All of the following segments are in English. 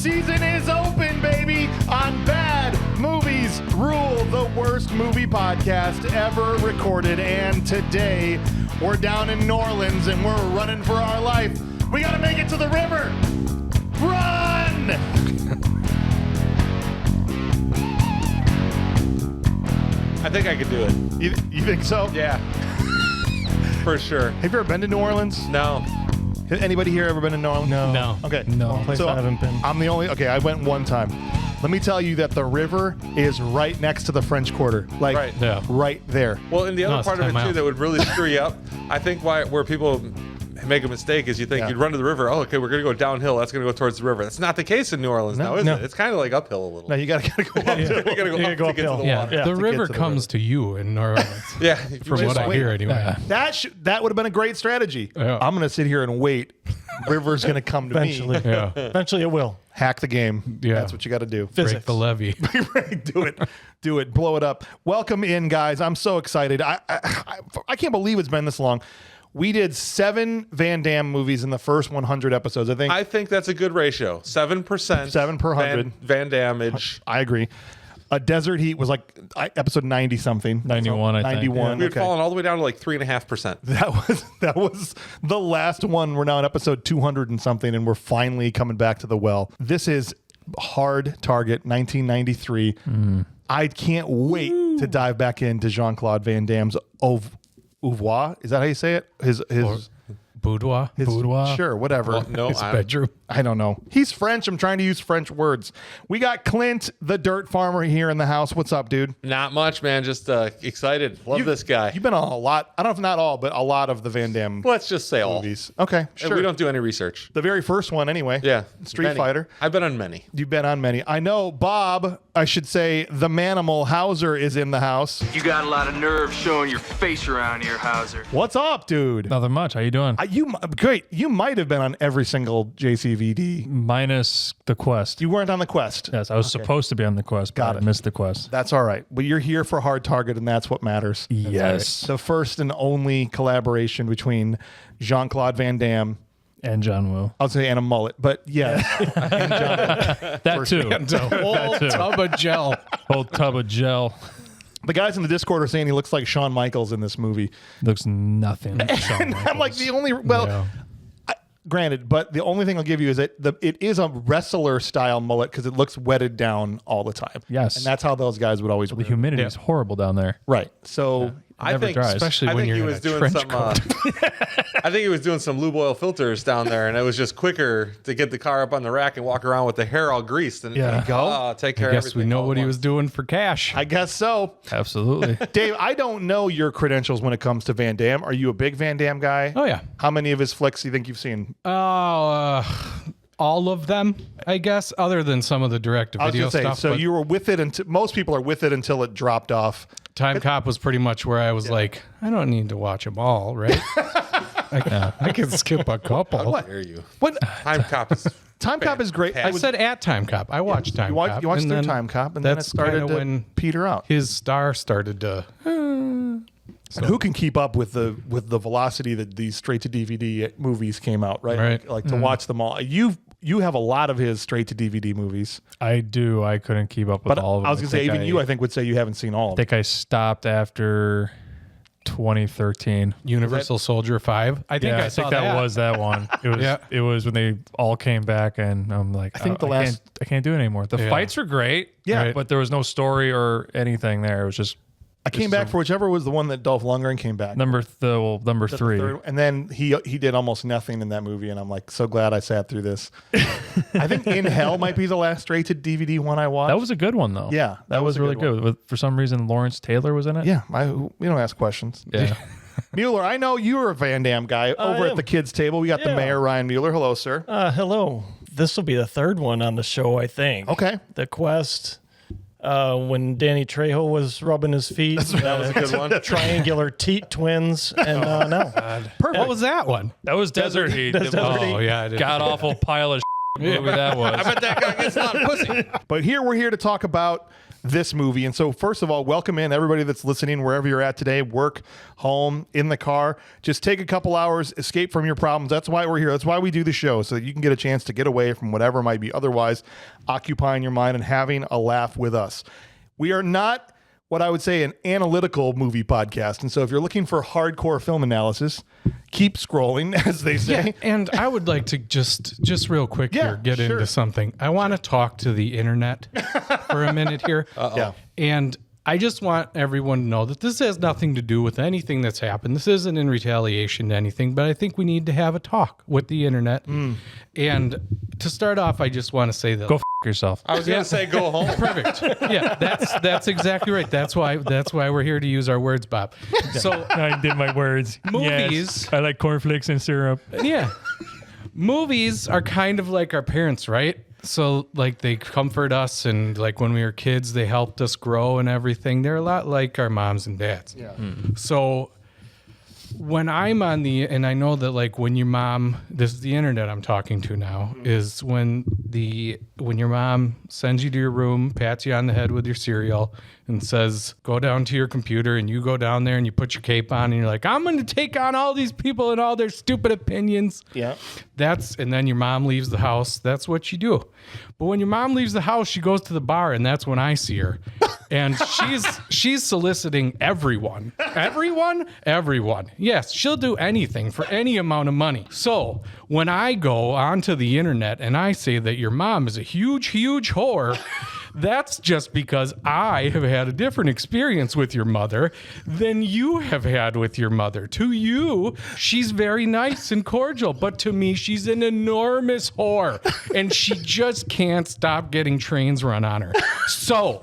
season is open, baby, on Bad Movies Rule, the worst movie podcast ever recorded. And today, we're down in New Orleans and we're running for our life. We got to make it to the river. Run! I think I could do it. You think so? Yeah. For sure. Have you ever been to New Orleans? No. Anybody here ever been to New Orleans? No. Okay. No. So I haven't been. I'm the only. Okay, I went one time. Let me tell you that the river is right next to the French Quarter. Like, Right. Yeah. right there. Well, and the other it's part of it, 10 too, miles. that would really screw you up, I think where people make a mistake is you think Yeah. you'd run to the river. Oh, okay, we're going to go downhill. That's going to go towards the river. That's not the case in New Orleans now, is it? It's kind of like uphill a little. No, you gotta go up. You got to go up to get to the Yeah, water. the to get river to the comes to you in New Orleans. Yeah. From what I hear, anyway. That would have been a great strategy. Yeah. I'm gonna sit here and wait. River's gonna come to Eventually. me. Yeah. Eventually it will. Hack the game. Yeah. That's what you got to do. Break the levee. Do it. Blow it up. Welcome in, guys. I'm so excited. I can't believe it's been this long. We did 7 Van Damme movies in the first 100 episodes. I think that's a good ratio. 7%. 7 per 100. Van Damme-age. I agree. A Desert Heat was like episode 90 something. 91, I think. 91. We had Okay. fallen all the way down to like 3.5%. That was the last one. We're now in episode 200 and something, and we're finally coming back to the well. This is Hard Target 1993. I can't wait to dive back into Jean-Claude Van Damme's oeuvre. Is that how you say it? His Boudoir? Sure, whatever. Well, no, His bedroom. I don't know. He's French. I'm trying to use French words. We got Clint, the dirt farmer, here in the house. What's up, dude? Not much, man. Just excited. Love this guy. You've been on a lot. I don't know if not all, but a lot of the Van Damme Let's just say all. movies. Okay, And sure. we don't do any research. The very first one, anyway. Yeah. Street Many. Fighter. I've been on many. You've been on many. I know Bob, I should say, the manimal Hauser is in the house. You got a lot of nerve showing your face around here, Hauser. What's up, dude? Nothing much. How you doing? Great. You might have been on every single JCVD. Minus the quest. You weren't on the quest. Yes, I was supposed to be on the quest, but Got I it. missed the quest. That's all right. But you're here for Hard Target, and that's what matters. Yes. The first and only collaboration between Jean-Claude Van Damme, And John Woo. I'll say, and a mullet, but yes. That too. Whole tub of gel. Whole tub of gel. The guys in the Discord are saying he looks like Shawn Michaels in this movie. Looks nothing like Shawn And I'm like, Michaels. the only, Yeah. granted, but the only thing I'll give you is that it is a wrestler style mullet because it looks wetted down all the time. Yes. And that's how those guys would always The wear it. humidity is horrible down there. Right. So I Never think, dries. Especially I when think you're he in was a doing trench some. coat. I think he was doing some lube oil filters down there, and it was just quicker to get the car up on the rack and walk around with the hair all greased. And Yeah. take care I of guess we everything know all what at he once. was doing for cash. I guess so. Absolutely. Dave, I don't know your credentials when it comes to Van Damme. Are you a big Van Damme guy? Oh, yeah. How many of his flicks do you think you've seen? All of them, I guess, other than some of the I was direct-to-video going to say, stuff. so but you were with it until, most people are with it until it dropped off. Time Cop was pretty much where I was like, I don't need to watch them all, right? I can skip a couple. How dare you? What? Time Cop is Time Cop is great. I said at Time Cop. I watched Time Cop. You watched and their then Time Cop, and then it that's started kinda to when peter out. his star started to. And who can keep up with the velocity that these straight to DVD movies came out, right? Right. Like to watch them all. You have a lot of his straight to DVD movies, I do. I couldn't keep up with but all of them. I was going to say even you, I think, would say you haven't seen all I of them. think I stopped after 2013. Universal Soldier 5. I think Yeah, I saw that was that one. It was. Yeah. It was when they all came back, and I'm like, I think I can't do it anymore. The Yeah. fights were great, Yeah. right, but there was no story or anything there. It was just I came back for whichever was the one that Dolph Lundgren came back. number three. Third- and then he did almost nothing in that movie, and I'm like so glad I sat through this. I think In Hell might be the last straight to DVD one I watched. That was a good one though. Yeah, that was a really good good. For some reason, Lawrence Taylor was in it. yeah. We don't ask questions. Yeah. Mueller, I know you're a Van Damme guy. Over at am. the kids' table, we got the Yeah. mayor, Ryan Mueller. Hello, sir. Hello. This will be the third one on the show, I think. Okay. The Quest, when Danny Trejo was rubbing his feet. That was a good one. Triangular teat twins. And no. What was that one? That was Desert Heat. Desert Oh, Heat. Oh, yeah. I didn't God awful pile of movie that was. I bet that guy gets a lot of pussy. But we're here to talk about this movie. And so first of all, welcome in everybody that's listening wherever you're at today, work, home, in the car. Just take a couple hours, escape from your problems. That's why we're here. That's why we do the show, so that you can get a chance to get away from whatever might be otherwise occupying your mind and having a laugh with us. We are not what I would say an analytical movie podcast. And so if you're looking for hardcore film analysis, keep scrolling, as they say. Yeah, and I would like to just real quick here get into something. I want to talk to the internet for a minute here. Yeah. And I just want everyone to know that this has nothing to do with anything that's happened. This isn't in retaliation to anything, but I think we need to have a talk with the internet. And to start off, I just want to say that Go f yourself. I was going to say go home. perfect. Yeah, that's exactly right. That's why we're here to use our words, Bob. So I did my words. Movies. Yes, I like cornflakes and syrup. yeah, movies are kind of like our parents, right? So like they comfort us, and like when we were kids, they helped us grow and everything. They're a lot like our moms and dads. Yeah. So when I'm on and I know that like when your mom, this is the internet I'm talking to now, is when your mom sends you to your room, pats you on the head with your cereal, and says, go down to your computer, and you go down there and you put your cape on, and you're like, I'm going to take on all these people and all their stupid opinions. Yeah. And then your mom leaves the house. That's what you do. But when your mom leaves the house, she goes to the bar, and that's when I see her. And she's soliciting everyone. Everyone. Yes, she'll do anything for any amount of money. So when I go onto the internet and I say that your mom is a huge, huge whore, that's just because I have had a different experience with your mother than you have had with your mother. To you, she's very nice and cordial, but to me, she's an enormous whore, and she just can't stop getting trains run on her. So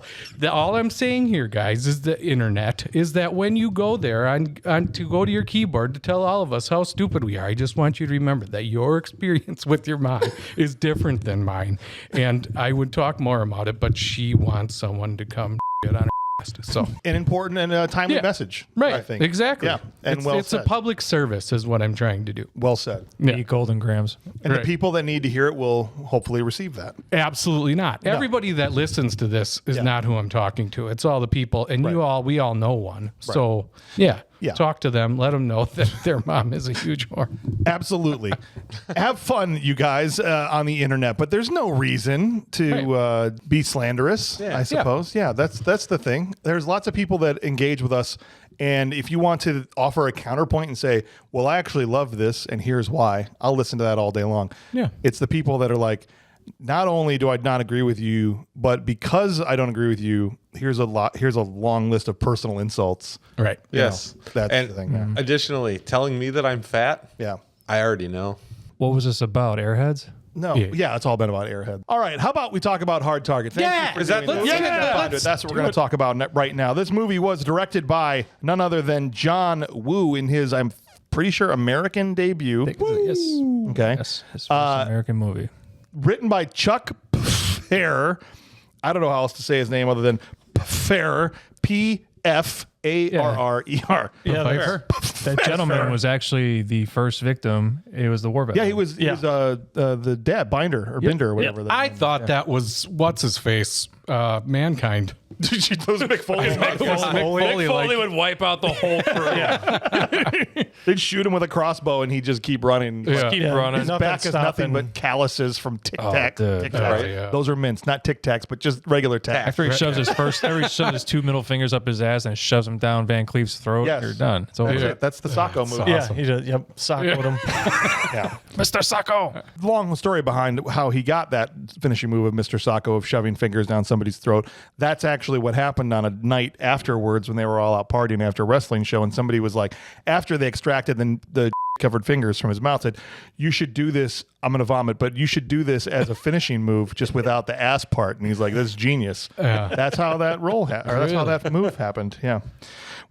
all I'm saying here, guys, is the internet is that when you go there to go to your keyboard to tell all of us how stupid we are, I just want you to remember that your experience with your mom is different than mine, and I would talk more about it, but she wants someone to come get on her ass. So An important and a timely message, right, I think. exactly. Yeah, and it's a public service is what I'm trying to do. Well said. Yeah. Eat Golden Grams. And Right. the people that need to hear it will hopefully receive that. Absolutely not. Everybody that listens to this is not who I'm talking to. It's all the people, and we all know one. So yeah, talk to them. Let them know that their mom is a huge whore. Absolutely. Have fun, you guys, on the internet, but there's no reason to be slanderous, I suppose. Yeah, that's the thing. There's lots of people that engage with us, and if you want to offer a counterpoint and say, well, I actually love this, and here's why, I'll listen to that all day long. Yeah. It's the people that are like, not only do I not agree with you, but because I don't agree with you, here's a long list of personal insults. Right. Yes. That's and the thing. Yeah. additionally, telling me that I'm fat, Yeah. I already know. What was this about? Airheads? No, yeah, it's all been about Airhead. All right, how about we talk about Hard Target? Thank you for Is that doing the- this. Yeah, That's what we're going to talk about right now. This movie was directed by none other than John Woo in his, I'm pretty sure, American debut. Yes. Okay. Yes. His first American movie. Written by Chuck Pfeffer. I don't know how else to say his name other than Pfeffer. P-F-A-R-R-E-R. Yeah, That gentleman was actually the first victim. It was the war veteran. Yeah, he was the dad, Binder, or Binder, or whatever. I thought that was what's his face, Mankind. Those Mick Foley. Mick Foley would wipe out the whole crew. They'd shoot him with a crossbow and he'd just keep running. Just keep running. His back is nothing but calluses from Tic Tac. dude. Tic Tacs. yeah. Those are mints, not Tic Tacs, but just regular Tac. After he shoves his two middle fingers up his ass and shoves them down Van Cleef's throat, Yes. you're done. It's over. That's it. That's the Sacco movie. Yeah, he just sockoed him. Yeah. Mr. Sacco. Long story behind how he got that finishing move of Mr. Sacco of shoving fingers down somebody's throat. That's actually what happened on a night afterwards when they were all out partying after a wrestling show, and somebody was like, after they extracted the covered fingers from his mouth, said, you should do this, I'm going to vomit, but you should do this as a finishing move just without the ass part. And he's like, this is genius. That's how that that's how that move happened. Yeah.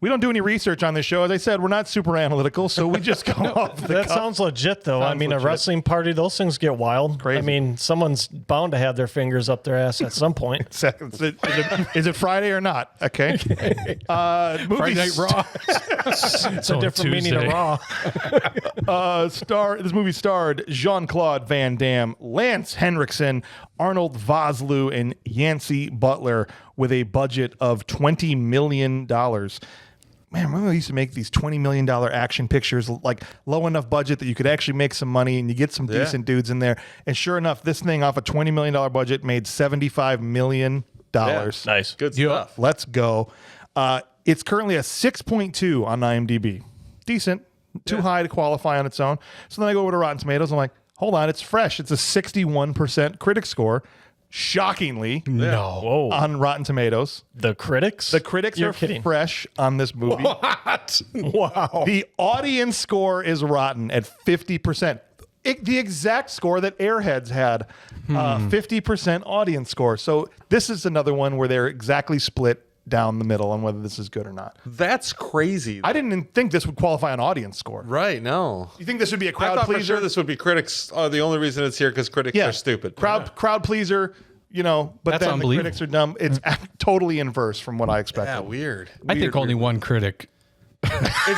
We don't do any research on this show. As I said, we're not super analytical, so we just go off the That cuff. sounds legit, though. Sounds legit. A wrestling party, those things get wild. Crazy. I mean, someone's bound to have their fingers up their ass at some point. Is it Friday or not? Okay. Friday Night Raw. It's a different meaning of Raw. This movie starred Jean-Claude Jean-Claude Van Damme, Lance Henriksen, Arnold Vosloo, and Yancey Butler with a budget of $20 million. Man, remember we used to make these $20 million action pictures, like low enough budget that you could actually make some money and you get some decent dudes in there. And sure enough, this thing off a $20 million budget made $75 million. Nice. Good stuff. Let's go. It's currently a 6.2 on IMDb. Decent. Too high to qualify on its own. So then I go over to Rotten Tomatoes. I'm like, hold on, it's fresh. It's a 61% critic score. Shockingly, Whoa. on Rotten Tomatoes. The critics? The critics You're are kidding. fresh on this movie. What? Wow. The audience score is rotten at 50%. The exact score that Airheads had, 50% audience score. So this is another one where they're exactly split down the middle on whether this is good or not. That's crazy. I didn't even think this would qualify an audience score. Right, no. You think this would be a I crowd thought pleaser? for sure this would be critics. Oh, the only reason it's here because critics are stupid. Crowd pleaser, but That's then the unbelievable. critics are dumb. It's totally inverse from what I expected. Yeah, weird. I think only one critic. Is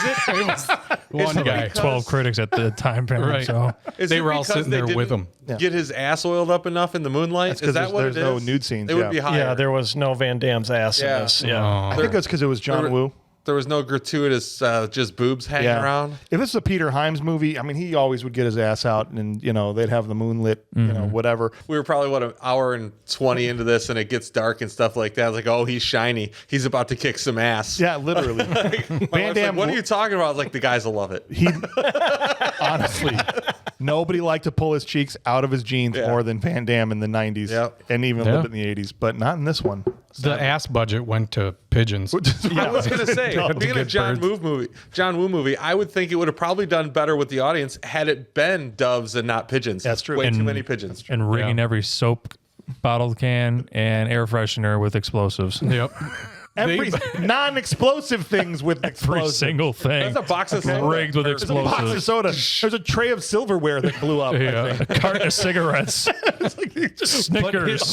it? One guy. 12 critics at the time, apparently. Right. So Is They it were all because sitting they there with didn't him. Get his ass oiled up enough in the moonlight? That's 'cause Is that what there's it no is? nude scenes, It would yeah. be higher. Yeah, there was no Van Damme's ass in this. Yeah. I think it's because it was John Woo. There was no gratuitous just boobs hanging around. If this is a Peter Hyams movie, I mean, he always would get his ass out and, they'd have the moonlit, whatever. We were probably, an hour and 20 into this, and it gets dark and stuff like that. I was like, oh, he's shiny. He's about to kick some ass. Yeah, literally. My wife's like, what are you talking about? I was like, the guys will love it. He honestly, nobody liked to pull his cheeks out of his jeans more than Van Damme in the 90s and even a little bit in the 80s, but not in this one. The ass budget went to pigeons. I was going to say, being a John Woo movie, I would think it would have probably done better with the audience had it been doves and not pigeons. That's true. Way too many pigeons. and rigging every soap bottle can and air freshener with explosives. Yep. Every non-explosive things with Every explosives. single thing. That's a box of soda. rigged with There's a box of explosives. soda. There's a tray of silverware that blew up. I Yeah, think. a carton of cigarettes. Snickers.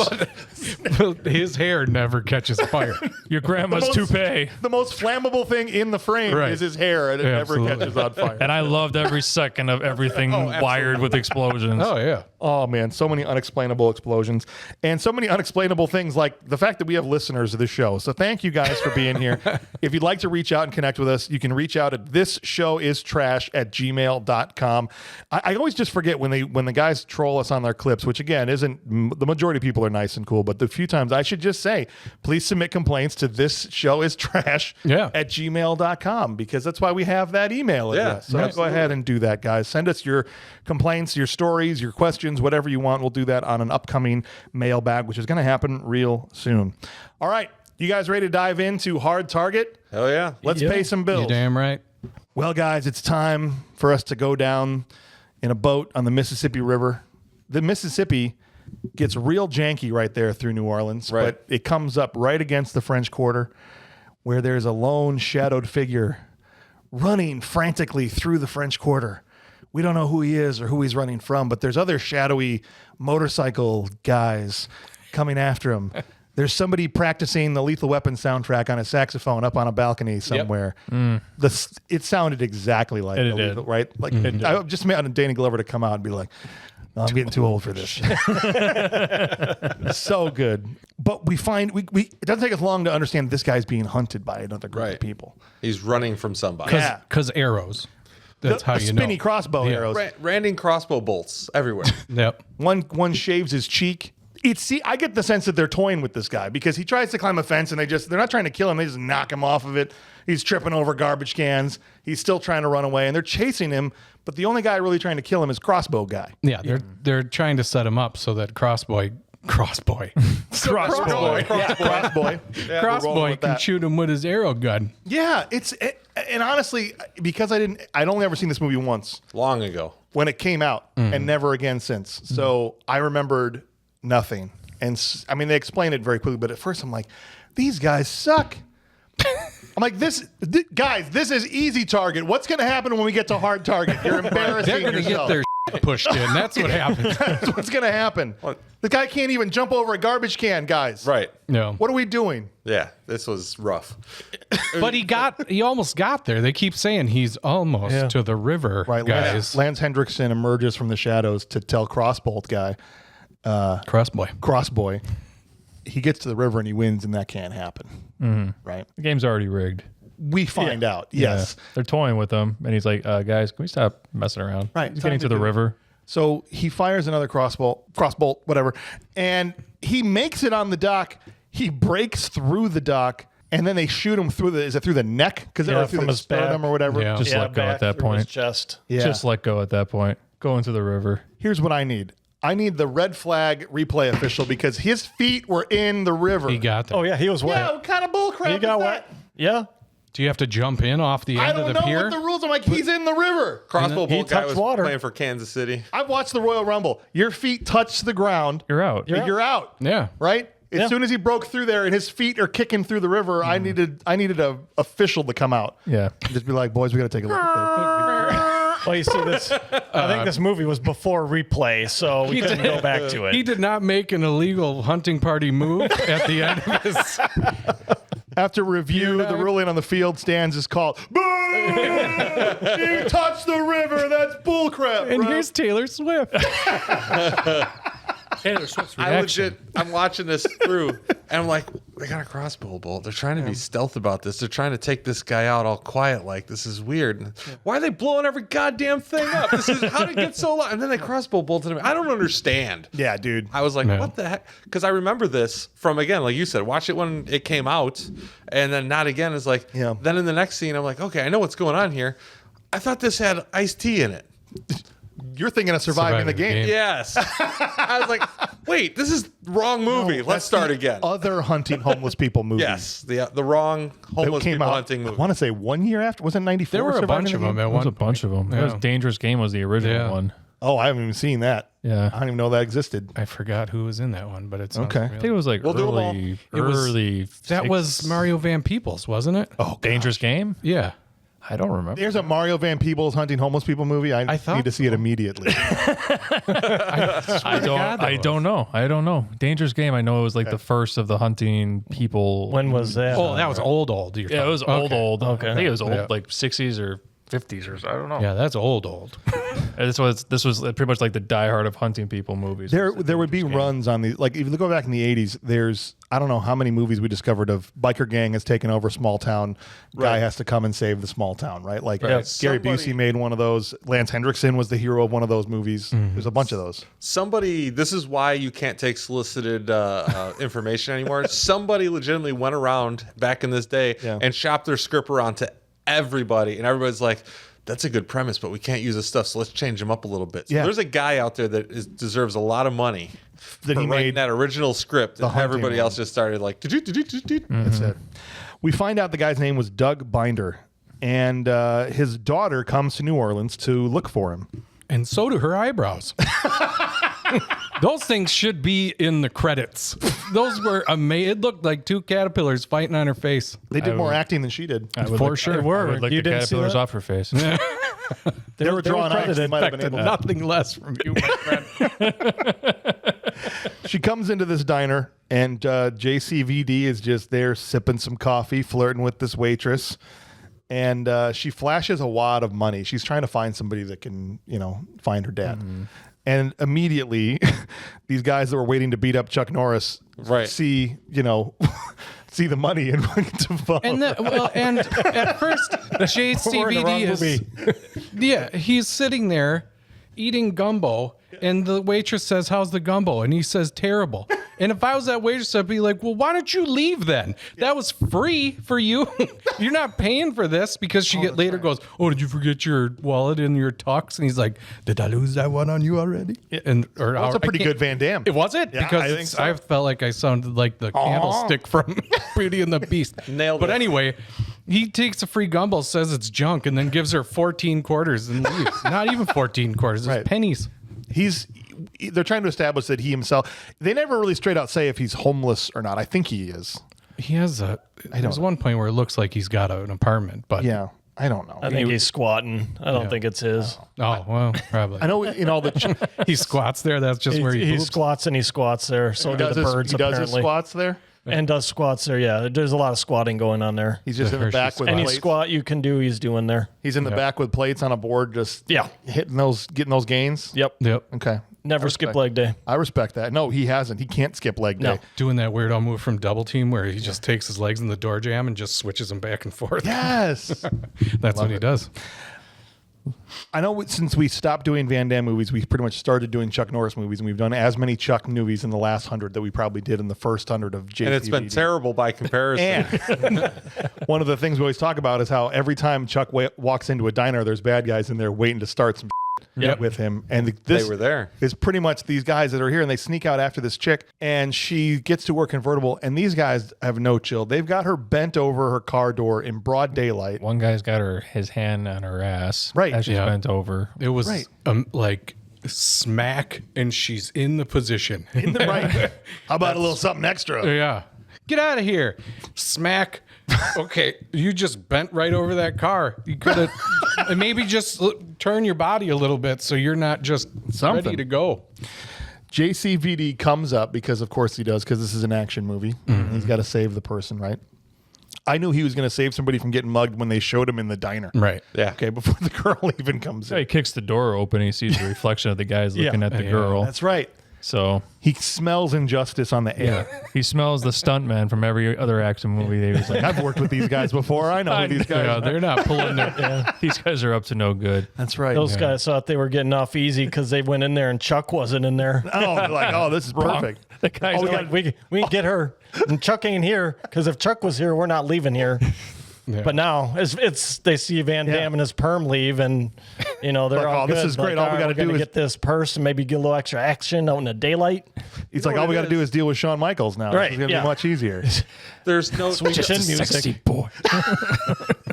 But his hair never catches fire. Your grandma's The most- toupee. The most flammable thing in the frame Right. is his hair, and it Yeah, never absolutely. catches on fire. And I loved every second of everything wired with explosions. Oh, yeah. Oh man, so many unexplainable explosions and so many unexplainable things like the fact that we have listeners of this show. So thank you guys for being here. If you'd like to reach out and connect with us, you can reach out at thisshowIstrash@gmail.com. I always just forget when the guys troll us on their clips, which again isn't the majority of people are nice and cool, but the few times I should just say, please submit complaints to thisshowIstrash@gmail.com because that's why we have that email address. So go ahead and do that, guys. Send us your complaints, your stories, your questions, whatever you want. We'll do that on an upcoming mailbag, which is going to happen real soon. All right. You guys ready to dive into Hard Target? Hell yeah. Let's pay some bills. You damn right. Well, guys, it's time for us to go down in a boat on the Mississippi River. The Mississippi gets real janky right there through New Orleans, but it comes up right against the French Quarter where there's a lone shadowed figure running frantically through the French Quarter. We don't know who he is or who he's running from, but there's other shadowy motorcycle guys coming after him. There's somebody practicing the Lethal Weapon soundtrack on a saxophone up on a balcony somewhere. It sounded exactly like It the did. Lethal, right? Like I just met Danny Glover to come out and be like, "No, I'm getting too old for this." So good. But we find it doesn't take us long to understand this guy's being hunted by another group of people. He's running from somebody. Yeah. Because arrows. That's how you know. Spinny crossbow arrows. Random crossbow bolts everywhere. Yep. One shaves his cheek. I get the sense that they're toying with this guy because he tries to climb a fence and they're not trying to kill him. They just knock him off of it. He's tripping over garbage cans. He's still trying to run away and they're chasing him. But the only guy really trying to kill him is Crossbow Guy. Yeah, they're trying to set him up so that Crossboy Crossboy. Crossboy can shoot him with his arrow gun. Yeah, and honestly, because I'd only ever seen this movie once Long ago. when it came out and never again since. So I remembered nothing. And I mean, they explain it very quickly, but at first I'm like, these guys suck. I'm like, guys, this is easy target. What's going to happen when we get to hard target? You're embarrassing They're going to get yourself. their pushed in. That's what happened. That's what's going to happen. The guy can't even jump over a garbage can, guys. Right. No. What are we doing? Yeah, this was rough. But he almost got there. They keep saying he's almost to the river, Right, guys. Lance Henriksen emerges from the shadows to tell Crossbolt guy, Crossboy, he gets to the river and he wins, and that can't happen. Right? The game's already rigged. We find out. Yes. Yeah. They're toying with him, and he's like, guys, can we stop messing around? Right. He's Time getting to to the do it. river. So he fires another crossbolt, whatever, and he makes it on the dock. He breaks through the dock, and then they shoot him through through the neck? Because they're through from the his back. sternum or whatever. Yeah. Just let go back at that through his point. chest. Yeah. Just let go at that point. Go into the river. Here's what I need. I need the red flag replay official because his feet were in the river. He got there. Oh yeah, he was wet. Yeah, what kind of bullcrap he got is wet. that? Yeah. Do you have to jump in off the I end don't of the know pier? what the rules are. Like, he's in the river. Crossbow He bolt guy touched was water. playing for Kansas City. I've watched the Royal Rumble. Your feet touch the ground. You're out. You're out. Yeah. Right? As Yeah. soon as he broke through there and his feet are kicking through the river, I needed a official to come out. Yeah. Just be like, boys, we got to take a look at Well, you see this. I think this movie was before replay, so we couldn't go back to it. He did not make an illegal hunting party move at the end of his. this. After review, the ruling on the field stands is called. Boo! You touched the river. That's bullcrap. And bro. here's Taylor Swift. Taylor Swift's I'm watching this through, and I'm like, they got a crossbow bolt. They're trying to be stealth about this. They're trying to take this guy out all quiet, like this is weird. And why are they blowing every goddamn thing up? This is how did it get so loud? And then they crossbow bolted him. I don't understand. Yeah, dude. I was like, Yeah. what the heck? Because I remember this from, again, like you said, watch it when it came out, and then not again is like, Yeah. then in the next scene, I'm like, okay, I know what's going on here. I thought this had iced tea in it. You're thinking of surviving the game. Yes. I was like, wait, this is the wrong movie. Let's That's start the again. Other hunting homeless people movie. Yes, the wrong It homeless came people out, hunting I movie. want to say 1 year after. Was it 94? There were a Surviving bunch the of them Game? at There was one a bunch of them. Yeah. It was Dangerous Game was the original Yeah. one. Oh, I haven't even seen that. Yeah. I don't even know that existed. I forgot who was in that one, but it's Okay. I think it was like We'll do 'em all. early. That six- was Mario Van Peebles, wasn't it? Oh, Dangerous Game? Yeah. I don't remember. There's a Mario Van Peebles hunting homeless people movie. I thought need to see it immediately. I don't know. I don't know. Dangerous Game. I know it was like the first of the hunting people. When was that? Oh, that was old. You're Yeah, it was talking. old. Okay. I think it was old, Yeah. like 60s or 50s or so. I don't know. Yeah, that's old. This was pretty much like the Die Hard of hunting people movies. There would be runs on the, like, if you go back in the 80s, there's, I don't know how many movies we discovered of biker gang has taken over small town. Guy has to come and save the small town, right? Like Gary Busey made one of those. Lance Henriksen was the hero of one of those movies. There's a bunch of those. Somebody, this is why you can't take solicited information anymore. Somebody legitimately went around back in this day and shopped their script around to everybody, and everybody's like, that's a good premise, but we can't use this stuff, so let's change them up a little bit. So there's a guy out there that deserves a lot of money That for he writing made that original script, and hunting everybody one. else just started like, That's it. We find out the guy's name was Doug Binder, and his daughter comes to New Orleans to look for him. And so do her eyebrows. Those things should be in the credits. Those were amazing. It looked like two caterpillars fighting on her face. They did more acting than she did. I would for lick- sure. I would lick You the didn't see caterpillars that? off her face. They were drawing eyes. They might have been Expected able to. nothing less from you, my friend. She comes into this diner, and JCVD is just there sipping some coffee, flirting with this waitress. And she flashes a wad of money. She's trying to find somebody that can, find her dad. And immediately, these guys that were waiting to beat up Chuck Norris see, see the money and want to follow. And at first, JCVD is he's sitting there eating gumbo, and the waitress says, "How's the gumbo?" And he says, "Terrible." And if I was that waitress, I'd be like, "Well, why don't you leave then? That was free for you. You're not paying for this." Because she later goes, "Oh, did you forget your wallet in your tux?" And he's like, "Did I lose that one on you already?" And That's a pretty good Van Damme. It was it? Yeah, Because I think so. I felt like I sounded like the candlestick from Beauty and the Beast. Nailed But it. anyway, he takes a free gumbo, says it's junk, and then gives her 14 quarters and leaves. Not even 14 quarters, it's pennies. They're trying to establish that he himself. They never really straight out say if he's homeless or not. I think he is. He has there's one point where it looks like he's got an apartment, but Yeah. I don't know. I think he's squatting. I don't think it's his. Oh, well, probably. I know in all the He squats there. That's just where he He poops. squats and he squats there. So do the birds, he does his apparently. squats there. And does squats there, yeah. There's a lot of squatting going on there. He's just in the back with Any plates. squat you can do, he's doing there. He's in the back with plates on a board, just getting those gains. Yep. Okay. Never skip leg day. I respect that. No, he hasn't. He can't skip leg day. No. Doing that weirdo move from Double Team where he just takes his legs in the door jam and just switches them back and forth. Yes. That's what he does. I know since we stopped doing Van Damme movies, we pretty much started doing Chuck Norris movies, and we've done as many Chuck movies in the last 100 that we probably did in the first 100 of JCVD. And it's been terrible by comparison. And one of the things we always talk about is how every time Chuck walks into a diner, there's bad guys in there waiting to start some with him. And this They were there. is pretty much these guys that are here, and they sneak out after this chick, and she gets to her convertible, and these guys have no chill. They've got her bent over her car door in broad daylight. One guy's got his hand on her ass. Right. As she's Yeah. bent over. It was Right. like smack, and she's in the position. Right. How about a little something extra? Yeah. Get out of here. Smack. Okay, you just bent right over that car. You could have maybe just turn your body a little bit so you're not just Something. ready to go. JCVD comes up because, of course, he does, because this is an action movie. He's got to save the person, right? I knew he was going to save somebody from getting mugged when they showed him in the diner. Right. Yeah. Okay, before the girl even comes So in. he kicks the door open and he sees the reflection of the guys looking at the girl. That's right. So He smells injustice on the air. he smells the stuntman from every other action movie. They was like, I've worked with these guys before. I know who these guys yeah, are. they're not pulling their. These guys are up to no good. That's right. Those guys thought they were getting off easy because they went in there and Chuck wasn't in there. Oh, they're like, oh, this is perfect. The guys Oh, are like, we can get her. And Chuck ain't here because if Chuck was here, we're not leaving here. But now it's they see Van Damme and his perm leave, and they're Like, all oh, this good. is great. Like, All we gotta we're gonna do is- get this purse and maybe get a little extra action out in the daylight. He's like, all we got to do is deal with Shawn Michaels now. Right, It's going to yeah. be much easier. There's no Sweet chin music. boy.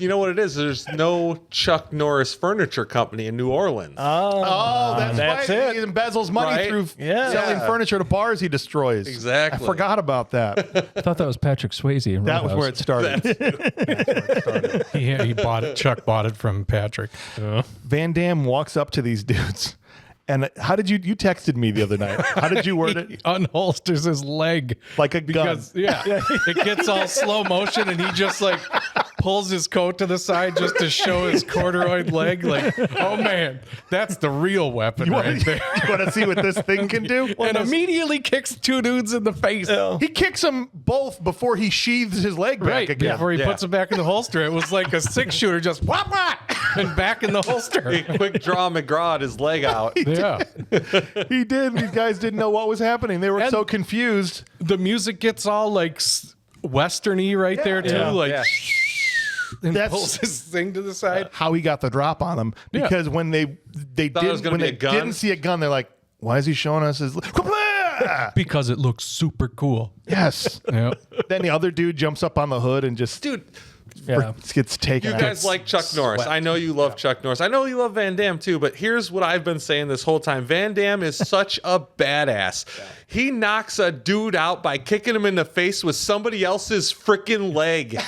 You know what it is? There's no Chuck Norris Furniture Company in New Orleans. Oh, that's right. it. He embezzles money Right? through Yeah. selling Yeah. furniture to bars he destroys. Exactly. I forgot about that. I thought that was Patrick Swayze. In That was Roadhouse. where it started. He bought it. Chuck bought it from Patrick. Van Damme walks up to these dudes. And how did you texted me the other night? How did you word He it? unholsters his leg Like a gun. because it gets all slow motion and he just like pulls his coat to the side just to show his corduroy leg. Like, oh man, that's the real weapon right there. You want to see what this thing can do? And immediately kicks two dudes in the face. He kicks them both before he sheathes his leg back Right, again. before he puts it back in the holster. It was like a 6-shooter, just whop, whop, and back in the holster. He quick draw McGraw'd his leg out. Yeah. He did. These guys didn't know what was happening. They were And- so confused. The music gets all like western-y right there too. Yeah. Like, Yeah. and That's- pulls his thing to the side. How he got the drop on them, Yeah. because when they Thought it was didn't gonna when be they a gun? didn't see a gun, they're like, "Why is he showing us his?" Because it looks super cool. Yes. Yeah. Then the other dude jumps up on the hood and just Dude, Yeah. gets taken you out. guys like Chuck Norris. I know you love Chuck Norris. I know you love Van Damme too, but here's what I've been saying this whole time. Van Damme is such a badass. He knocks a dude out by kicking him in the face with somebody else's freaking leg.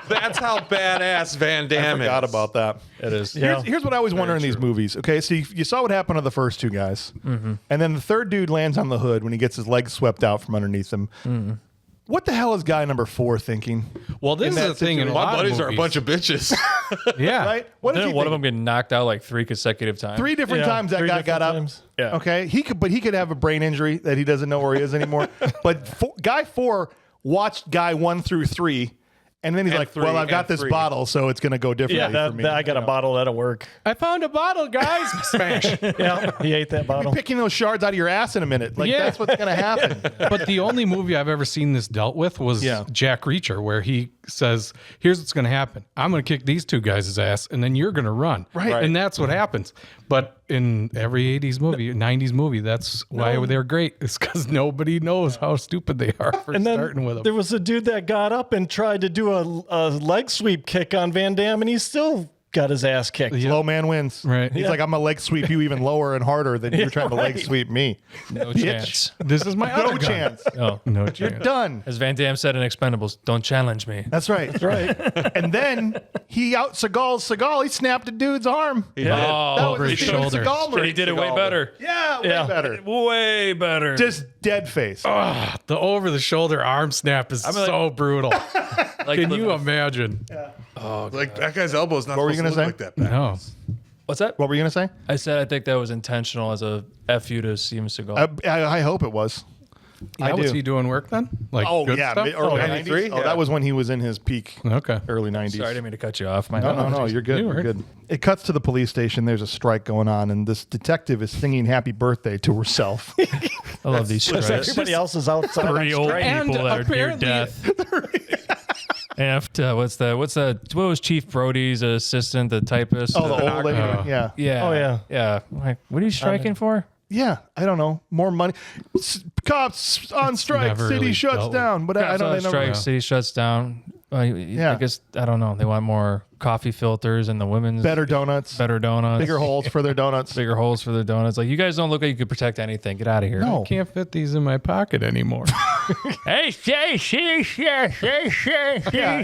That's how badass Van Damme Forgot is. about that. It is. Here's what I always wonder in these movies. Okay, so you saw what happened to the first two guys, and then the third dude lands on the hood when he gets his legs swept out from underneath him. What the hell is guy number 4 thinking? Well, this In is that the thing in a situation. My lot buddies of are a movies. bunch of bitches. Yeah. Right? What did Didn't you one of think? them get knocked out like 3 consecutive times? 3 different times that 3 guy got up. different times. Yeah. Okay, he could have a brain injury that he doesn't know where he is anymore. But guy 4 watched guy 1 through 3, and then he's And like, 3, "Well, I've got and this 3. bottle, so it's going to go differently Yeah, for me." I got a bottle that'll work. I found a bottle, guys. Smash. Yeah, he ate that bottle. Picking those shards out of your ass in a minute. Like, Yeah. that's what's going to happen. But the only movie I've ever seen this dealt with was Yeah. Jack Reacher, where he says, here's what's going to happen. I'm going to kick these two guys' ass, and then you're going to run. Right. And that's what happens. But in every 80s movie, 90s movie, that's why they're great. It's because nobody knows how stupid they are for And then starting with them. there was a dude that got up and tried to do a leg sweep kick on Van Damme, and he still got his ass kicked. Low man wins. Right. He's Yeah. like, I'm going to leg sweep you even lower and harder than you're trying to leg sweep me. No Bitch. chance. This is my No other gun. chance. Oh, No You're chance. done. as Van Damme said in Expendables, don't challenge me. That's right. That's right. And then he out Seagal. He snapped a dude's arm. He did. Oh, That over was his Steven shoulder. Seagal but he did it way Seagal. better. Yeah, way Yeah. better. Way better. Just dead face. The over the shoulder arm snap is so brutal. like Can you imagine? Like that guy's elbow's not What were you supposed gonna to say? look like that. No. What's that? What were you going to say? I said I think that was intentional as a F you to Steven Seagal. I hope it was. Yeah, I was do. he doing work then? Like Oh, good yeah. stuff? Early 93? 90s? Oh, Yeah. that was when he was in his peak. Okay. Early 90s. Sorry, I didn't mean to cut you off. My No, apologies. you're good. You You're were. good. It cuts to the police station. There's a strike going on, and this detective is singing "Happy Birthday" to herself. I love these strikes. Everybody else is outside. on Three old strike. And people that are near apparently- death. And what was Chief Brody's assistant, the typist? Oh, the old lady. Yeah, yeah. Oh, yeah. Yeah. Like, what are you striking for? yeah. I don't know. More money. Cops on strike. never City really shuts dealt with- down. But I Cops don't. on They never. strike, city shuts down. Yeah. I guess I don't know. They want more coffee filters and the women's Better donuts. better donuts, Bigger holes for their donuts. bigger holes for their donuts. Like, you guys don't look like you could protect anything. Get out of here. No. Can't fit these in my pocket anymore. Hey, Yeah,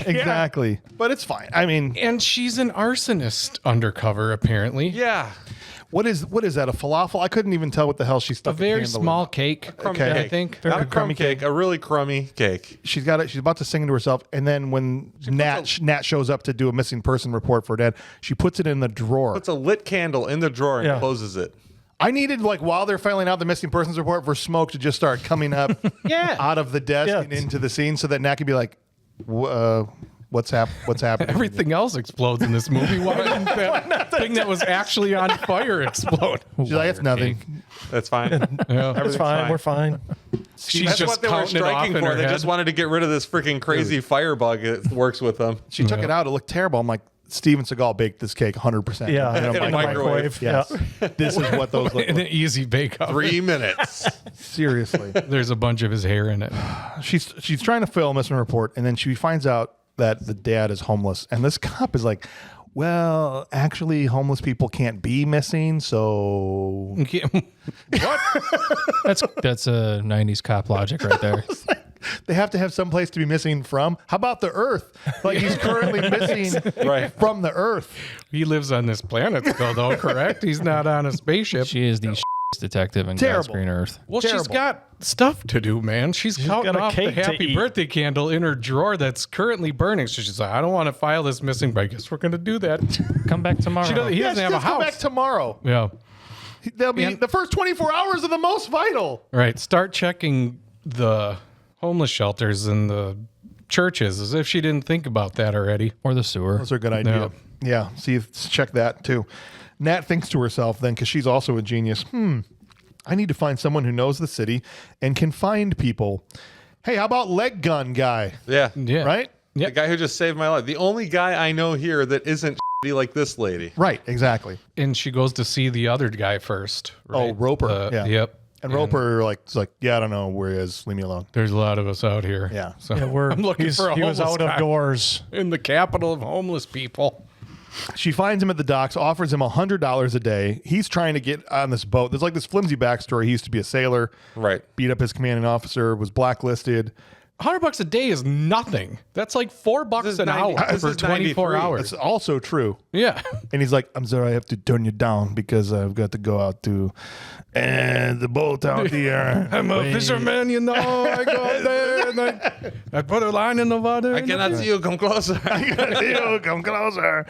exactly. But it's fine. I mean, And she's an arsonist undercover, apparently. Yeah. what is that? A falafel? I couldn't even tell what the hell she A stuck. very candle in. small cake, Okay. I think. Not a crumb cake, a really crummy cake. She's got it. She's about to sing to herself, and then when Nat shows up to do a missing person report for Dad, she puts it in the drawer. Puts a lit candle in the drawer and Yeah. closes it. I needed, like, while they're filing out the missing persons report, for smoke to just start coming up out of the desk Yeah. and into the scene, so that Nat could be like, what's happening? Everything else explodes in this movie. Why didn't that thing that was actually on fire explode? She's like, it's nothing. That's fine. Yeah. It's fine. We're fine. She's That's just what they were counting it off striking in for. her They head. just wanted to get rid of this freaking crazy firebug that works with them. She took it out. It looked terrible. I'm like, Steven Seagal baked this cake 100%. Yeah. In a In a microwave. microwave. Yes. This is what those look in like. an easy bake oven. 3 minutes. Seriously. There's a bunch of his hair in it. She's trying to fill a missing report, and then she finds out that the dad is homeless. And this cop is like, well, actually, homeless people can't be missing, so What? That's a 90s cop logic right there. they have to have some place to be missing from. How about the Earth? Like, he's currently missing Right. from the Earth. He lives on this planet still, though, correct? He's not on a spaceship. She is the detective in Terrible. God's green earth. Well, she's Terrible. got stuff to do, man. She's counting got a off the cake to happy eat. birthday candle in her drawer that's currently burning. So she's like, I don't want to file this missing, but I guess we're going to do that. Come back tomorrow. He doesn't have a Just come back house. tomorrow. Yeah. They'll be And- the first 24 hours are the most vital. Right. Start checking the homeless shelters and the churches as if she didn't think about that already. Or the sewer. Those are a good idea. Yeah. See, check that too. Nat thinks to herself then, because she's also a genius. I need to find someone who knows the city and can find people. Hey, how about leg gun guy? Yeah. Yeah. Right? The guy who just saved my life. The only guy I know here that isn't shitty like this lady. Right. Exactly. And she goes to see the other guy first. Oh, Right? Roper. Yeah. Yep. And Roper is like, yeah, I don't know where he is. Leave me alone. There's a lot of us out here. Yeah. So Yeah, I'm looking for a he was homeless out guy of doors. in the capital of homeless people. She finds him at the docks, offers him $100 a day. He's trying to get on this boat. There's like this flimsy backstory. He used to be a sailor, Right. beat up his commanding officer, was blacklisted. $100 a day is nothing. That's like $4 This is an 90 hour this for is 24 93. hours. It's also true. Yeah. And he's like, I'm sorry, I have to turn you down because I've got to go out to the boat out here. I'm a fisherman, you know. I go there and I put a line in the water. I cannot see you. Come closer. You come closer.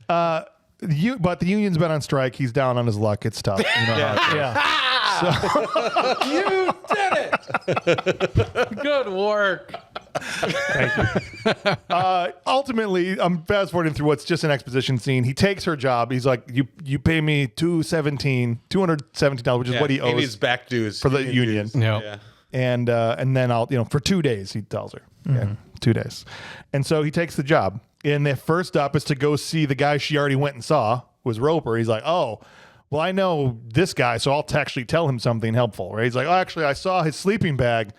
But the union's been on strike. He's down on his luck. It's tough. You know how it Yeah. You did it. Good work. ultimately, I'm fast forwarding through what's just an exposition scene. He takes her job. He's like, you pay me $217, which is what he owes He needs back dues for the union. dues. No. Yeah. And then I'll, for 2 days, he tells her. Yeah, 2 days. And so he takes the job. And the first up is to go see the guy she already went and saw, was Roper. He's like, oh, well, I know this guy, so I'll actually tell him something helpful. Right? He's like, oh, actually, I saw his sleeping bag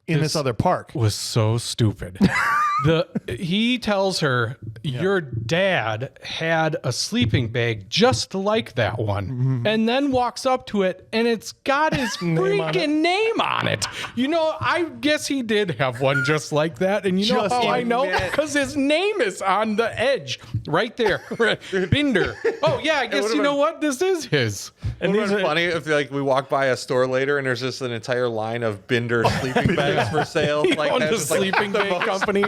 in this other park. Was so stupid. He tells her, your dad had a sleeping bag just like that one, and then walks up to it, and it's got his freaking name on it. You know, I guess he did have one just like that, and you know how I know? Because his name is on the edge, right there, Binder. Oh yeah, I guess you know what? This is his. And it would have been funny if like we walk by a store later and there's just an entire line of Binder sleeping bags for sale. He Like owned that's a just, like, sleeping bag company.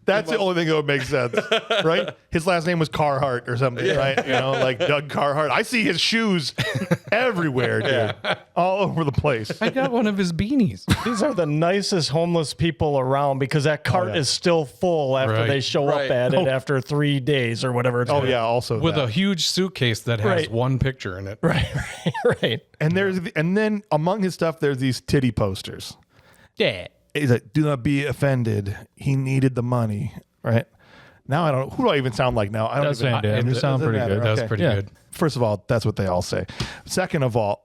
That's the only thing that would make sense, right? His last name was Carhartt or something, right? You know, like Doug Carhartt. I see his shoes everywhere, dude, all over the place. I got one of his beanies. These are the nicest homeless people around because that cart is still full after they show up at it after 3 days or whatever. Oh yeah, also With a huge suitcase that has one picture in it. Right. and then among his stuff, there's these titty posters. Yeah. He's like, do not be offended. He needed the money, right? Now I don't know. Who do I even sound like now? I don't That's even. Van Damme. You sound pretty good. That's pretty good. First of all, that's what they all say. Second of all,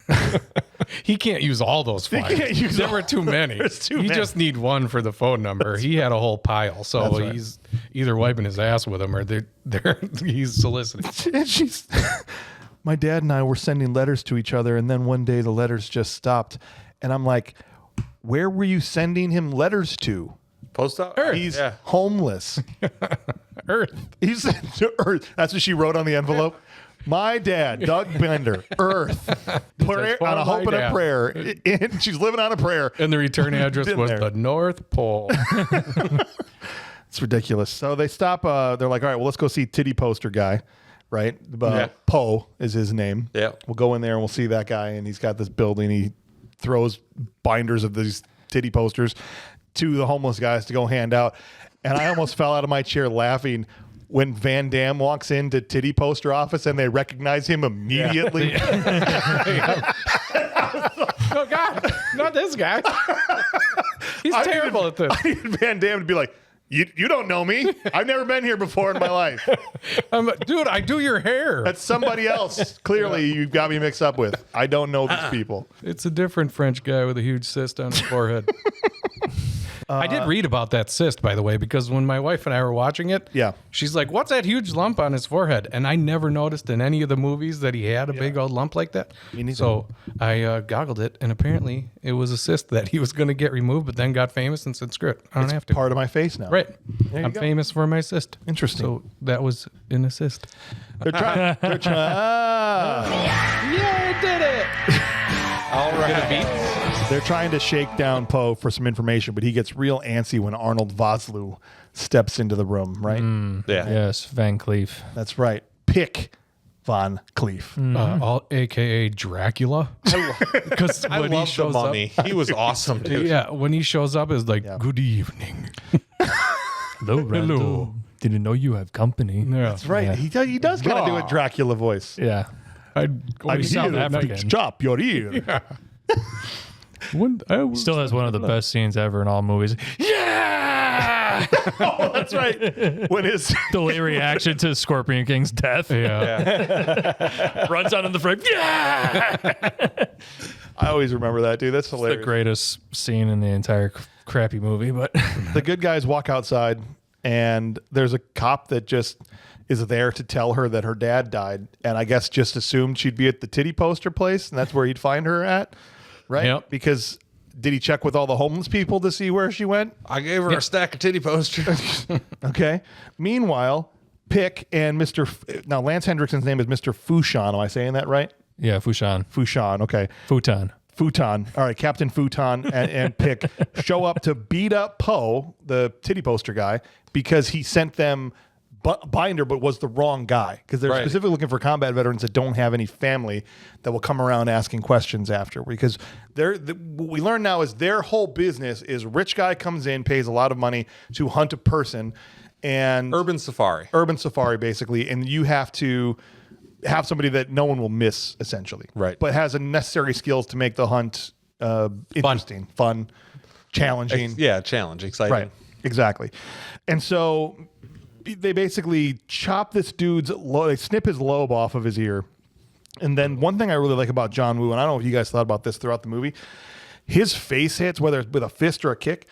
He can't use all those flyers. can't use there all- were too many. There's too you many. just need one for the phone number. He had a whole pile, so right. he's either wiping his ass with them or he's soliciting. and she's. My dad and I were sending letters to each other, and then one day the letters just stopped, and I'm like, where were you sending him letters to? Post out. He's homeless. Earth. He's to Earth. That's what she wrote on the envelope. My dad, Doug Bender, Earth, prayer, on a hope and a prayer. And she's living on a prayer. And the return address Been was there. the North Pole. It's ridiculous. So they stop. They're like, all right, well, let's go see Titty Poster Guy, right? Poe is his name. Yeah. We'll go in there and we'll see that guy. And he's got this building. He throws binders of these titty posters to the homeless guys to go hand out. And I almost fell out of my chair laughing when Van Damme walks into Titty Poster office and they recognize him immediately. Oh, God. Not this guy. He's terrible at this. I need Van Damme to be like, you don't know me. I've never been here before in my life. Dude, I do your hair. That's somebody else. Clearly, you've got me mixed up with. I don't know these people. It's a different French guy with a huge cyst on his forehead. I did read about that cyst, by the way, because when my wife and I were watching it, she's like, what's that huge lump on his forehead? And I never noticed in any of the movies that he had a big old lump like that. So I goggled it, and apparently it was a cyst that he was going to get removed, but then got famous and said, screw it, I don't have to. Part of my face now. Right. I'm famous for my cyst. Interesting. So that was an assist. They're trying. Yeah, Yeah, I did it. All right. They're trying to shake down Poe for some information, but he gets real antsy when Arnold Vosloo steps into the room, right? Yes, Van Cleef. That's right. Pick Von Cleef. All AKA Dracula. Because I when he love the shows up, mummy. He was awesome, dude. yeah, when he shows up, is like, good evening. Hello, Randall. Didn't know you have company. Yeah. That's right. He does kind of do a Dracula voice. Yeah. I'm South here to African. chop your ear. Still has one of the best scenes ever in all movies. Yeah! Oh, that's right. When his Delay reaction to Scorpion King's death. Yeah. Runs out in the frame. Yeah! I always remember that, dude. That's The hilarious. greatest scene in the entire crappy movie, but The good guys walk outside, and there's a cop that just is there to tell her that her dad died, and I guess just assumed she'd be at the titty poster place, and that's where he'd find her at, right? Yep. Because did he check with all the homeless people to see where she went? I gave her a stack of titty posters. Okay. Meanwhile, Pick and now Lance Henriksen's name is Mr. Fouchon. Am I saying that right? yeah, Fouchon. Fouchon. Okay. Futon. Futon. All right, Captain Futon and Pick show up to beat up Poe, the titty poster guy, because he sent them binder, but was the wrong guy. Because they're specifically looking for combat veterans that don't have any family that will come around asking questions after. Because what we learn now is their whole business is rich guy comes in, pays a lot of money to hunt a person, and Urban safari. urban safari basically, and you have to have somebody that no one will miss, essentially. Right. But has the necessary skills to make the hunt interesting, fun, challenging. Yeah, challenge, exciting. Right. Exactly. And so they basically chop this dude's they snip his lobe off of his ear. And then one thing I really like about John Woo, and I don't know if you guys thought about this throughout the movie, his face hits, whether it's with a fist or a kick,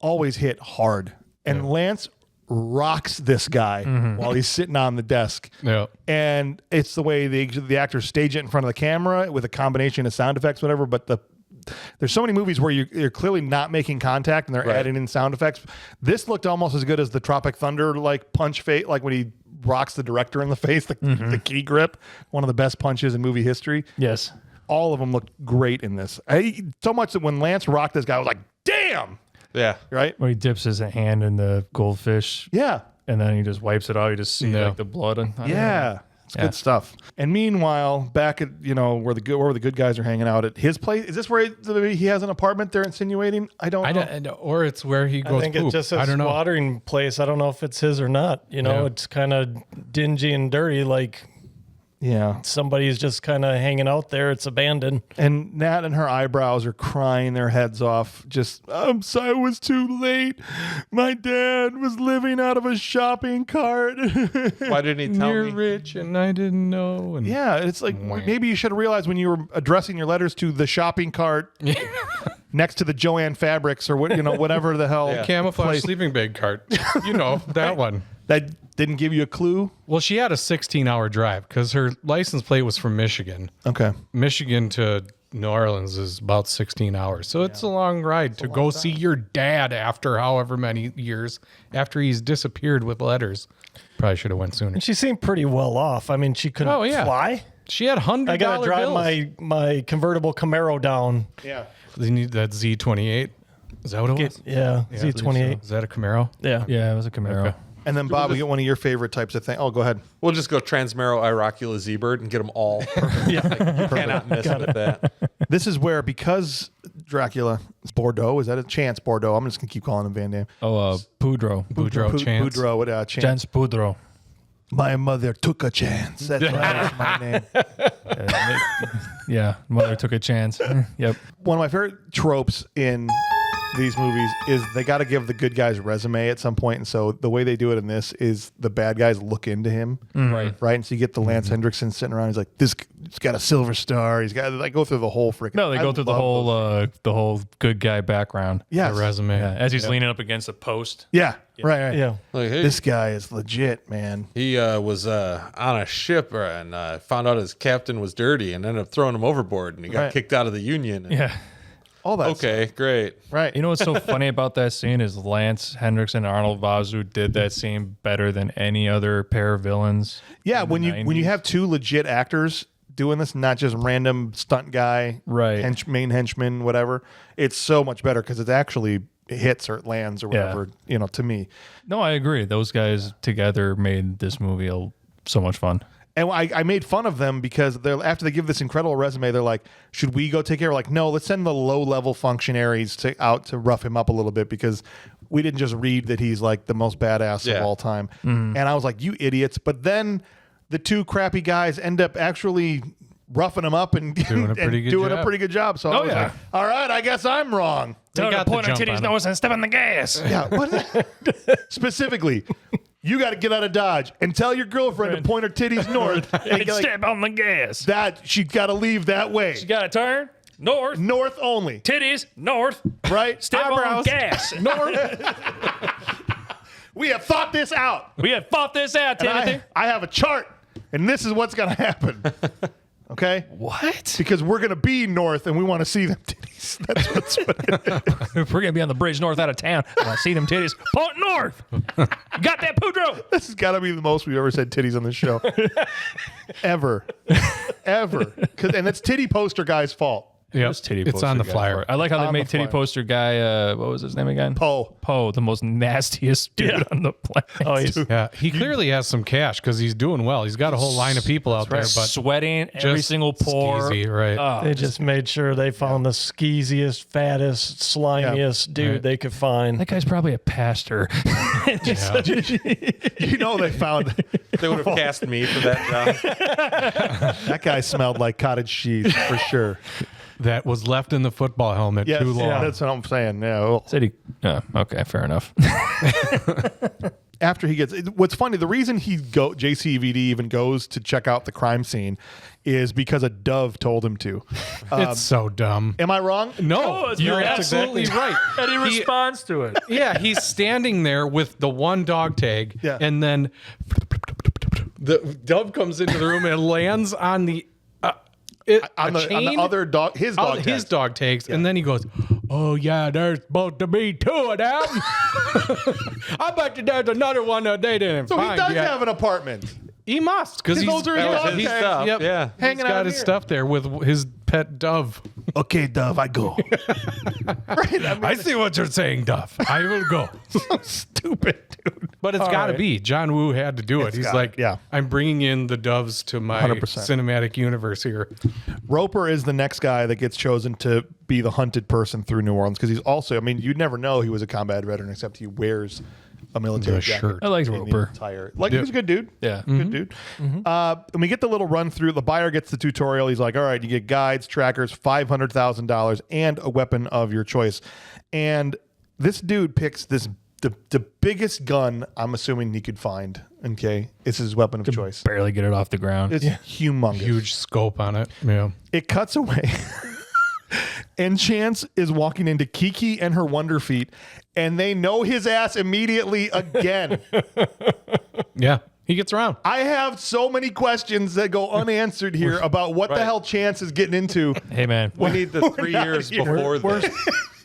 always hit hard. And Lance rocks this guy while he's sitting on the desk. Yeah. And it's the way the actors stage it in front of the camera with a combination of sound effects, whatever. But there's so many movies where you're clearly not making contact and they're adding in sound effects. This looked almost as good as the Tropic Thunder like punch face, like when he rocks the director in the face, the key grip, one of the best punches in movie history. Yes. All of them looked great in this. So much that when Lance rocked this guy, I was like, damn. Yeah. Right? When he dips his hand in the goldfish. Yeah. And then he just wipes it out. You just see like the blood. Yeah. It's good stuff. And meanwhile, back at where the good guys are hanging out at his place. Is this where he has an apartment? They're insinuating. I don't know. Or it's where he goes. I think it's just his watering place. I don't know if it's his or not. It's kind of dingy and dirty. Like, somebody's just kind of hanging out there. It's abandoned. And Nat and her eyebrows are crying their heads off. Just, I'm sorry, it was too late. My dad was living out of a shopping cart. Why didn't he tell me? You're rich and I didn't know. And it's like maybe you should have realized when you were addressing your letters to the shopping cart next to the Joanne Fabrics or whatever the hell. Camouflage sleeping bag cart. That one. That didn't give you a clue? Well, she had a 16-hour drive because her license plate was from Michigan. Okay. Michigan to New Orleans is about 16 hours. So it's a long ride to go see your dad after however many years after he's disappeared with letters. Probably should have went sooner. And she seemed pretty well off. I mean, she couldn't fly. She had $100 I got to drive my convertible Camaro down. Yeah. You need that Z28. Is that what it was? Yeah, Z28. Is that a Camaro? Yeah. Yeah, it was a Camaro. Okay. And then, Bob, we get one of your favorite types of things. Oh, go ahead. We'll just go Transmero Irocula Z-Bird and get them all. You cannot miss with that. This is where, because Dracula is Bordeaux, is that a Chance Boudreaux? I'm just going to keep calling him Van Damme. Oh, Boudreaux. Chance. Boudreaux, Chance Boudreaux. My mother took a chance. That's right. That's my name. Yeah, mother took a chance. Yep. One of my favorite tropes in these movies is they got to give the good guy's resume at some point, and so the way they do it in this is the bad guys look into him, right? And so you get the Lance Henriksen sitting around. He's like, "This, he's got a silver star. He's got." They go through the whole freaking. No, they go through the whole good guy background. Yeah, resume. Yeah, as he's leaning up against a post. Yeah, right. Yeah, Like, hey, this guy is legit, man. he was on a ship and found out his captain was dirty and ended up throwing him overboard and he got kicked out of the Union. Yeah. All that. Okay, great. Right. You know what's so funny about that scene is Lance Henriksen and Arnold Vosloo did that scene better than any other pair of villains. Yeah, when you have two legit actors doing this, not just random stunt guy, right? Main henchman, whatever. It's so much better because it actually hits or it lands or whatever. To me. No, I agree. Those guys together made this movie so much fun. And I made fun of them because after they give this incredible resume, they're like, should we go take care of? Like, no, let's send the low-level functionaries out to rough him up a little bit because we didn't just read that he's like the most badass of all time. And I was like, you idiots. But then the two crappy guys end up actually roughing him up and doing a pretty good job. So I was like, all right, I guess I'm wrong. Tell her to point her titty's nose and step on the gas. Yeah, what? Specifically. You got to get out of Dodge and tell your girlfriend to point her titties north and step on the gas. That she's got to leave that way. She got to turn north. North only. Titties north. Right. Step on gas north. We have thought this out. We have thought this out, Timothy. I have a chart, and this is what's going to happen. Okay? What? Because we're going to be north, and we want to see them titties. That's what's We're going to be on the bridge north out of town. I want to see them titties. Point north. You got that, Boudreaux? This has got to be the most we've ever said titties on this show. Ever. And it's Titty Poster Guy's fault. Yeah, it's on the guy flyer. I like how they made titty flyer. poster guy. What was his name again? Poe, the most nastiest dude on the planet. He clearly has some cash because he's doing well. He's got a whole line of people out there, but sweating every single pore. Skeezy, right? They just made sure they found the skeeziest, fattest, slimiest dude they could find. That guy's probably a pastor. They found. They would have cast me for that job. That guy smelled like cottage cheese for sure. That was left in the football helmet too long. Yeah, that's what I'm saying. Yeah. Okay, fair enough. After he gets, what's funny, the reason JCVD even goes to check out the crime scene is because a dove told him to. It's so dumb. Am I wrong? No, it's you're not. absolutely right. And he responds to it. Yeah, he's standing there with the one dog tag, Yeah. and then the dove comes into the room and lands on the On the other dog, his dog tags. his dog tags, and then he goes, "Oh yeah, there's supposed to be 2 of them. I bet you there's another one that they didn't So he find does yet." have an apartment. He must, because he's those are his dog his tags. stuff. Yep. Yeah. Hanging He's out got his here. stuff there with his pet dove. Okay, Dove, I go. Right? I mean, I see what you're saying, Dove. I will go. so stupid, dude. But it's got to right. be. John Woo had to do it. He's gotta- like, yeah. I'm bringing in the doves to my 100%. cinematic universe here. Roper is the next guy that gets chosen to be the hunted person through New Orleans because he's also, I mean, you'd never know he was a combat veteran except he wears a military The jacket. shirt. I liked in the Roper. entire- Like, he was a good dude. Yeah. Good dude. And we get the little run through. The buyer gets the tutorial. He's like, all right, you get guides, trackers, $500,000, and a weapon of your choice. And this dude picks the biggest gun I'm assuming he could find. Okay. It's his weapon of choice. Barely get it off the ground. It's humongous. Huge scope on it. Yeah. It cuts away. And Chance is walking into Kiki and her Wonder Feet, and they know his ass immediately again. Yeah. He gets around. I have so many questions that go unanswered here about what the hell Chance is getting into. Hey, man. We need the 3 years before this.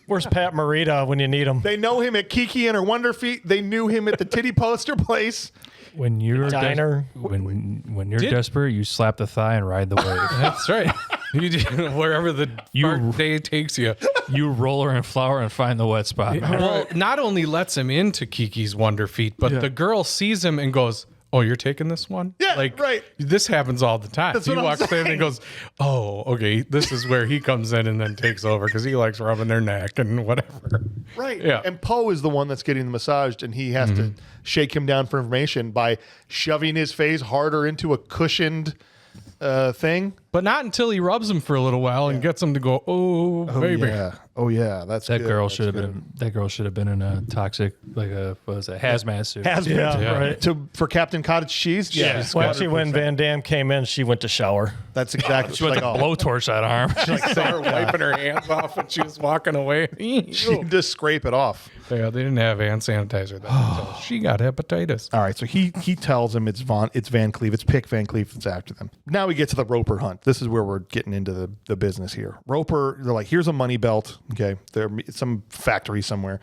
Where's Pat Morita when you need him? They know him at Kiki and her Wonder Feet. They knew him at the titty poster place. When you're Diner. when you're desperate, you slap the thigh and ride the wave. That's right. You do, wherever the fart day takes you. You roll her in flour and find the wet spot. man. Well, not only lets him into Kiki's Wonder Feet, but the girl sees him and goes, "Oh, you're taking this one?" Yeah, like, right. This happens all the time. That's He what I'm walks in saying. and goes, "Oh, okay, this is where he comes in and then takes over because he likes rubbing their neck and whatever." Right. Yeah. And Poe is the one that's getting massaged, and he has to shake him down for information by shoving his face harder into a cushioned thing. But not until he rubs him for a little while and gets him to go, "Oh, baby." Yeah. Oh, yeah. That's That good. girl That's should have good. been. That girl should have been in a toxic, like a what was it, hazmat suit. Hazmat. Yeah, right. For Captain Cottage Cheese? Yeah. Well, actually, when Van Damme came in, she went to shower. That's exactly She went to blowtorch that arm. She saw her wiping her hands off and she was walking away. She just scrape it off. Yeah, they didn't have hand sanitizer then. So she got hepatitis. All right, so he tells him it's Van Cleef. It's Pick Van Cleef that's after them. Now we get to the Roper hunt. This is where we're getting into the business here. Roper, they're like, here's a money belt. Okay, it's some factory somewhere.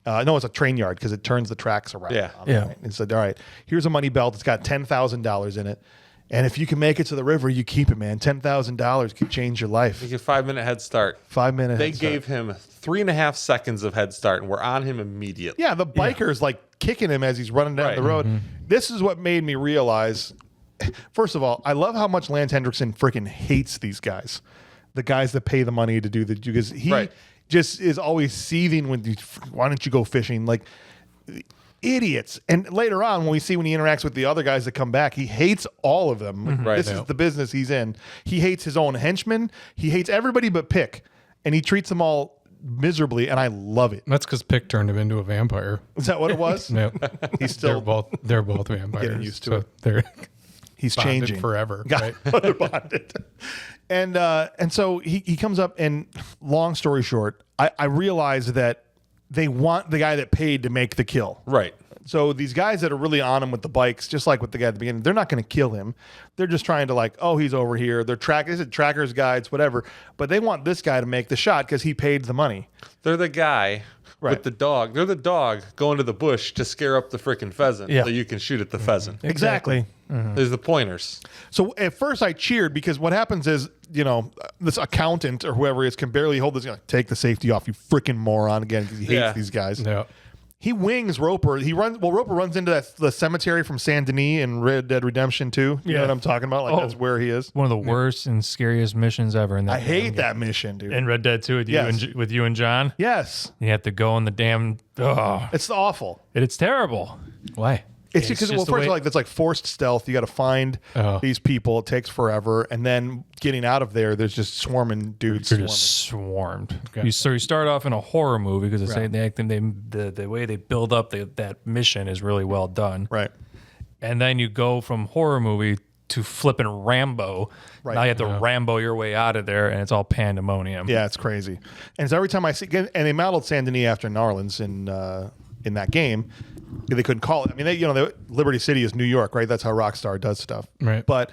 No, it's a train yard because it turns the tracks around. Yeah. Yeah. Right? And said, all right, here's a money belt. It's got $10,000 in it. And if you can make it to the river, you keep it, man. $10,000 could change your life. You get 5-minute head start. 5 minutes. They gave him 3.5 seconds of head start, and we're on him immediately. Yeah, the biker's like kicking him as he's running down Right. the road. This is what made me realize. First of all, I love how much Lance Henriksen freaking hates these guys, the guys that pay the money to do the because he Right. just is always seething when why don't you go fishing like idiots. And later on, when he interacts with the other guys that come back, he hates all of them. Right. This is the business he's in. He hates his own henchmen. He hates everybody but Pick, and he treats them all miserably. And I love it. That's because Pick turned him into a vampire. Is that what it was? No, He's still they're both vampires. getting used to so it. They're he's bonded changing forever. Got Right? bonded. And so he comes up, and long story short, I realized that they want the guy that paid to make the kill. Right. So these guys that are really on him with the bikes, just like with the guy at the beginning, they're not going to kill him. They're just trying to like, oh, he's over here. They're trackers, guides, whatever. But they want this guy to make the shot because he paid the money. They're the guy Right. with the dog. They're the dog going to the bush to scare up the freaking pheasant Yeah. so you can shoot at the pheasant. Exactly. There's the pointers. So at first I cheered because what happens is, this accountant or whoever is can barely hold this. Like, take the safety off, you freaking moron, again, because he hates Yeah. these guys. No. He wings Roper. Roper runs into the cemetery from Saint Denis in Red Dead Redemption 2. You know what I'm talking about? Like, that's where he is. One of the worst and scariest missions ever. In that I hate that mission, dude. in Red Dead 2 with Yes. you and John. Yes. You have to go in the damn. Oh, It's awful. it's terrible. Why? It's because, just the first of way- all, that's like forced stealth. You got to find these people. It takes forever. And then getting out of there, there's just swarming dudes. You're just swarmed. You start off in a horror movie because the way they build up that mission is really well done. Right. And then you go from horror movie to flipping Rambo. Right. Now you have to Rambo your way out of there, and it's all pandemonium. Yeah, it's crazy. And so every time I see, and they modeled Saint Denis after New Orleans in that game. They couldn't call it. I mean, Liberty City is New York, right? That's how Rockstar does stuff. Right. But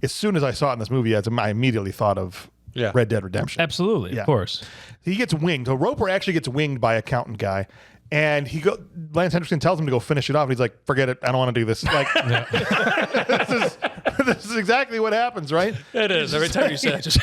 as soon as I saw it in this movie, I immediately thought of Red Dead Redemption. Absolutely, of course. He gets winged. So Roper actually gets winged by accountant guy. And Lance Henriksen tells him to go finish it off. And he's like, forget it. I don't want to do this. Like, this is exactly what happens, right? It is. Every time you say it, just...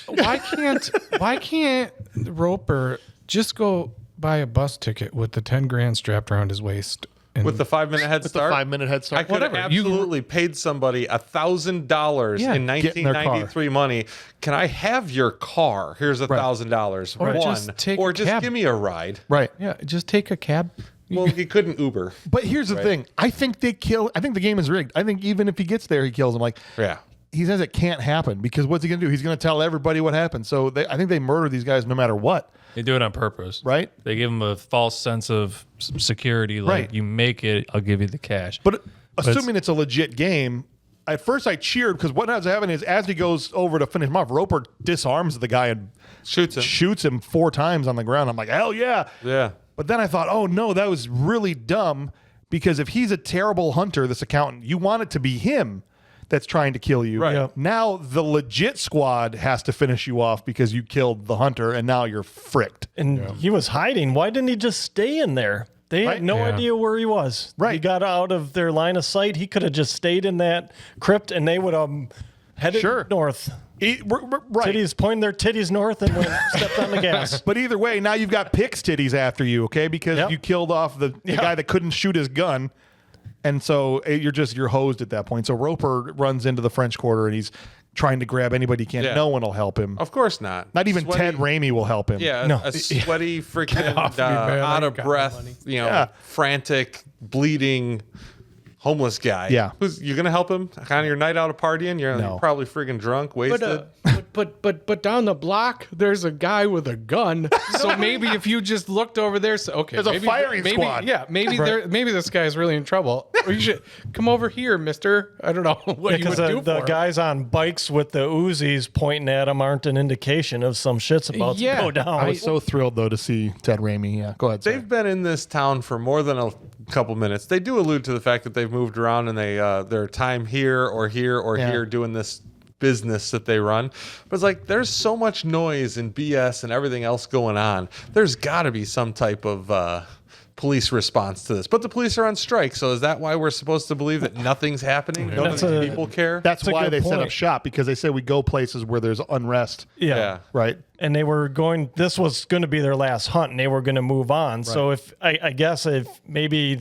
Why can't Roper just go buy a bus ticket with the 10 grand strapped around his waist? With the 5-minute head start? 5-minute head start. I could have absolutely paid somebody $1,000 in 1993 money. Can I have your car? Here's $1,000. Or just give me a ride. Right. Yeah, just take a cab. Well, he couldn't Uber. But here's the thing. I think the game is rigged. I think even if he gets there, he kills him. Like, yeah. He says it can't happen because what's he going to do? He's going to tell everybody what happened. So I think they murder these guys no matter what. They do it on purpose. Right? They give them a false sense of security. Like, you make it, I'll give you the cash. But assuming it's a legit game, at first I cheered because what ends up happening is as he goes over to finish him off, Roper disarms the guy and shoots him 4 times on the ground. I'm like, hell yeah. Yeah. But then I thought, oh no, that was really dumb because if he's a terrible hunter, this accountant, you want it to be him that's trying to kill you. Right. Yeah. Now the legit squad has to finish you off because you killed the hunter and now you're fricked. And he was hiding. Why didn't he just stay in there? They had no idea where he was. Right. He got out of their line of sight. He could have just stayed in that crypt and they would have headed north. Right. Titties pointing their titties north and stepped on the gas. But either way, now you've got Pick's titties after you, okay? Because you killed off the guy that couldn't shoot his gun. And so you're hosed at that point. So Roper runs into the French Quarter and he's trying to grab anybody he can. Yeah. No one will help him. Of course not. Not even Ted Raimi will help him. Yeah, a sweaty, freaking out of breath, frantic, bleeding, homeless guy. Yeah. You're going to help him on your night out of partying? You're probably freaking drunk, wasted. But down the block, there's a guy with a gun. So maybe if you just looked over there, there's a firing squad. Yeah, maybe this guy's really in trouble. Or you should come over here, mister. I don't know what you would do the for guys on bikes with the Uzis pointing at him aren't an indication of some shit's about to go down. I was so thrilled, though, to see Ted Raimi. Yeah, go ahead. They've been in this town for more than a couple minutes. They do allude to the fact that they've moved around and their time here or here doing this business that they run. But it's like there's so much noise and BS and everything else going on. There's got to be some type of police response to this. But the police are on strike, so is that why we're supposed to believe that nothing's happening? None of the people care? That's why they set up shop, because they said we go places where there's unrest. Yeah. Right. And they were this was going to be their last hunt, and they were going to move on. Right. So if I guess if maybe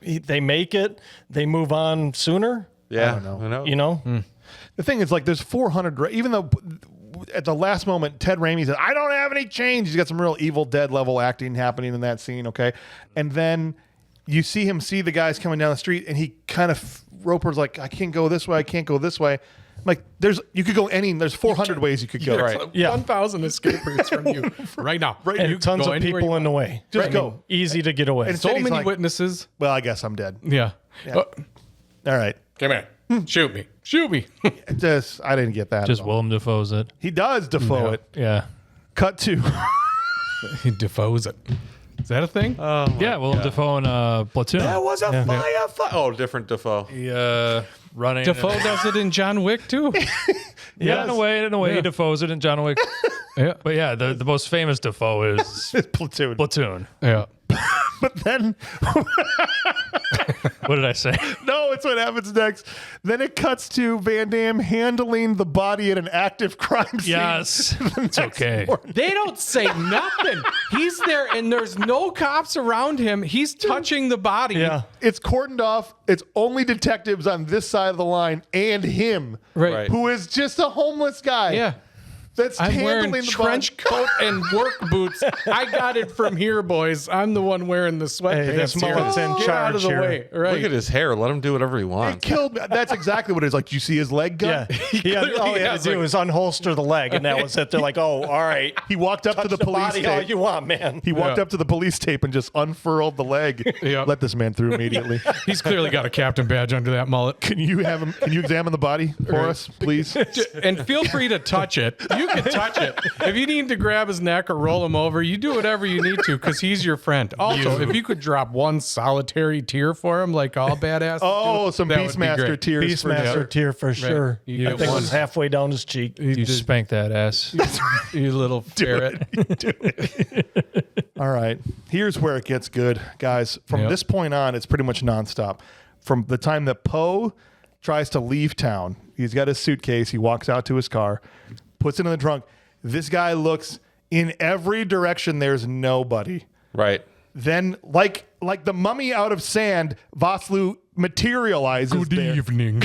they make it, they move on sooner. Yeah. I don't know. You know? The thing is, like, there's 400, even though at the last moment, Ted Raimi said, I don't have any change. He's got some real Evil Dead level acting happening in that scene, okay? And then you see him see the guys coming down the street, and he kind of, Roper's like, I can't go this way, I can't go this way. I'm like, you could go there's 400 ways you could go. Right. 1,000 escape routes from you right now. And tons of people in the way. Just go. Easy to get away. And so many witnesses. Well, I guess I'm dead. Yeah. All right. Come here. Shoot me. I didn't get that. Just Willem Dafoe's it. He does Dafoe it. Yeah. Cut to. He Dafoe's it. Is that a thing? Yeah, Willem Dafoe in Platoon. That was a fire. Oh, different Dafoe. He running. Dafoe does it in John Wick too. Yeah, in a way, he Dafoe's it in John Wick. Yeah, but yeah, the most famous Dafoe is Platoon. Platoon. Yeah. But then, what did I say? No, it's what happens next. Then it cuts to Van Damme handling the body at an active crime scene. Yes, it's okay. They don't say nothing. He's there, and there's no cops around him. He's touching the body. Yeah, it's cordoned off. It's only detectives on this side of the line and him, right. who is just a homeless guy. Yeah. that's I'm wearing handling the trench coat and work boots. I got it from here, boys. I'm the one wearing the sweatpants. Hey, this here. mullet's in Get out of charge the here. way. Right. Look at his hair. Let him do whatever he It wants. killed me. That's exactly what it is. Like, do you see his leg gun? Yeah. All he had to do was unholster the leg, and that was it. They're like, oh, all right. He walked up to the police body all tape. you want, man. He walked up to the police tape and just unfurled the leg. Yep. Let this man through immediately. He's clearly got a captain badge under that mullet. Can you have him? Can you examine the body for us, please? And feel free to touch it. You can touch it. If you need to grab his neck or roll him over, you do whatever you need to because he's your friend. Also, if you could drop one solitary tear for him, like all badass. Oh, some that would be Beastmaster great. tears. Beastmaster tear for sure. You I get think it one. was halfway down his cheek. You spank that ass. You little ferret. All right. Here's where it gets good, guys. From Yep. this point on, it's pretty much nonstop. From the time that Poe tries to leave town, he's got his suitcase. He walks out to his car, puts it in the trunk. This guy looks in every direction. There's nobody. Right. Then, like the mummy out of sand, Vaslu materializes Good there. evening.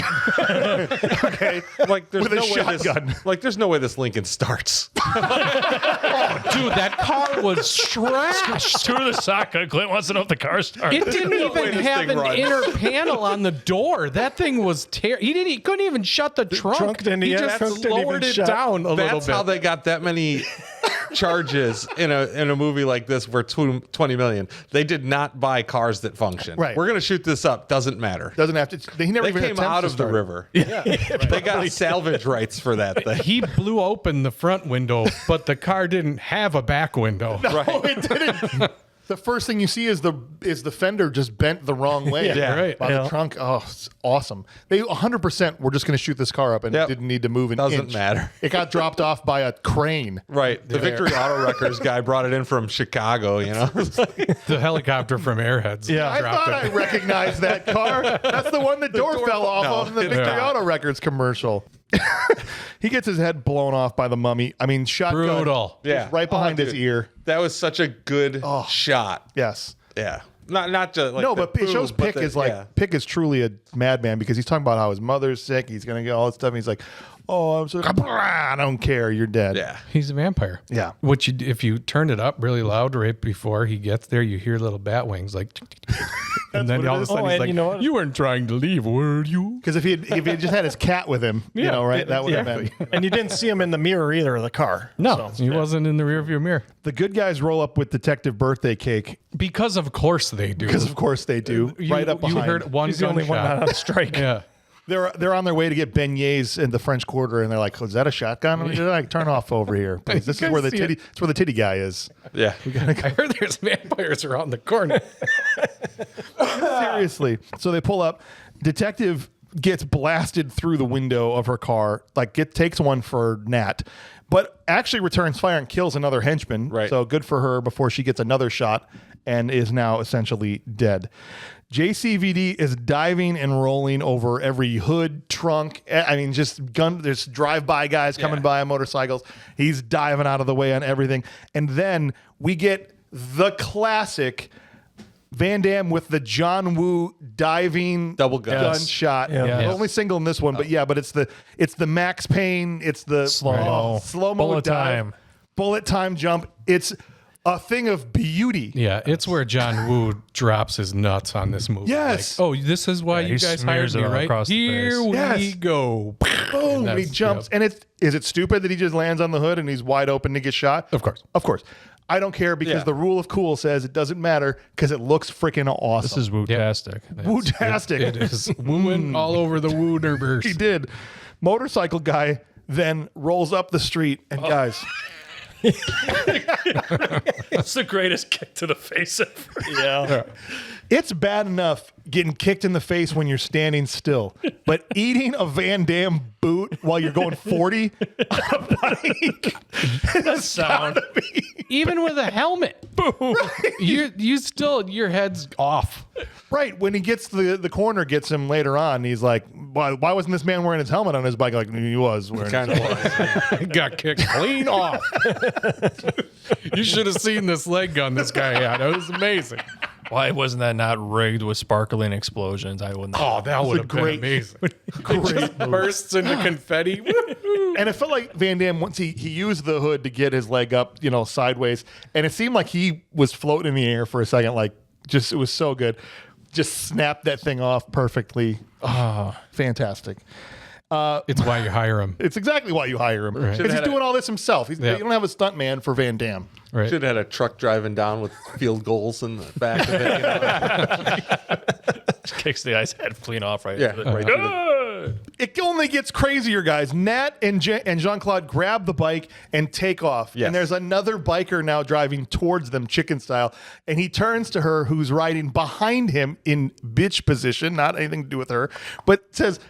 Okay. Like there's With a no way shotgun. there's no way this Lincoln starts. Dude, that car was trashed. To the socket. Clint wants to know if the car started. It didn't no way even this have thing an runs. inner panel on the door. That thing was he couldn't even shut the trunk. trunk didn't- he yeah, just trunk didn't lowered even it shut. down a little That's bit. how they got that many charges in a movie like this for 20 million. They did not buy cars that function. Right. We're gonna shoot this up. Doesn't matter. Doesn't have to. He never They even came attempts out to of the start. river. They got salvage rights for that thing. He blew open the front window, but the car didn't have a back window. Oh, it didn't. The first thing you see is the fender just bent the wrong way. Yeah. Right. By the trunk. Oh, it's awesome. They 100% were just going to shoot this car up and Yep. didn't need to move an Doesn't inch. matter. It got dropped off by a crane. Right. The Victory Auto Wreckers guy brought it in from Chicago, you know? The helicopter from Airheads. Yeah. I dropped thought it. I recognized that car. That's the one the door fell off of in the Victory Yeah. Auto Records commercial. He gets his head blown off by the mummy. I mean, shotgun. Brutal. Yeah. Right behind his dude. ear. That was such a good shot. Yes. Yeah. Not just like No, the but it shows boom, but Pick the- is like yeah. Pick is truly a madman because he's talking about how his mother's sick. He's gonna get all this stuff. And he's like, "Oh, I'm so I don't care. You're dead." Yeah. He's a vampire. Yeah. Which if you turn it up really loud right before he gets there, you hear little bat wings like, and then what it all of a is. sudden Oh, he's and like, you know what? "You weren't trying to leave, were you?" Because if he had just had his cat with him, you know, right? That would have been. And you didn't see him in the mirror either of the car. No, So, he wasn't in the rearview mirror. The good guys roll up with Detective Birthday Cake Because of course they do. because, of course, they do. Right up behind. You heard one he's the only one gunshot. not on strike. Yeah. They're on their way to get beignets in the French Quarter, and they're like, "Oh, is that a shotgun? I mean, like, turn off over here, please. This is guys where the see titty. it? It's where the titty guy is." Yeah. I heard there's vampires around the corner. Seriously. So they pull up. Detective gets blasted through the window of her car, takes one for Nat, but actually returns fire and kills another henchman. Right. So good for her before she gets another shot and is now essentially dead. JCVD is diving and rolling over every hood, trunk. I mean, there's drive-by guys coming by on motorcycles. He's diving out of the way on everything. And then we get the classic Van Damme with the John Woo diving Double gun. gunshot. Yeah. Yes. Only single in this one, but it's the Max Payne. It's the Slow-mo. slow-mo Bullet dive. time. Bullet time jump. It's a thing of beauty. Yeah, it's where John Woo drops his nuts on this movie. Yes. Like, oh, this is why Yeah, you he guys hired smears me, it all right? across the Here face. we Yes. go. Boom, and he That's- jumps. yeah. And is it stupid that he just lands on the hood and he's wide open to get shot? Of course. Of course. I don't care because Yeah. the rule of cool says it doesn't matter because it looks freaking awesome. This is woo-tastic. Woo-tastic. It is wooing all over the He Woonerverse. did. Motorcycle guy then rolls up the street and guys, That's the greatest kick to the face ever. Yeah. it's bad enough getting kicked in the face when you're standing still, but eating a Van Damme boot while you're going 40 on a bike, That sound. Even with a helmet. Boom. You still, your head's off. right, when he gets the corner gets him later on, he's like, why wasn't this man wearing his helmet on his bike? Like, he was wearing Kind of was. Got kicked clean off. You should have seen this leg gun this guy had. It was amazing. Why wasn't that not rigged with sparkling explosions? I wouldn't. Oh, that would have been great- amazing. Great move. Bursts into confetti. And it felt like Van Damme, once he used the hood to get his leg up, sideways, and it seemed like he was floating in the air for a second. Like, it was so good. Just snapped that thing off perfectly. Oh, fantastic. It's why you hire him. It's exactly why you hire him. Because he's doing all this himself. You don't have a stunt man for Van Damme. Right. Should have had a truck driving down with field goals in the back of it. Just kicks the guy's head clean off right. Yeah, right through the- It only gets crazier, guys. Nat and Jean-Claude grab the bike and take off. Yes. And there's another biker now driving towards them, chicken style. And he turns to her, who's riding behind him in bitch position, not anything to do with her, but says,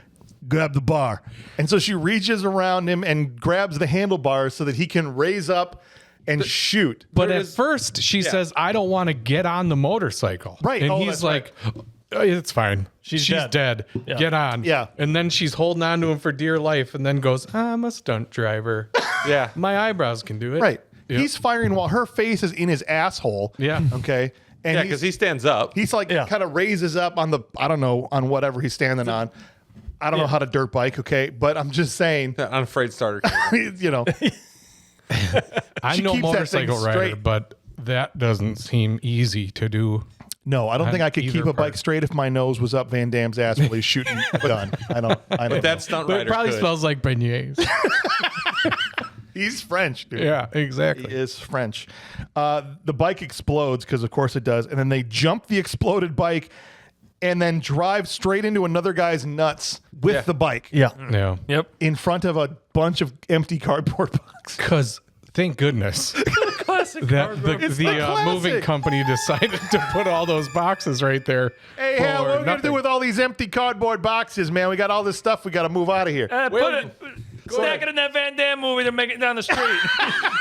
grab the bar. And so she reaches around him and grabs the handlebars so that he can raise up and shoot. But at first, she says, I don't want to get on the motorcycle. Right. And Oh, he's that's like, it's fine. She's dead. dead. Yeah. Get on. Yeah. And then she's holding on to him for dear life and then goes, I'm a stunt driver. Yeah. My eyebrows can do it. Right. Yep. He's firing while her face is in his asshole. Yeah. Okay. And Yeah, because he stands up. he's like kind of raises up on on whatever he's standing on. I don't know how to dirt bike, okay? But I'm just saying, on a freight starter. I'm She no keeps that motorcycle thing rider, straight. but that doesn't seem easy to do. no, I don't think I could either keep a bike part. straight if my nose was up Van Damme's ass while he's shooting a gun. I don't But that stunt But it rider probably could. smells like beignets. He's French, dude. Yeah, He exactly. is French. The bike explodes because, of course, it does. And then they jump the exploded bike and then drive straight into another guy's nuts with the bike Yeah. Yeah. Yep. in front of a bunch of empty cardboard boxes. Because thank goodness Classic that the It's the classic. moving company decided to put all those boxes right there. Hey, for Hal, what are we going to nothing. do with all these empty cardboard boxes, man? We got all this stuff. We got to move out of here. Stack it in that Van Damme movie to make it down the street.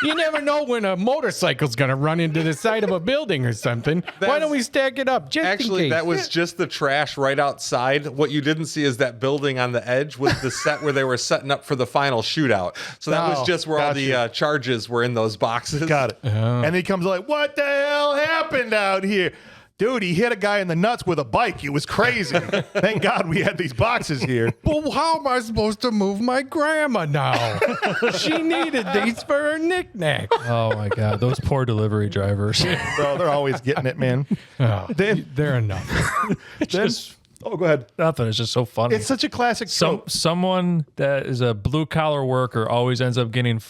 You never know when a motorcycle's going to run into the side of a building or something. Why don't we stack it up just in Actually, case? that was just the trash right outside. What you didn't see is that building on the edge was the set where they were setting up for the final shootout. So that was just where all the charges were in those boxes. Got it. And then he comes like, what the hell happened out here? Dude, he hit a guy in the nuts with a bike. It was crazy. Thank God we had these boxes here. But how am I supposed to move my grandma now? She needed these for her knickknack. Oh my God, those poor delivery drivers. Bro, they're always getting it, man. Oh, Then- they're enough. Oh, go ahead. Nothing. It's just so funny. It's such a classic trope. Someone that is a blue collar worker always ends up getting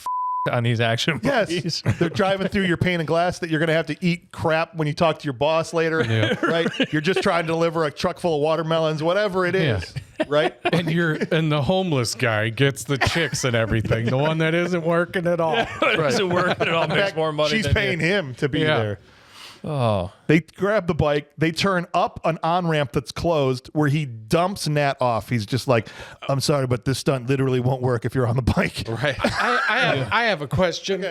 on these action movies. Yes, they're driving through your pane of glass that you're going to have to eat crap when you talk to your boss later, right? You're just trying to deliver a truck full of watermelons, whatever it is, right? And the homeless guy gets the chicks and everything. The one that isn't working at all. It doesn't work. It all In makes fact, more money. she's than paying you. him to be Yeah. there. Oh, They grab the bike. They turn up an on-ramp that's closed where he dumps Nat off. He's just like, I'm sorry, but this stunt literally won't work if you're on the bike. Right. I have a question.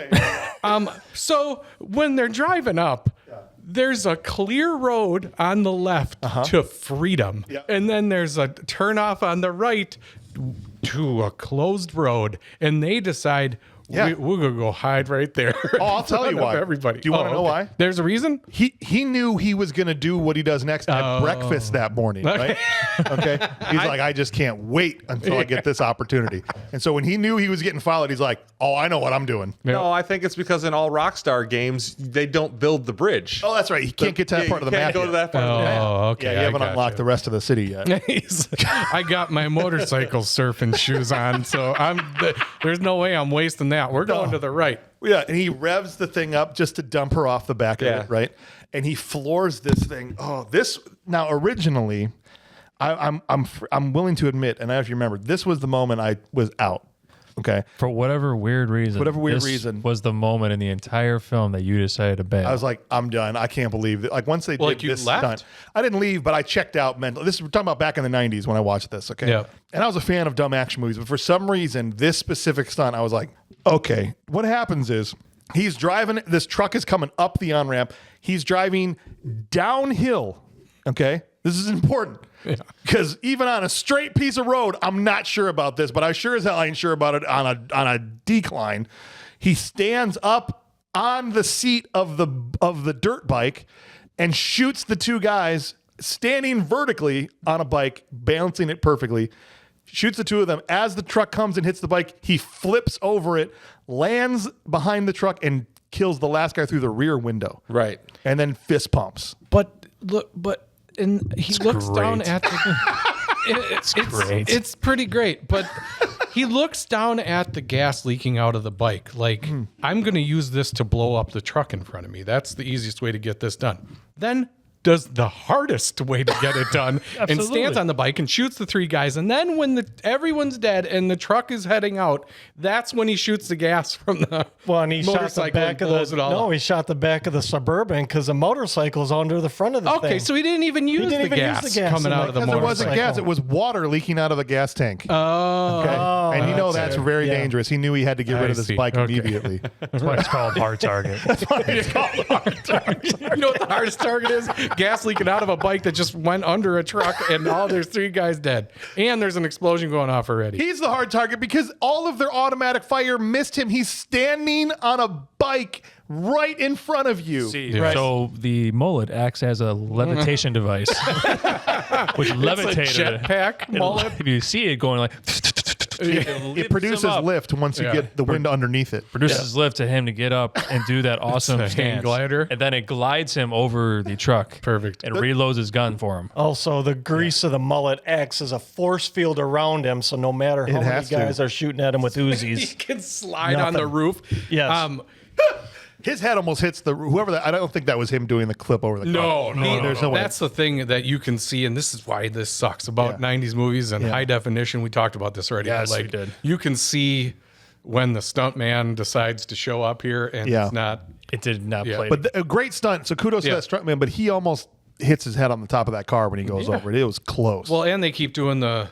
So when they're driving up, there's a clear road on the left to freedom. Yeah. And then there's a turnoff on the right to a closed road. And they decide we're going to go hide right there. Oh, I'll tell you why. Everybody. Do you want to know why? There's a reason? He knew he was going to do what he does next at breakfast that morning, right? Okay. He's like, I just can't wait until I get this opportunity. And so when he knew he was getting followed, he's like, oh, I know what I'm doing. No, I think it's because in all Rockstar games, they don't build the bridge. Oh, that's right. He can't get to that part of the Can't map. go yet. to that part of the map. Oh, okay. Yeah, you haven't unlocked the rest of the city yet. I got my motorcycle surfing shoes on, so there's no way I'm wasting that. We're going to the right. Yeah, and he revs the thing up just to dump her off the back of it, right? And he floors this thing. Oh, this now originally, I'm willing to admit, and I don't know if you remember, this was the moment I was out. Okay, for whatever weird reason. This was the moment in the entire film that you decided to bail. I was like, I'm done. I can't believe that. Like once they did you this left? stunt, I didn't leave, but I checked out mentally. We're talking about back in the '90s when I watched this. Okay, Yeah. and I was a fan of dumb action movies, but for some reason, this specific stunt, I was like, okay. What happens is he's driving. This truck is coming up the on ramp. He's driving downhill. Okay, this is important. Because even on a straight piece of road, I'm not sure about this, but I sure as hell ain't sure about it on a decline. He stands up on the seat of the dirt bike and shoots the two guys standing vertically on a bike, balancing it perfectly. Shoots the two of them. As the truck comes and hits the bike, he flips over it, lands behind the truck, and kills the last guy through the rear window. Right. And then fist pumps. But look, and he looks down at the. Great. It's pretty great, but he looks down at the gas leaking out of the bike. Like, I'm going to use this to blow up the truck in front of me. That's the easiest way to get this done. Then does the hardest way to get it done and stands on the bike and shoots the three guys. And then when everyone's dead and the truck is heading out, that's when he shoots the gas from the Well, and he shot the back of he shot the back of the Suburban because the motorcycle's under the front of the thing. Okay, so he didn't even use the gas coming out of the Because motorcycle. it wasn't gas, it was water leaking out of the gas tank. Oh. Okay. And you know that's very dangerous. He knew he had to get rid of this bike immediately. That's why it's called hard target. It's called a hard target. You know what the hardest target is? Gas leaking out of a bike that just went under a truck and there's three guys dead. And there's an explosion going off already. He's the hard target because all of their automatic fire missed him. He's standing on a bike right in front of you. So the mullet acts as a levitation device, which levitated. Jetpack mullet. If you see it going like, It produces lift once you get the wind underneath it. Produces lift to him to get up and do that awesome hang stance. glider. And then it glides him over the truck. Perfect. And reloads his gun for him. Also, the grease of the mullet acts as a force field around him, so no matter how many has to. guys are shooting at him with He Uzis, can slide on the roof. Yes. His head almost hits whoever that. I don't think that was him doing the clip over the car. No. There's no way. That's the thing that you can see, and this is why this sucks about 90s movies and high definition. We talked about this already. Yes, but we did. You can see when the stuntman decides to show up here and it's not. It did not play. But a great stunt. So kudos to that stuntman. But he almost hits his head on the top of that car when he goes over it. It was close. Well, and they keep doing the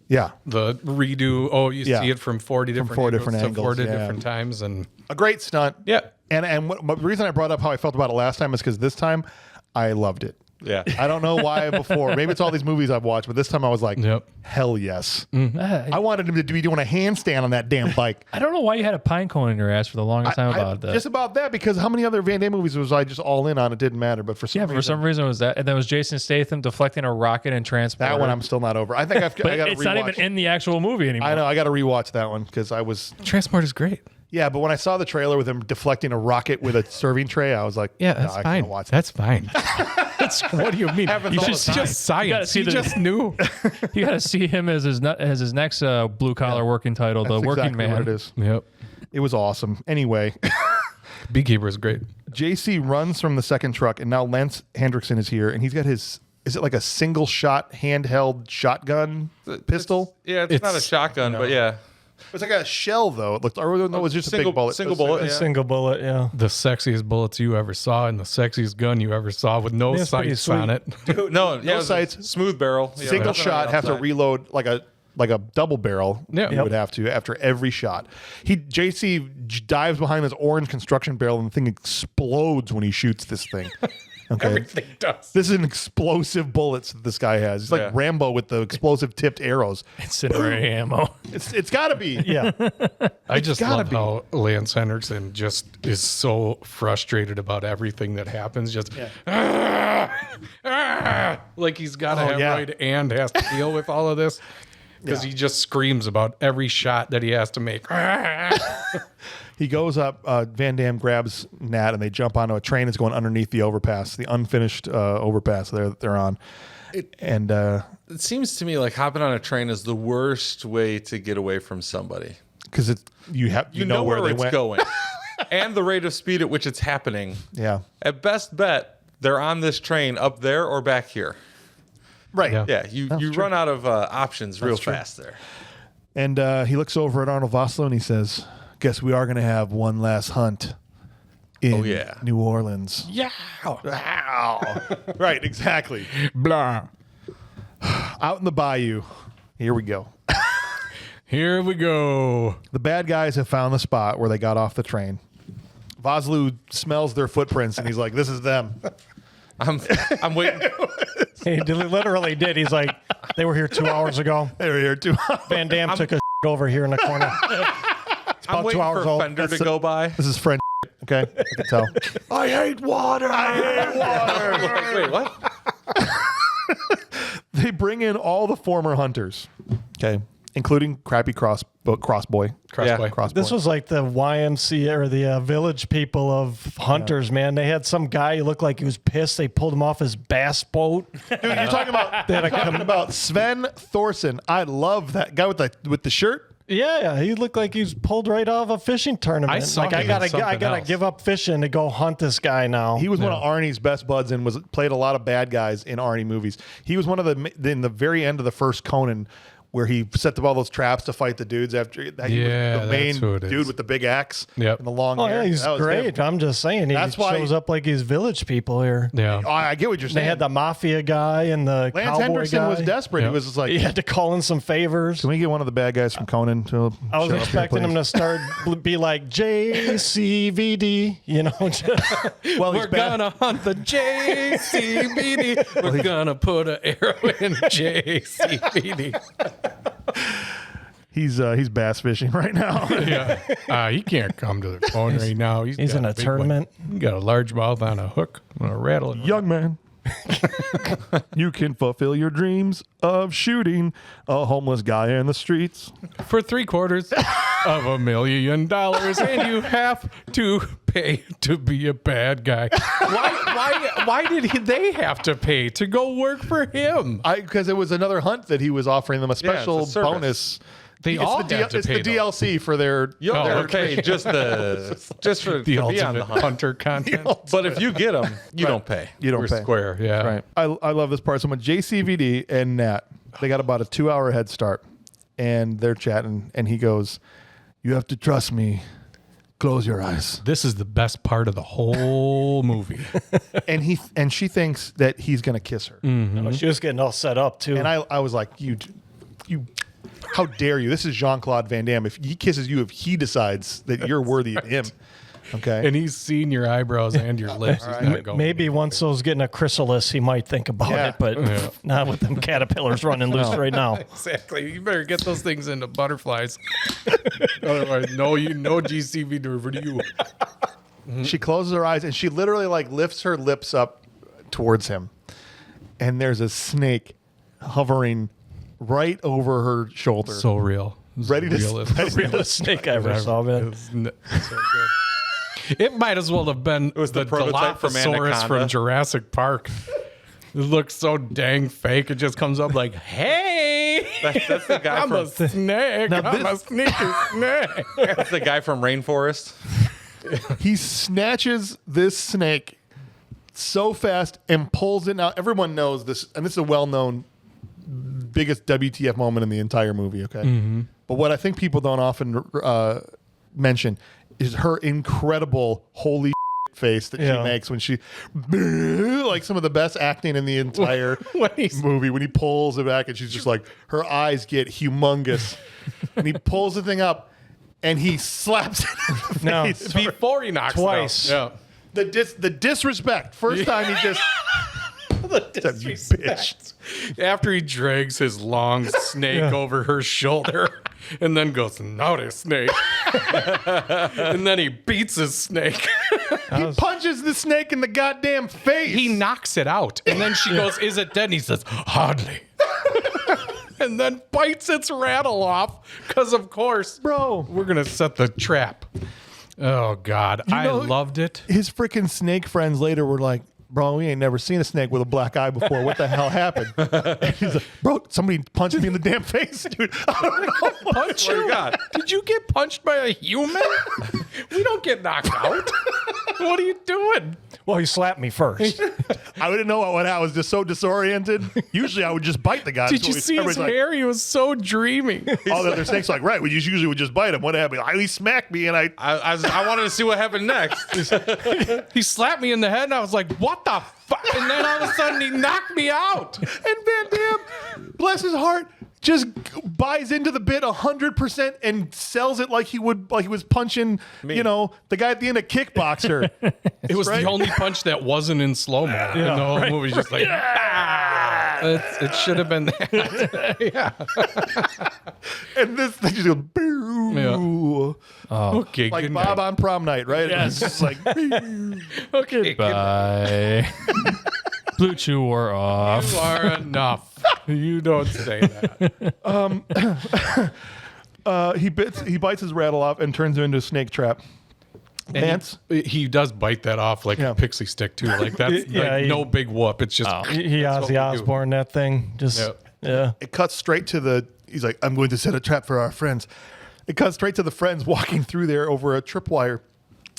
redo. Oh, you see it from 40 different angles. 40 different times. And a great stunt. Yeah. And the reason I brought up how I felt about it last time is because this time I loved it. Yeah. I don't know why before. Maybe it's all these movies I've watched, but this time I was like, hell yes. I wanted him to be doing a handstand on that damn bike. I don't know why you had a pine cone in your ass for the longest time about that. Just about that, because how many other Van Damme movies was I just all in on? It didn't matter. But for some reason it was that. And then it was Jason Statham deflecting a rocket and transporter. That one I'm still not over. I think I got to rewatch. It's not even in the actual movie anymore. I know. I got to rewatch that one because I was. Transporter's great. Yeah, but when I saw the trailer with him deflecting a rocket with a serving tray, I was like, yeah, that's I fine. can't watch that. That's fine. What do you mean? Happens You all just the time. science. You He just knew. You got to see him as his next blue collar working title, That's the working exactly man. what it is. Yep. It was awesome. Anyway, Beekeeper is great. JC runs from the second truck, and now Lance Henriksen is here, and he's got his. Is it like a single shot handheld shotgun pistol? It's not a shotgun, but yeah. It's like a shell, though. It looked, or no, it was just a big bullet. Single bullet. a single bullet, yeah. The sexiest bullets you ever saw and the sexiest gun you ever saw with no That's pretty sights on it. No, yeah, it was a sights. smooth barrel. Yeah, Single nothing shot, have to outside. reload like a double barrel. Yeah. You would have to after every shot. JC dives behind this orange construction barrel, and the thing explodes when he shoots this thing. Okay. Everything does. This is an explosive bullets that this guy has. It's like Rambo with the explosive tipped arrows. Incendiary ammo. It's got to be. Yeah. I just gotta love be. how Lance Henriksen just is so frustrated about everything that happens. Just like he's got a hemorrhoid and has to deal with all of this because he just screams about every shot that he has to make. He goes up, Van Damme grabs Nat, and they jump onto a train that's going underneath the overpass, the unfinished overpass they're on. It seems to me like hopping on a train is the worst way to get away from somebody. Because you know where they it's went. going. And the rate of speed at which it's happening. Yeah. At best bet, they're on this train up there or back here. Right. Yeah. Yeah, you run out of options real fast there. And he looks over at Arnold Vosloo and he says, guess we are going to have one last hunt in New Orleans. Yeah. Wow. Right, exactly. Blah. Out in the bayou. Here we go. Here we go. The bad guys have found the spot where they got off the train. Vosloo smells their footprints and he's like, this is them. I'm waiting. He literally did. He's like, they were here 2 hours ago. They were here too. Van Damme took a over here in the corner. It's I'm about 2 waiting hours for old. Fender to go by. This is friend. Okay, I can tell. I hate water. Wait, what? They bring in all the former hunters. Okay, including crappy crossboy. This was like the YMCA or the Village People of hunters, man. They had some guy who looked like he was pissed. They pulled him off his bass boat. Dude, you're talking about Sven Thorson. I love that guy with the shirt. Yeah, he looked like he was pulled right off a fishing tournament. I gotta give up fishing to go hunt this guy now. He was one of Arnie's best buds and played a lot of bad guys in Arnie movies. He was one of in the very end of the first Conan, where he set up all those traps to fight the dudes after. He was the main dude with the big axe and the long hair. Yeah, he's great. I'm just saying, he shows up like he's Village People here. Yeah, I get what you're saying. They had the mafia guy and the Lance cowboy Henriksen guy. was desperate. He was just like, he had to call in some favors. Can we get one of the bad guys from Conan to? I was expecting him to start be like JCVD, you know. Well, we're gonna hunt the JCVD. We're gonna put an arrow in JCVD. He's bass fishing right now. Yeah, he can't come to the phone right now. He's in a tournament. He got a largemouth on a hook. I'm gonna rattle it. Young man, you can fulfill your dreams of shooting a homeless guy in the streets for $750,000, and you have to pay to be a bad guy. Why did they have to pay to go work for him? Because it was another hunt that he was offering them a special bonus. They all have to pay. It's the DLC for their. Okay, just for the ultimate hunter content. But if you get them, you don't pay. You don't We're pay. square. Yeah. Right. I love this part. So when JCVD and Nat, they got about a 2-hour head start, and they're chatting, and he goes, "You have to trust me. Close your eyes." This is the best part of the whole movie. and she thinks that he's gonna kiss her. Mm-hmm. She was getting all set up too. And I was like, you. How dare you? This is Jean-Claude Van Damme. If he kisses you, if he decides that you're worthy of him, okay. And he's seen your eyebrows and your lips. He's not going Maybe once those getting a chrysalis, he might think about it, but not with them caterpillars running loose right now. Exactly. You better get those things into butterflies. Otherwise, no GCV for you. She closes her eyes and she literally like lifts her lips up towards him, and there's a snake hovering right over her shoulder. So real. Ready to the realest snake I ever saw, man. So good. It might as well have been the prototype from Dilophosaurus Anaconda from Jurassic Park. It looks so dang fake. It just comes up like, "Hey, that's the guy I'm a snake. I'm a sneaky snake." That's the guy from Rainforest. He snatches this snake so fast and pulls it out. Everyone knows this, and this is a well-known biggest WTF moment in the entire movie, okay? Mm-hmm. But what I think people don't often mention is her incredible holy face that she makes when she, like some of the best acting in the entire movie, when he pulls it back and she's just like, her eyes get humongous. And he pulls the thing up and he slaps it in the face. Before he knocks twice. it out. Yeah. The disrespect. First time he just... You bitch. After he drags his long snake over her shoulder and then goes, "Naughty snake." And then he beats his snake. He punches the snake in the goddamn face. He knocks it out. And then she goes, "Is it dead?" And he says, "Hardly." And then bites its rattle off because, of course, bro, we're going to set the trap. Oh, God. I loved it. His freaking snake friends later were like, "Bro, we ain't never seen a snake with a black eye before. What the hell happened?" And he's like, "Bro, somebody punched me in the damn face, dude. I don't know." Punch you? God. Did you get punched by a human? We don't get knocked out. What are you doing? Well, he slapped me first. I didn't know what I was just so disoriented. Usually I would just bite the guy. Did you see his hair? He was so dreamy. All the other snakes are like, right, we usually would just bite him. What happened? He smacked me and I wanted to see what happened next. He slapped me in the head and I was like, "What the fuck?" And then all of a sudden he knocked me out. And Van Damme, bless his heart, just buys into the bit 100% and sells it like he was punching, the guy at the end of Kickboxer. It was the only punch that wasn't in slow-mo. And the whole movie was just like, it should have been that. And this thing just goes, boo. Ooh. Okay, Like good Bob night. on prom night, right? Yes. It's just like, Okay, Bye. Blue Chew wore off. you are enough. You don't say that. he bites his rattle off and turns it into a snake trap. Lance? He does bite that off like a pixie stick too. Like that's no big whoop. It's just He that's what we Ozzy do. Osbourne that thing. Just yeah. It cuts straight to he's like, I'm going to set a trap for our friends. It cuts straight to the friends walking through there over a tripwire.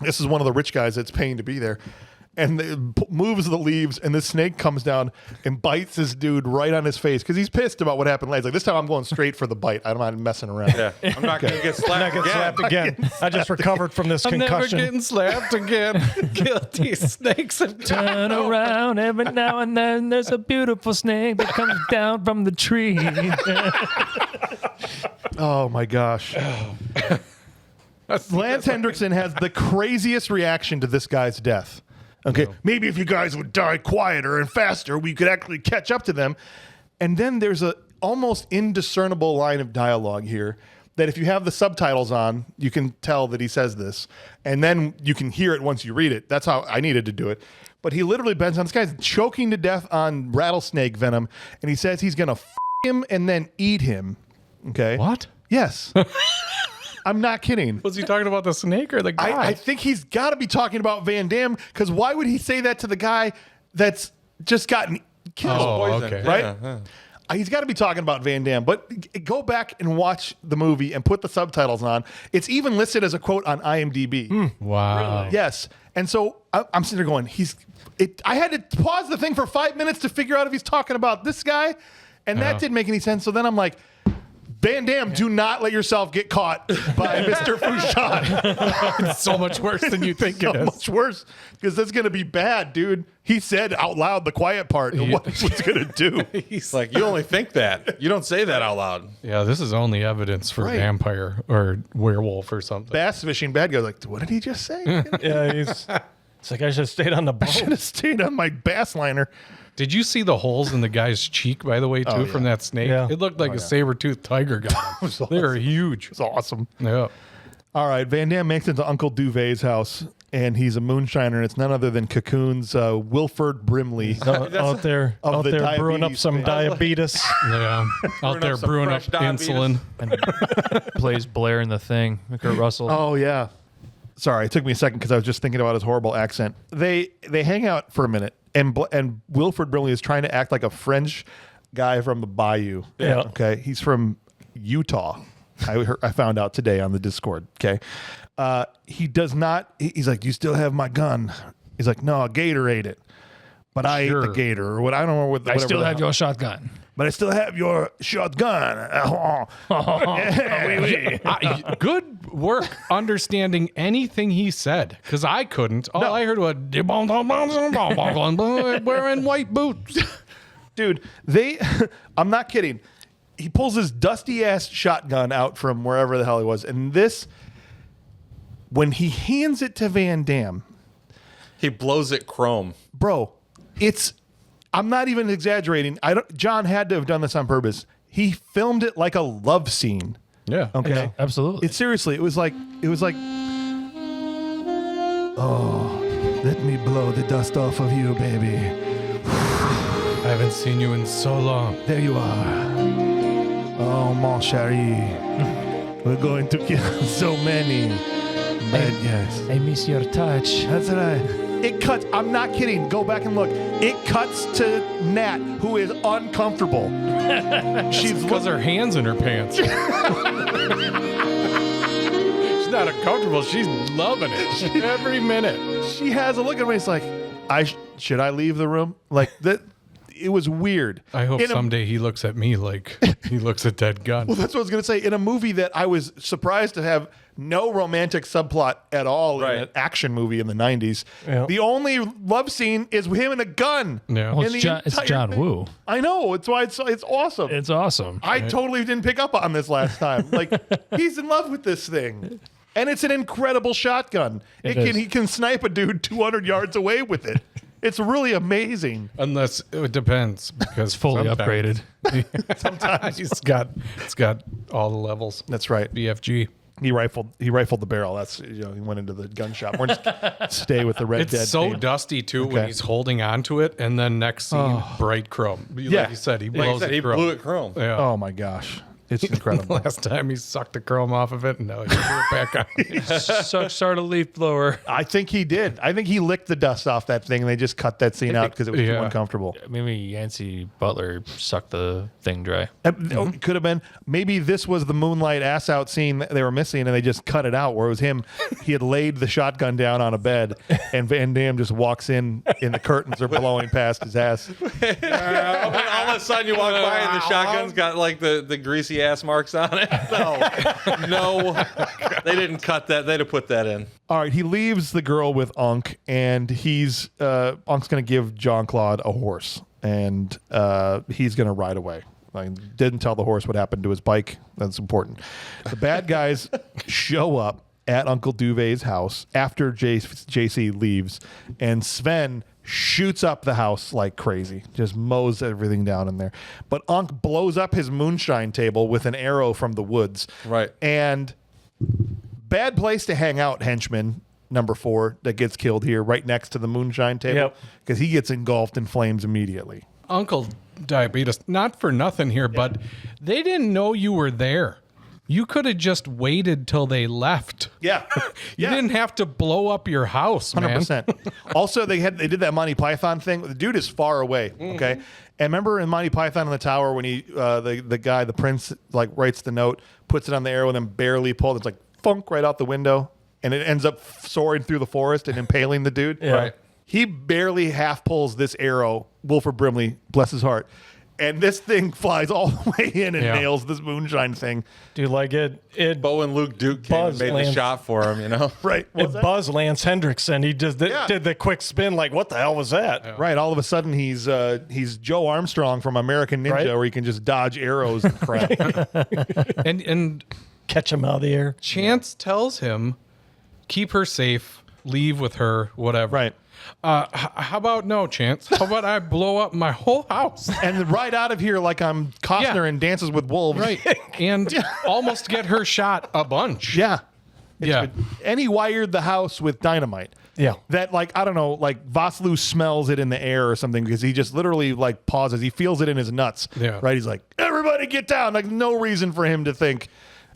This is one of the rich guys that's paying to be there. And it moves the leaves, and this snake comes down and bites this dude right on his face because he's pissed about what happened last. He's like, this time I'm going straight for the bite. I'm not messing around. Yeah, I'm not going to get slapped again. Slapped again. I just recovered from this I'm never concussion. getting slapped again. Guilty snakes have Turn around every now and then. There's a beautiful snake that comes down from the tree. Oh my gosh. Lance Henriksen has the craziest reaction to this guy's death. Okay, maybe if you guys would die quieter and faster, we could actually catch up to them. And then there's a almost indiscernible line of dialogue here that if you have the subtitles on, you can tell that he says this. And then you can hear it once you read it. That's how I needed to do it. But he literally bends on this guy's choking to death on rattlesnake venom, and he says he's going to him and then eat him. Okay. What? Yes. I'm not kidding. Was he talking about the snake or the guy? I think he's got to be talking about Van Damme because why would he say that to the guy that's just gotten killed? Oh, okay. Right? Yeah. He's got to be talking about Van Damme. But go back and watch the movie and put the subtitles on. It's even listed as a quote on IMDb. Wow. Yes. And so I'm sitting there going, I had to pause the thing for 5 minutes to figure out if he's talking about this guy. And that didn't make any sense. So then I'm like, Van Damme, do not let yourself get caught by Mr. Fouchon. It's so much worse than you think So it is. much worse because that's going to be bad, dude. He said out loud the quiet part and what he was going to do. It's like, you only think that. You don't say that out loud. Yeah, this is only evidence for Right. vampire or werewolf or something. Bass fishing bad guy's like, what did he just say? Yeah, it's like I should have stayed on the I should boat. have stayed on my bass liner. Did you see the holes in the guy's cheek, by the way, too, from that snake? Yeah. It looked like a saber-toothed tiger got him. They were huge. It's awesome. Yeah. All right, Van Damme makes it to Uncle Duvet's house, and he's a moonshiner, and it's none other than Cocoon's Wilford Brimley. out there Of the brewing up diabetes some thing. diabetes. Yeah. Out there some brewing up fresh diabetes. insulin. And plays Blair in The Thing. Kurt Russell. Oh, yeah. Sorry, it took me a second because I was just thinking about his horrible accent. They hang out for a minute, and Wilford Brimley is trying to act like a French guy from the Bayou. Yeah. Okay, he's from Utah. I found out today on the Discord. Okay, he does not. He's like, "You still have my gun?" He's like, "No, Gator ate it, but I ate the Sure. gator or what? I don't know what. I still the have hell- your shotgun. but I still have your shotgun." Good work understanding anything he said, because I couldn't. All I heard was wearing white boots. Dude, I'm not kidding. He pulls his dusty ass shotgun out from wherever the hell he was. And when he hands it to Van Damme, He blows it chrome. bro, I'm not even exaggerating. John had to have done this on purpose. He filmed it like a love scene. Yeah. Okay. Absolutely. Seriously, it was like, oh, let me blow the dust off of you, baby. I haven't seen you in so long. There you are. Oh, mon chéri. We're going to kill so many bad guys. I miss your touch. That's right. It cuts. I'm not kidding. Go back and look. It cuts to Nat, who is uncomfortable. She's Because her hands in her pants. She's not uncomfortable. She's loving it every minute. She has a look at me. It's like, should I leave the room? Like that. It was weird. I hope In a- someday he looks at me like he looks at that gun. Well, that's what I was going to say. In a movie that I was surprised to have no romantic subplot at all in Right. an action movie in the 90s. Yeah. The only love scene is him and a gun. Yeah. Well, In it's the John entire thing. Woo. I know. It's why it's awesome. It's awesome. I totally didn't pick up on this last time. Like, he's in love with this thing. And it's an incredible shotgun. He can snipe a dude 200 yards away with it. It's really amazing. Unless it depends because It's fully sometimes upgraded. Sometimes it's got all the levels. That's right. BFG. He rifled the barrel. That's he went into the gun shop. We're just stay with the Red Dead. It's so theme. dusty too when he's holding on to it, and then next scene, bright chrome. Like you said, he blows he blew it chrome. Yeah. Oh my gosh, it's incredible. Last time he sucked the chrome off of it, and now he blew it back on. Start a leaf blower. I think he did. I think he licked the dust off that thing, and they just cut that scene out because it was too uncomfortable. Maybe Yancey Butler sucked the thing dry. It could have been. Maybe this was the moonlight ass out scene that they were missing, and they just cut it out. Where it was him. He had laid the shotgun down on a bed, and Van Damme just walks in, and the curtains are blowing past his ass. All of a sudden, you walk by and the shotgun's got like the greasy ass marks on it. No, they didn't cut that. They'd have put that in. All right, he leaves the girl with Unc, and he's Unc's going to give Jean-Claude a horse, and he's going to ride away. Like, didn't tell the horse what happened to his bike. That's important. The bad guys show up at Uncle Duvet's house after JC leaves, and Sven shoots up the house like crazy, just mows everything down in there. But Unc blows up his moonshine table with an arrow from the woods. Right. And bad place to hang out, henchman number 4 that gets killed here right next to the moonshine table because he gets engulfed in flames immediately. Uncle Diabetes, not for nothing here, but they didn't know you were there. You could have just waited till they left. Yeah. You didn't have to blow up your house, man. 100%. Also, they did that Monty Python thing. The dude is far away, okay? And remember in Monty Python in the Tower when he the guy, the prince, like writes the note, puts it on the arrow, and then barely pulls. It's like funk right out the window, and it ends up soaring through the forest and impaling the dude. Yeah. Right. He barely half pulls this arrow, Wilford Brimley, bless his heart. And this thing flies all the way in and nails this moonshine thing. Dude, like it Bo and Luke Duke came and made the shot for him, Right. it buzzed Lance Henriksen. He just did the quick spin like, what the hell was that? Yeah. Right. All of a sudden, he's Joe Armstrong from American Ninja, where he can just dodge arrows and crap. And Catch him out of the air. Chance tells him, keep her safe, leave with her, whatever. Right. How about no, Chance? How about I blow up my whole house? And ride out of here like I'm Costner in Dances with Wolves. Right. And almost get her shot a bunch. Yeah. Yeah. And he wired the house with dynamite. Yeah. That, like, I don't know, like Vaslou smells it in the air or something because he just literally, like, pauses. He feels it in his nuts. Yeah. Right? He's like, everybody get down. Like, no reason for him to think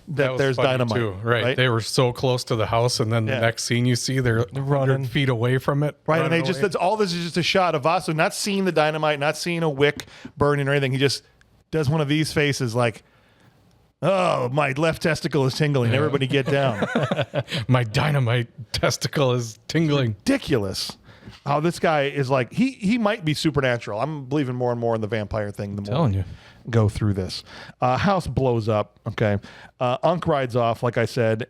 that was there's funny, dynamite. too. Right. They were so close to the house, and then the next scene you see, they're running 100 feet away from it. Right, and they just, all this is just a shot of Vasu not seeing the dynamite, not seeing a wick burning or anything. He just does one of these faces like, oh, my left testicle is tingling. Everybody get down. My dynamite testicle is tingling. Ridiculous. How this guy is like, he might be supernatural. I'm believing more and more in the vampire thing the more we go through this. House blows up, okay. Unc rides off, like I said,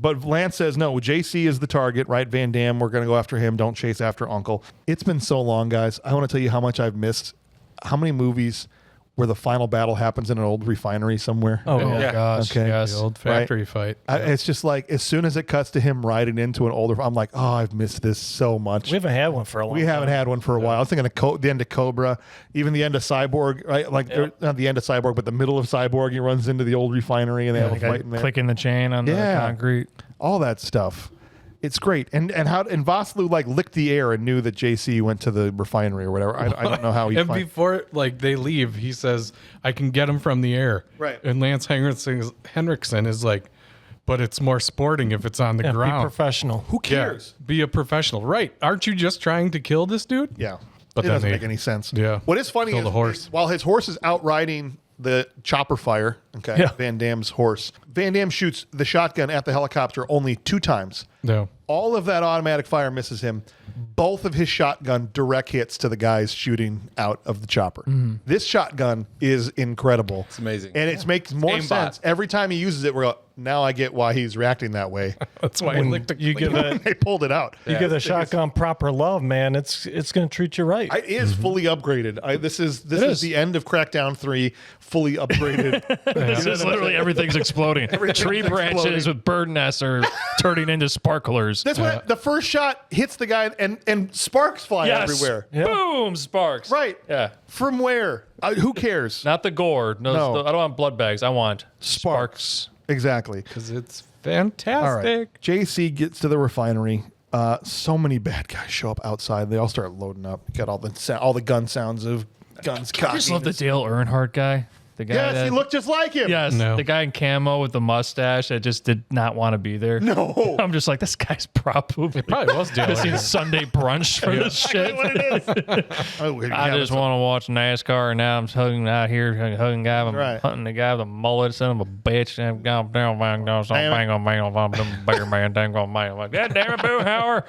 but Lance says, no, JC is the target, right? Van Damme, we're going to go after him. Don't chase after Uncle. It's been so long, guys. I want to tell you how much I've missed. How many movies where the final battle happens in an old refinery somewhere? Oh, gosh. Okay. Yes. The old factory fight. It's just like, as soon as it cuts to him riding into an older, I'm like, oh, I've missed this so much. We haven't had one for a long time. We haven't had one for a while. I was thinking of the end of Cobra, even the end of Cyborg, right? Like, not the end of Cyborg, but the middle of Cyborg, he runs into the old refinery and they have a fight in there. Clicking the chain on the concrete. All that stuff. It's great. And Vaslou like licked the air and knew that JC went to the refinery or whatever. I don't know how he. And before they leave, he says, "I can get him from the air." Right. And Lance Henriksen is like, "But it's more sporting if it's on the ground. Be professional. Who cares? Yeah, be a professional, right? Aren't you just trying to kill this dude?" Yeah. But it doesn't make any sense. Yeah. What is funny Kill is the horse. while his horse is out riding the chopper fire, okay, Van Damme's horse, Van Damme shoots the shotgun at the helicopter only 2 times. No. All of that automatic fire misses him. Both of his shotgun direct hits to the guys shooting out of the chopper. This shotgun is incredible. It's amazing. And it makes more sense. Every time he uses it, we're like, now I get why he's reacting that way. That's why You give it. They pulled it out. You give the shotgun proper love, man. It's going to treat you right. It is fully upgraded. This is the end of Crackdown 3, fully upgraded. This is literally everything's exploding. Tree branches with bird nests are turning into sparklers. That's what the first shot hits the guy and sparks fly everywhere. Boom, sparks. Right. Yeah. From where? Who cares? Not the gore. No. I don't want blood bags. I want sparks. Exactly. because it's Fantastic. JC gets to the refinery. So many bad guys show up outside. They all start loading up. Got all the gun sounds of guns cocking. I just love the Dale Earnhardt guy. The guy Yes, he looked just like him. Yes, No. the guy in camo with the mustache that just did not want to be there. No. I'm just like, this guy's probably Probably was Dale missing Earnhardt. Sunday brunch for this shit. What it is. I just want to watch NASCAR, and now I'm hugging out here, hugging guy, I'm Right. hunting the guy with the mullet, son of a bitch, and I'm going down, bang, down, so Damn it. bang on, bang on, bigger man, dang on, man. I'm like, God damn it, Boo Hauer.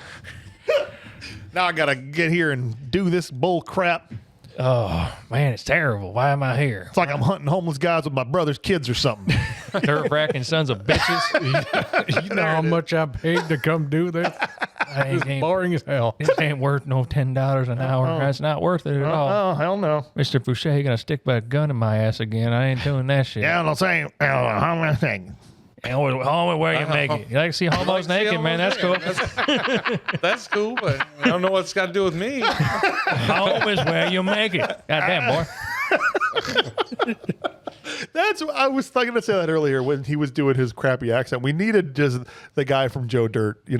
Now I gotta get here and do this bull crap. Oh man, it's terrible. Why am I here? It's like I'm hunting homeless guys with my brother's kids or something. Nerve-wracking sons of bitches. You know how much I paid to come do this? It's boring as hell. This ain't worth no $10 an hour. That's not worth it at all. Oh, hell no. Mr. Fouché, you gonna stick by a gun in my ass again? I ain't doing that shit. Yeah, I'm saying, how am I saying? Homo, where you make it? You like to see homos naked, man? That's cool. That's cool, but I don't know what it's got to do with me. Home is where you make it. Goddamn, boy. That's what I was going to say that earlier when he was doing his crappy accent. We needed just the guy from Joe Dirt, that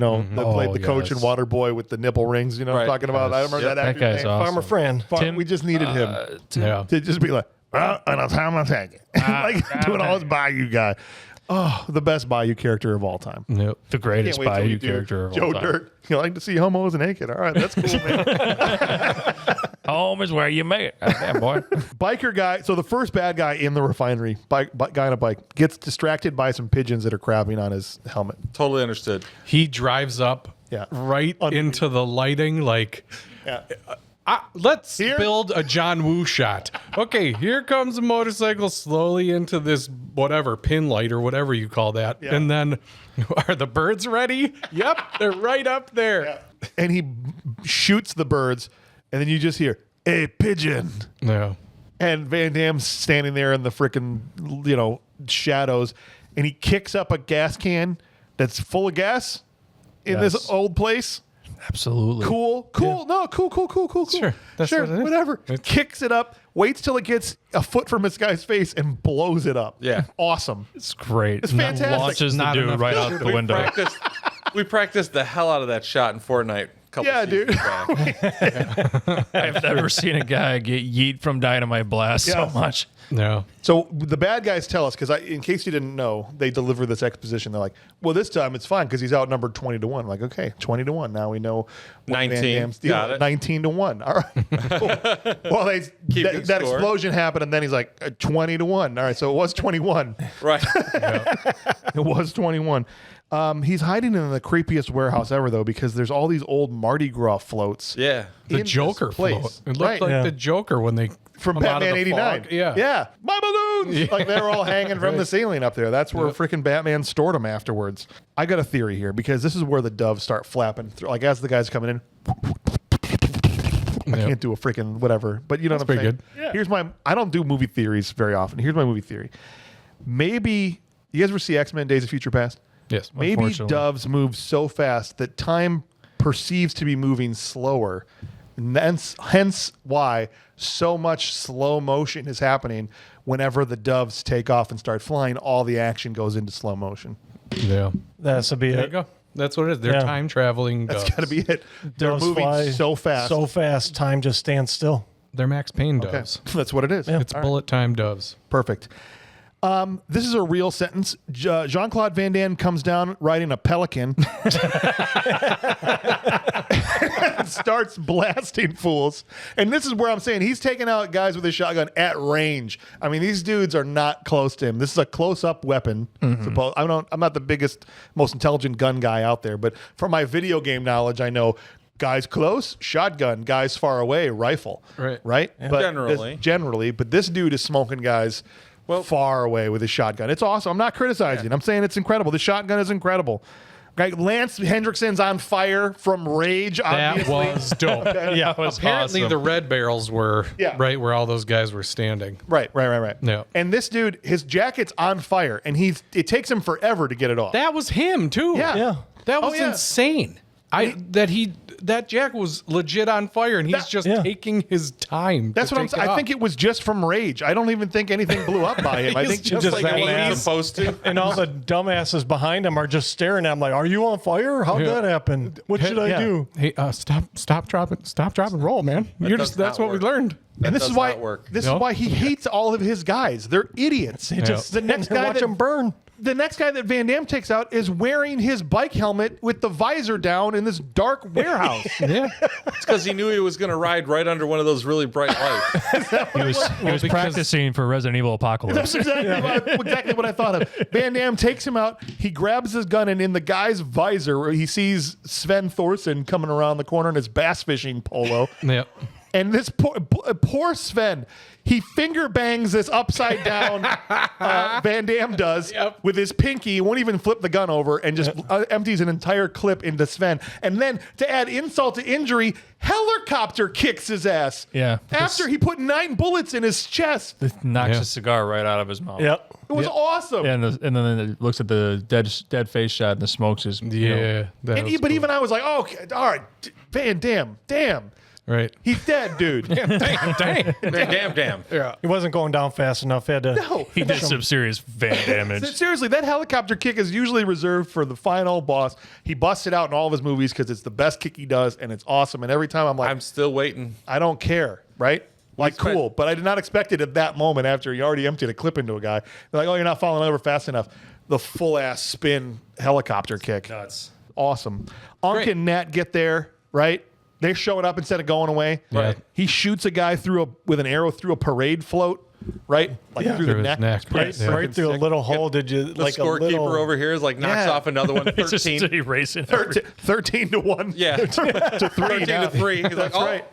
played the coach and water boy with the nipple rings, what I'm talking about. I remember that That actor's guy's name. awesome. Farmer Fran. Tim- We just needed him Yeah. to just be like, well, and that's how I'm going to take it. Like doing all this Bayou guy. Oh, the best Bayou character of all time. Nope. The greatest Can't wait till we Bayou do character of Joe all time. Dirt. You like to see homos naked. All right, that's cool, man. Home is where you make it. Goddamn, boy. Biker guy. So the first bad guy in the refinery, guy on a bike, gets distracted by some pigeons that are crapping on his helmet. Totally understood. He drives up Yeah. right into the lighting like... Yeah. Let's Here? build a John Woo shot. Okay, here comes a motorcycle slowly into this whatever pin light or whatever you call that. Yeah. And then, are the birds ready? Yep, they're right up there. And he shoots the birds, and then you just hear, "Hey, pigeon." No. And Van Damme's standing there in the freaking, shadows, and he kicks up a gas can that's full of gas in Yes. this old place. Absolutely. Cool. No, cool. Sure, that's what it is. Whatever. Kicks it up, waits till it gets a foot from this guy's face, and blows it up. Yeah. Awesome. It's great. It's fantastic. Launches the Not dude enough right to out the window. We practiced the hell out of that shot in Fortnite. Yeah, dude. I've never seen a guy get yeet from dynamite blast so Yes. much. No. So the bad guys tell us, because in case you didn't know, they deliver this exposition. They're like, well, this time it's fine because he's outnumbered 20-1. I'm like, okay, 20-1. Now we know what 19. Van Damme's deal. Got it. 19-1. All right. Cool. Well, Keeping that score. explosion happened, and then he's like, 20-1. All right, so it was 21. Right. It was 21. He's hiding in the creepiest warehouse ever, though, because there's all these old Mardi Gras floats. Yeah. The in Joker this place. float. It looked Right. like the Joker when they From come out of Batman the 89. fog. Yeah. Yeah. My balloons. Like they're all hanging from the ceiling up there. That's where freaking Batman stored them afterwards. I got a theory here because this is where the doves start flapping through. Like as the guy's coming in. I can't do a freaking whatever, but you know what I'm saying? pretty good. Here's I don't do movie theories very often. Here's my movie theory. Maybe, you guys ever see X-Men Days of Future Past? Yes. Maybe Unfortunately. doves move so fast that time perceives to be moving slower. And hence why so much slow motion is happening whenever the doves take off and start flying. All the action goes into slow motion. Yeah. That's to be There it. you go. That's what it is. They're Yeah. time traveling. That's doves. got to be it. They're Doves moving fly so fast. So fast, time just stands still. They're Max Payne Okay. doves. That's what it is. It's bullet time doves. Perfect. This is a real sentence. Jean-Claude Van Damme comes down riding a pelican and starts blasting fools. And this is where I'm saying he's taking out guys with a shotgun at range. I mean, these dudes are not close to him. This is a close-up weapon. I'm not the biggest, most intelligent gun guy out there, but from my video game knowledge, I know guys close, shotgun. Guys far away, rifle. Right. But Generally. but this dude is smoking guys far away with his shotgun. It's awesome. I'm not criticizing. I'm saying it's incredible. The shotgun is incredible. Right, Lance Henriksen's on fire from rage. That Obviously. was dope. Yeah, it was Apparently, awesome. the red barrels were Yeah. right where all those guys were standing. Right. Yeah. And this dude, his jacket's on fire, and it takes him forever to get it off. That was him too. Yeah. Yeah. That was yeah. insane. That he that jack was legit on fire, and he's just taking his time. That's what I'm saying. I think it was just from rage. I don't even think anything blew up by him. I think just like that he mad. was supposed to. And all the dumbasses behind him are just staring at him like, "Are you on fire? How'd that happen? What should I do?" Hey, stop, drop, and roll, man. That's what we learned. And this is why work. this is why he hates all of his guys. They're idiots. The next guy watch him burn. The next guy that Van Damme takes out is wearing his bike helmet with the visor down in this dark warehouse. It's because he knew he was going to ride right under one of those really bright lights. He was practicing for Resident Evil Apocalypse. That's exactly what I thought of. Van Damme takes him out. He grabs his gun, and in the guy's visor, where he sees Sven Thorsen coming around the corner in his bass fishing polo. Yep. And this poor Sven, he finger bangs this upside down Van Damme does with his pinky. He won't even flip the gun over and just empties an entire clip into Sven. And then to add insult to injury, helicopter kicks his ass. Yeah. After he put 9 bullets in his chest. Knocks a cigar right out of his mouth. Yep. It was awesome. Yeah, and then it looks at the dead face shot, and the smokes is But Even I was like, oh, okay, all right, Van Damme, damn. Right. He's dead, dude. Damn. Yeah. He wasn't going down fast enough. He had to. No. he did some serious Van damage. Seriously, that helicopter kick is usually reserved for the final boss. He busts it out in all of his movies because it's the best kick he does, and it's awesome. And every time I'm like, I'm still waiting. I don't care, right? Like, cool. But I did not expect it at that moment after he already emptied a clip into a guy. They're like, oh, you're not falling over fast enough. The full-ass spin helicopter kick. Nuts. Awesome. Unk and Nat get there, right? They're showing up instead of going away. Right. He shoots a guy with an arrow through a parade float, right? Like through the Through his neck. neck. Pretty Yeah. Right through a little hole. Did you The like a scorekeeper little over here is like knocks off another one. 13. Just erasing 13 to 1. Yeah. to 3. 13 now. to 3. He's like, right.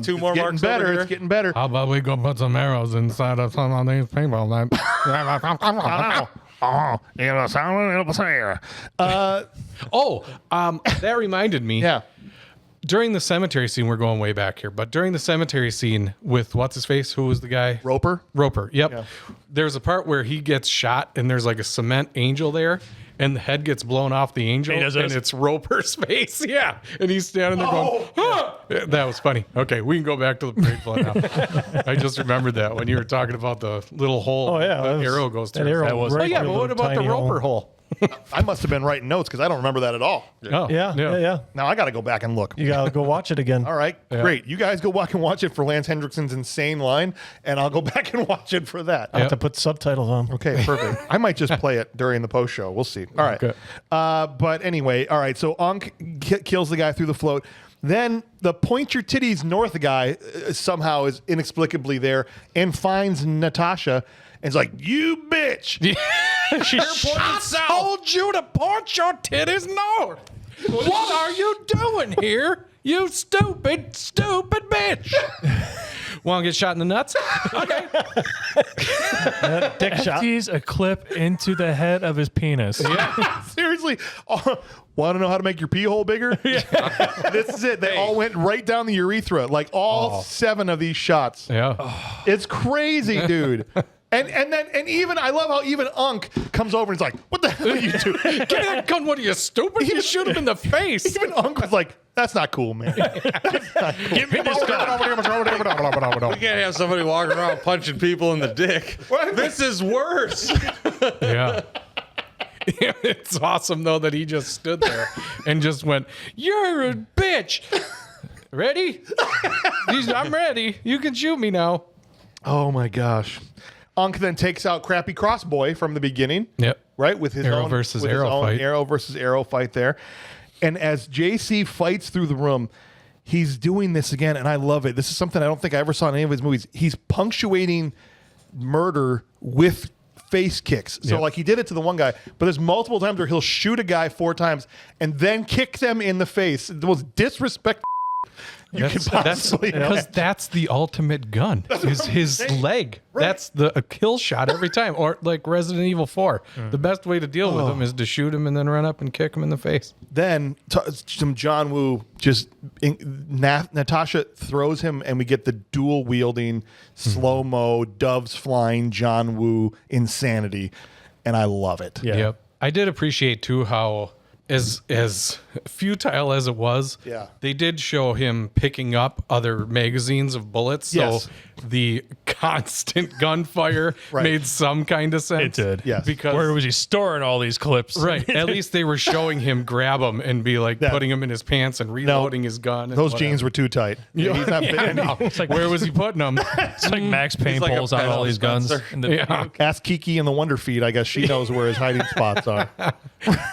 Two more Getting marks better. over here. It's getting better. How about we go put some arrows inside of some of these people? That reminded me. Yeah. During the cemetery scene, we're going way back here, but during the cemetery scene with what's his face? Who was the guy? Roper. Yep. Yeah. There's a part where he gets shot and there's like a cement angel there and the head gets blown off the angel He does and this? it's Roper's face. Yeah. And he's standing there going, ah! That was funny. Okay. We can go back to the parade float now. I just remembered that when you were talking about the little hole. Oh, yeah, The that was- arrow goes that through. arrow That was- right Oh, yeah. through But what about the tiny Roper hole? I must have been writing notes because I don't remember that at all. Oh, Yeah. Now I got to go back and look. You gotta go watch it again. All right, great. You guys go back and watch it for Lance Henriksen's insane line, and I'll go back and watch it for that. I have to put subtitles on. Okay, perfect. I might just play it during the post show. We'll see. All right. Okay. But anyway, all right. So Unk kills the guy through the float. Then the point your titties north guy somehow is inexplicably there and finds Natasha and is like, "You bitch." I told you to point your titties north. What are you doing here, you stupid bitch? Want to get shot in the nuts? Okay. Dick shot. Empties a clip into the head of his penis. Seriously. Want to know how to make your pee hole bigger? This is it. They all went right down the urethra, like all 7 of these shots. Yeah. It's crazy, dude. And even I love how even Unk comes over and is like, "What the hell are you doing?" Get that gun, what are you, stupid? You shoot him in the face. Even Unk was like, "That's not cool, man." Give me this gun. We can't have somebody walking around punching people in the dick. This is worse. Yeah. It's awesome, though, that he just stood there and just went, "You're a bitch." Ready? I'm ready. You can shoot me now. Oh my gosh. Unk then takes out Crappy Crossboy from the beginning. Yep. Right? With his Arrow own, versus with his arrow own fight. arrow versus arrow fight there. And as JC fights through the room, he's doing this again, and I love it. This is something I don't think I ever saw in any of his movies. He's punctuating murder with face kicks. So like he did it to the one guy, but there's multiple times where he'll shoot a guy 4 times and then kick them in the face. The most disrespectful you can possibly because that's the ultimate gun is his leg. Right. That's a kill shot every time. Or like Resident Evil 4. The best way to deal with him is to shoot him and then run up and kick him in the face. Then some John Woo Natasha throws him and we get the dual wielding slow-mo doves flying John Woo insanity, and I love it. Yep. I did appreciate too how as futile as it was, Yeah. they did show him picking up other magazines of bullets. Yes. So the constant gunfire Right. made some kind of sense. It did. Yes. Because Where was he storing all these clips? right, at least they were showing him grab them and be like Yeah. putting them in his pants and reloading his gun. And Those whatever. jeans were too tight. He's not Yeah, fitting no. It's like Where was he putting them? It's like Max Payne like a pulls out all pedal these guns. dispenser. In the Yeah. Ask Kiki and the Wonder Feed. I guess she knows where his hiding spots are.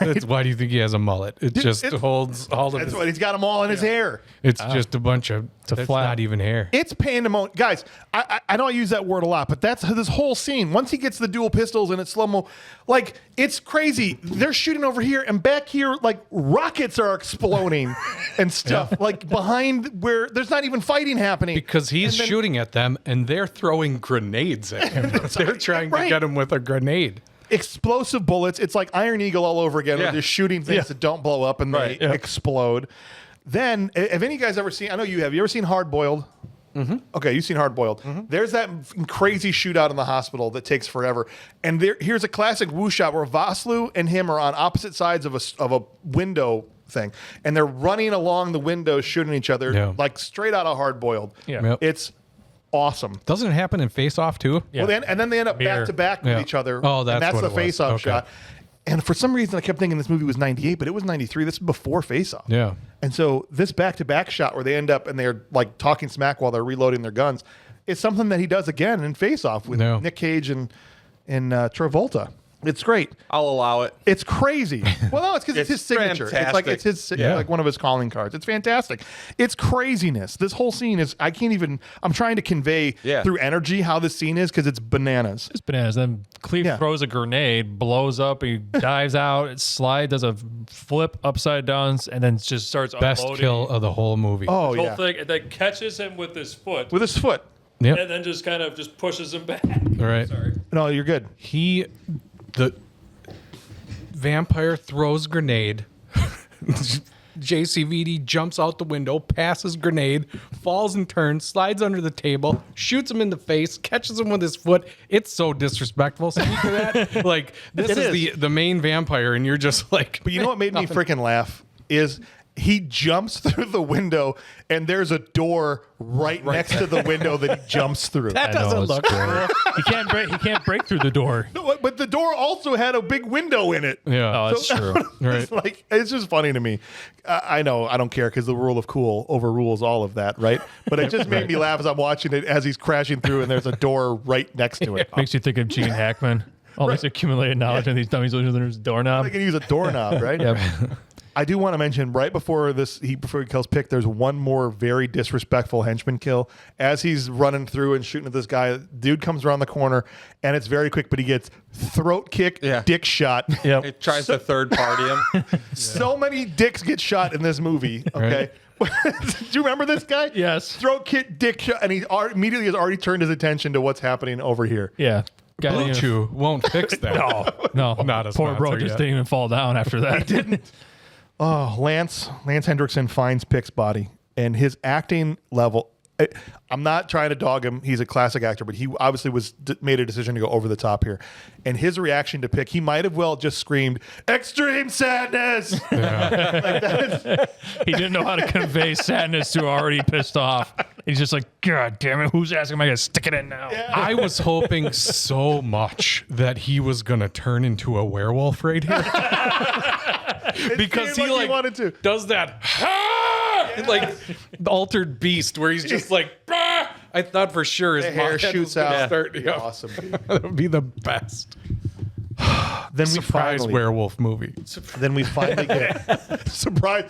That's why do you think he has a mullet? It just it- holds all of That's his. what he's got them all in his hair. It's just a bunch of. It's flat. not even hair. It's pandemonium, guys. I know I use that word a lot, but that's this whole scene. Once he gets the dual pistols and it's slow mo, like it's crazy. They're shooting over here and back here, like rockets are exploding and stuff. Like behind where there's not even fighting happening Because he's And then- shooting at them and they're throwing grenades at him. They're trying to Right. get him with a grenade. explosive bullets. It's like Iron Eagle all over again. Yeah. Where they're shooting things that don't blow up and they explode. Then, have any of you guys ever seen? I know you have. You ever seen Hard Boiled? Mm-hmm. Okay, you've seen Hard Boiled. Mm-hmm. There's that crazy shootout in the hospital that takes forever. And here's a classic Wu shot where Vaslu and him are on opposite sides of a window thing, and they're running along the window shooting each other like straight out of Hard Boiled. Yeah. Yep. It's awesome. Doesn't it happen in Face Off too? Yeah. Well, then they end up Mirror. back to back with Yeah. each other. Oh, that's and that's what the it was. face-off Okay. shot. And for some reason, I kept thinking this movie was 98, but it was 93. This is before Face Off. Yeah. And so this back-to-back shot where they end up and they're like talking smack while they're reloading their guns is something that he does again in Face Off with Nick Cage and Travolta. It's great. I'll allow it. It's crazy. Well, no, it's because it's his It's signature. It's like fantastic. it's his like one of his calling cards. It's fantastic. It's craziness. This whole scene is. I can't even. I'm trying to convey through energy how this scene is because it's bananas. It's bananas. Then Cleve throws a grenade, blows up, he dives out, it slides, does a flip upside down, and then just starts Best unloading. kill of the whole movie. Oh Whole yeah, thing, and then catches him with his foot, with his foot. Yep. and then just kind of just pushes him back. All right. Sorry. No, you're good. The vampire throws grenade. JCVD jumps out the window, passes grenade, falls and turns, slides under the table, shoots him in the face, catches him with his foot. It's so disrespectful. Speak of that. Like this is the main vampire, and you're just like. But you know what made me freaking laugh is he jumps through the window and there's a door right next to the window that he jumps through. That doesn't look cool. He can't break through the door. No, but the door also had a big window in it. Yeah. Oh, that's true. It's like it's just funny to me. I know I don't care because the rule of cool overrules all of that, right? But it just made me laugh as I'm watching it as he's crashing through and there's a door right next to it. Makes you think of Gene Hackman. All this accumulated knowledge and these dummies losing their doorknob. They can use a doorknob, right? Yep. I do want to mention right before he kills Pick, there's one more very disrespectful henchman kill. As he's running through and shooting at this guy, dude comes around the corner and it's very quick, but he gets throat kick, dick shot. Yep. It tries to third party him. So many dicks get shot in this movie. Okay. Do you remember this guy? Yes. Throat kick, dick shot, and he immediately has already turned his attention to what's happening over here. Yeah. Blue Chew won't fix that. No, Not a poor bro sponsor just yet. didn't even fall down after that. He didn't. Oh, Lance Henriksen finds Pick's body, and his acting level. I'm not trying to dog him. He's a classic actor, but he obviously made a decision to go over the top here. And his reaction to Pick, he might have well just screamed, "Extreme sadness!" He didn't know how to convey sadness to already pissed off. He's just like, God damn it, who's asking? Am I gonna stick it in now? I was hoping so much that he was gonna turn into a werewolf right here. Because he like wanted to. does that like the altered beast where he's just like I thought for sure his hair head shoots was gonna out. start, yeah. Awesome. That would be the best Then we surprise finally, werewolf movie. then we finally get surprise.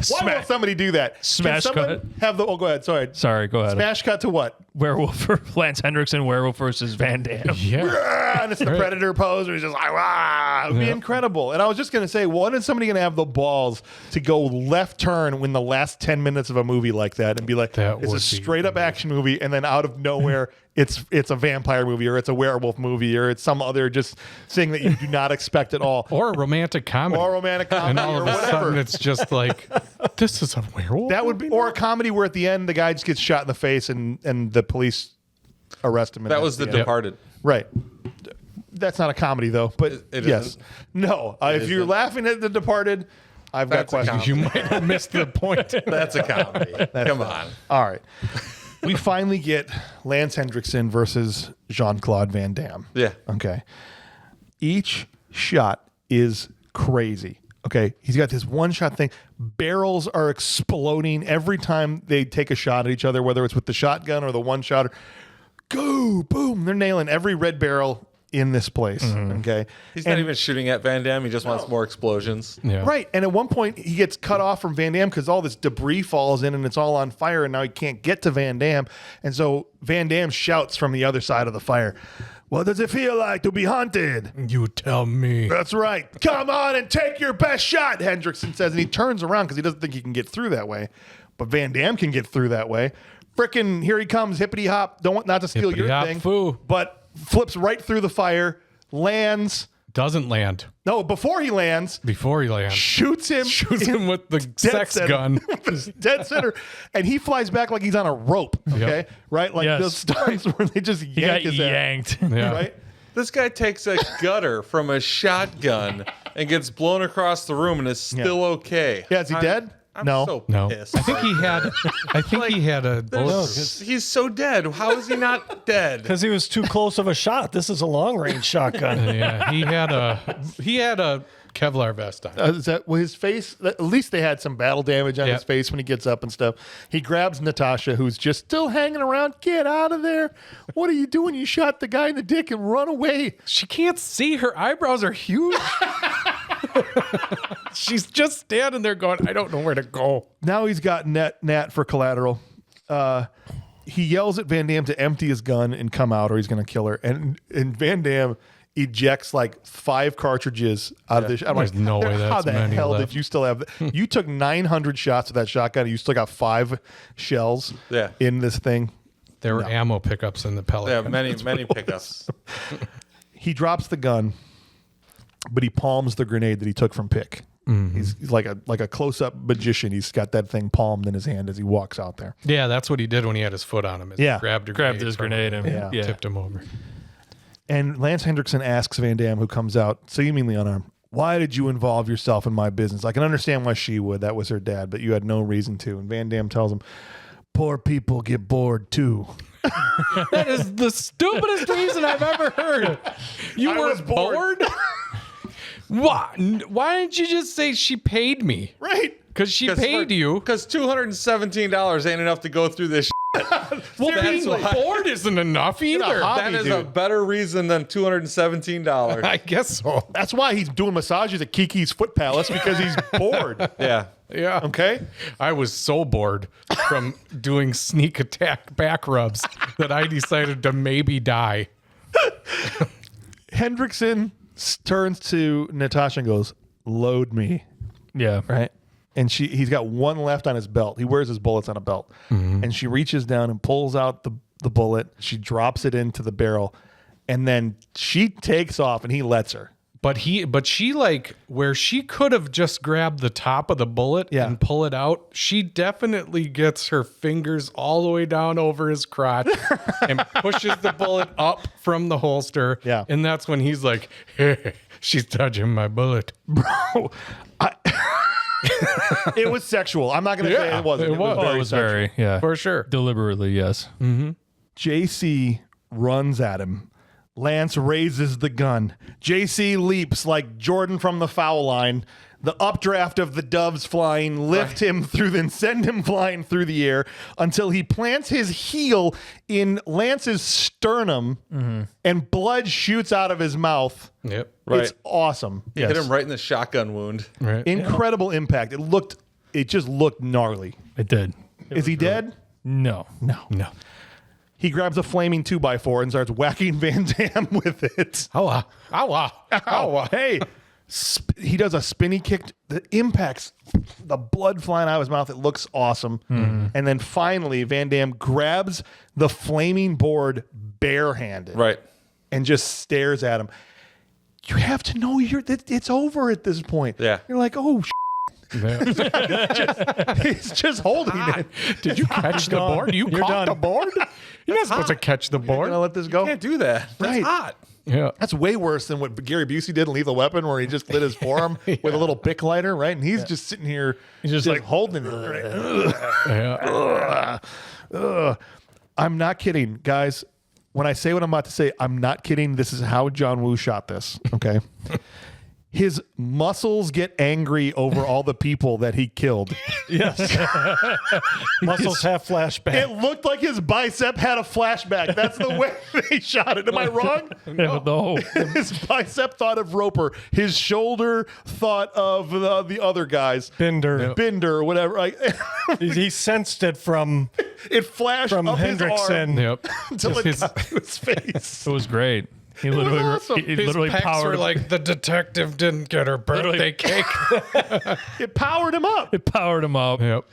Why won't somebody do that? Smash Can someone cut. have the? Oh, go ahead. Sorry. Go ahead. Smash cut to what? Werewolf, Lance Henriksen, werewolf versus Van Damme. Yeah. And it's the Predator pose where he's just like, wow, it would be incredible. And I was just going to say, when is somebody going to have the balls to go left turn in the last 10 minutes of a movie like that and be like, That it's a would be straight up action movie, and then out of nowhere, it's a vampire movie or it's a werewolf movie or it's some other just thing that you do not expect at all. Or a romantic comedy. Or a romantic comedy and all or of a whatever. sudden it's just like, this is a werewolf? That would be, or a comedy where at the end the guy just gets shot in the face and the police arrest him. And That that's was The the end. Departed. Right. That's not a comedy though, but It yes. isn't. No, if you're isn't. laughing at The Departed, I've got That's a questions. You might have missed the point. That's a comedy. Come on. All right. We finally get Lance Henriksen versus Jean-Claude Van Damme. Yeah. Okay. Each shot is crazy. Okay. He's got this one shot thing. Barrels are exploding every time they take a shot at each other, whether it's with the shotgun or the one shot. Go, boom. They're nailing every red barrel in this place. Okay. He's not even shooting at Van Damme. He just wants more explosions. Yeah. Right. And at one point, he gets cut off from Van Damme because all this debris falls in and it's all on fire. And now he can't get to Van Damme. And so Van Damme shouts from the other side of the fire, "What does it feel like to be hunted?" You tell me. That's right. Come on and take your best shot, Henriksen says. And he turns around because he doesn't think he can get through that way. But Van Damme can get through that way. Frickin' here he comes, hippity hop. Don't want not to steal your Hippity-hop thing. foo. But flips right through the fire, lands. Doesn't land. No, before he lands, Before he lands. shoots him. Shoots him with the sex center. gun. Dead center. And he flies back like he's on a rope. Okay. Yep. Right? Like Yes. those stunts where they just He yank got his ass. yanked. Yeah. Right? This guy takes a gutter from a shotgun and gets blown across the room and is still okay. Yeah, is he dead? I'm No. so No. pissed. I think he had a bullet. He's so dead. How is he not dead? Because he was too close of a shot. This is a long range shotgun. Yeah, he had a Kevlar vest on. Is that well, his face? At least they had some battle damage on Yep. his face when he gets up and stuff. He grabs Natasha, who's just still hanging around. Get out of there! What are you doing? You shot the guy in the dick and run away. She can't see. Her eyebrows are huge. She's just standing there going, I don't know where to go. Now he's got Nat for collateral. He yells at Van Damme to empty his gun and come out, or he's going to kill her. And Van Damme ejects like 5 cartridges out of this. I'm There's like, no way how that's the many hell left. did you still have? You took 900 shots with that shotgun. And you still got 5 shells in this thing. There were ammo pickups in the pellet. Yeah, many pickups. He drops the gun, but he palms the grenade that he took from Pick. He's like a close-up magician. He's got that thing palmed in his hand as he walks out there. Yeah, that's what he did when he had his foot on him. He grabbed Grabbed his grenade and tipped him over. And Lance Henriksen asks Van Damme, who comes out seemingly unarmed, "Why did you involve yourself in my business? I can understand why she would. That was her dad, but you had no reason to." And Van Damme tells him, "Poor people get bored too." That is the stupidest reason I've ever heard. You were was bored. bored? Why didn't you just say she paid me? Right. Because she paid you. Because $217 ain't enough to go through this. Well, being why- bored isn't enough either. hobby, That is a dude. better reason than $217. I guess so. That's why he's doing massages at Kiki's Foot Palace, because he's bored. Yeah. Yeah. Okay? I was so bored from doing sneak attack back rubs that I decided to maybe die. Henriksen turns to Natasha and goes, "Load me." Yeah. Right? And he's got one left on his belt. He wears his bullets on a belt. And she reaches down and pulls out the bullet. She drops it into the barrel. And then she takes off and he lets her. But she, like, where she could have just grabbed the top of the bullet and pull it out, she definitely gets her fingers all the way down over his crotch and pushes the bullet up from the holster. Yeah. And that's when he's like, "Hey, she's touching my bullet." Bro, it was sexual. I'm not going to say it wasn't. it was. Oh, it was sexual. very, yeah. For sure. Deliberately, yes. JC runs at him. Lance raises the gun. JC leaps like Jordan from the foul line. The updraft of the doves flying lift him through, then send him flying through the air until he plants his heel in Lance's sternum and blood shoots out of his mouth. Yep. Right. It's awesome. He hit him right in the shotgun wound. Right. Incredible impact. It just looked gnarly. It did. Is he dead? No. No. He grabs a flaming 2x4 and starts whacking Van Damme with it. Ow. Hey, he does a spinny kick that impacts the blood flying out of his mouth. It looks awesome. And then finally, Van Damme grabs the flaming board barehanded. Right. And just stares at him. You have to know it's over at this point. Yeah. You're like, oh, he's just holding it. Did you catch the board? You caught the board? You're not supposed to catch the Gonna board. let this go? Can't do that. That's Right. hot. Yeah. That's way worse than what Gary Busey did in Lethal Weapon, where he just lit his forearm with a little Bic lighter, right? And he's just sitting here, he's just like holding it. Right? Yeah. I'm not kidding, guys. When I say what I'm about to say, I'm not kidding. This is how John Woo shot this. Okay. His muscles get angry over all the people that he killed. Yes. Muscles have flashback. It looked like his bicep had a flashback. That's the way they shot it. Am I wrong? No. His bicep thought of Roper. His shoulder thought of the other guys. Binder, or whatever. He sensed it from It flashed from up Henriksen. his arm Yep. until it got to his face. It was great. He literally, awesome. he His literally pecs powered were like, the detective didn't get her birthday cake. It powered him up. It powered him up. Yep.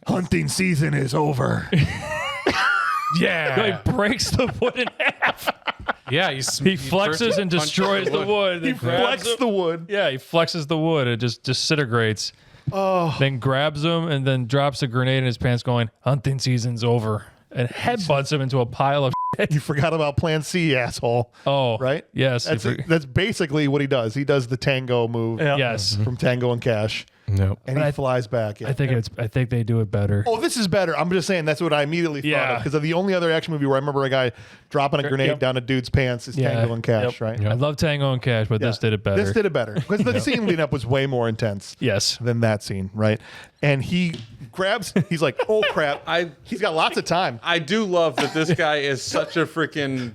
Hunting season is over. Yeah. He breaks the wood in half. Yeah. He flexes and destroys the wood. He flexed the wood. Yeah, he flexes the wood. It just disintegrates. Oh. Then grabs him and then drops a grenade in his pants going, hunting season's over. And headbutts him into a pile of shit. You forgot about Plan C, asshole. Oh. Right? Yes. That's basically what he does. He does the tango move Yes. from Tango and Cash. Nope. And he flies back. Yeah. I think they do it better. Oh, this is better. I'm just saying that's what I immediately thought of. Because the only other action movie where I remember a guy dropping a grenade down a dude's pants is Tango and Cash, right? I love Tango and Cash, but this did it better. This did it better. Because the scene leading up was way more intense Yes. than that scene, right? And he grabs, he's like, oh crap. He's got lots of time. I do love that this guy is such a freaking,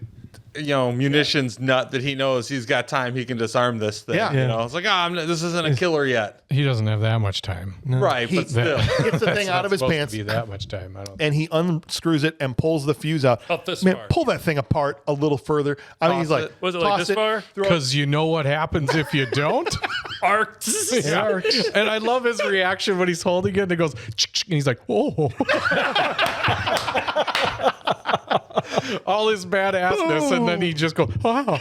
munitions nut that he knows he's got time. He can disarm this thing. Yeah. It's like, this isn't a killer yet. He doesn't have that much time. Right, but still. Gets the thing out of his pants. To be that much time. I don't. And he unscrews it and pulls the fuse out. Up this Man, far. pull that thing apart a little further. I mean, he's like, Was it like toss this far? Because you know what happens if you don't. Arcs. Yeah. And I love his reaction when he's holding it and it goes, and he's like, oh. All his badassness, and then he just goes, oh.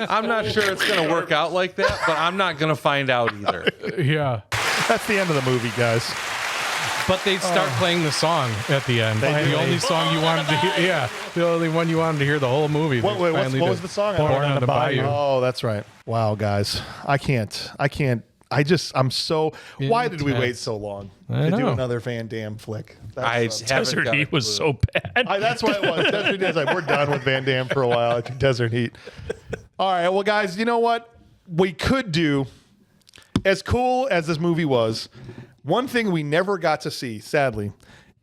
I'm not sure it's going to work out like that, but I'm not going to find out either. Yeah. That's the end of the movie, guys. But they'd start playing the song at the end. The only song you wanted to hear. Yeah. The only one you wanted to hear the whole movie. What was the song? Born on the Bayou. Oh, that's right. Wow, guys. I'm so. Why did we wait so long to do another Van Damme flick? Desert Heat was so bad. That's why it was. Desert Heat is like, we're done with Van Damme for a while. Desert Heat. All right, well, guys, you know what? We could do, as cool as this movie was, one thing we never got to see, sadly,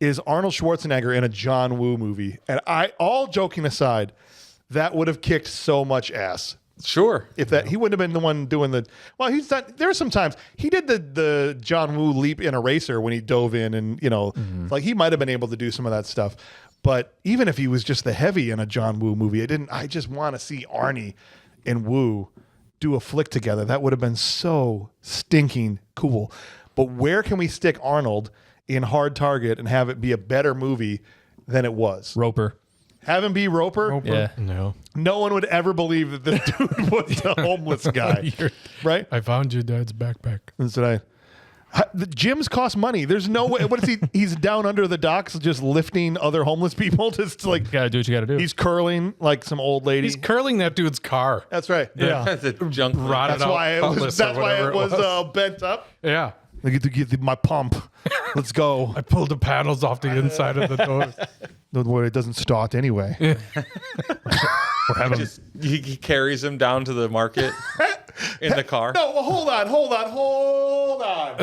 is Arnold Schwarzenegger in a John Woo movie. And all joking aside, that would have kicked so much ass. Sure. If that he wouldn't have been the one doing the he's done. There are some times he did the John Woo leap in Eraser when he dove in and like he might have been able to do some of that stuff. But even if he was just the heavy in a John Woo movie, I just want to see Arnie and Woo do a flick together. That would have been so stinking cool. But where can we stick Arnold in Hard Target and have it be a better movie than it was? Roper. Have him be Roper? Yeah. No one would ever believe that this dude was the homeless guy, right? I found your dad's backpack. That's what the gyms cost money. There's no way. What is he? He's down under the docks just lifting other homeless people. Just like You gotta do what you gotta do. he's curling like some old lady. He's curling that dude's car. That's right. Yeah. The junk. Rotted That's out why it was. cutlass That's or why it whatever was bent up. Yeah. Look at my pump. Let's go. I pulled the panels off the inside of the door. Don't worry, it doesn't start anyway. He carries him down to the market in the car. No, well, hold on.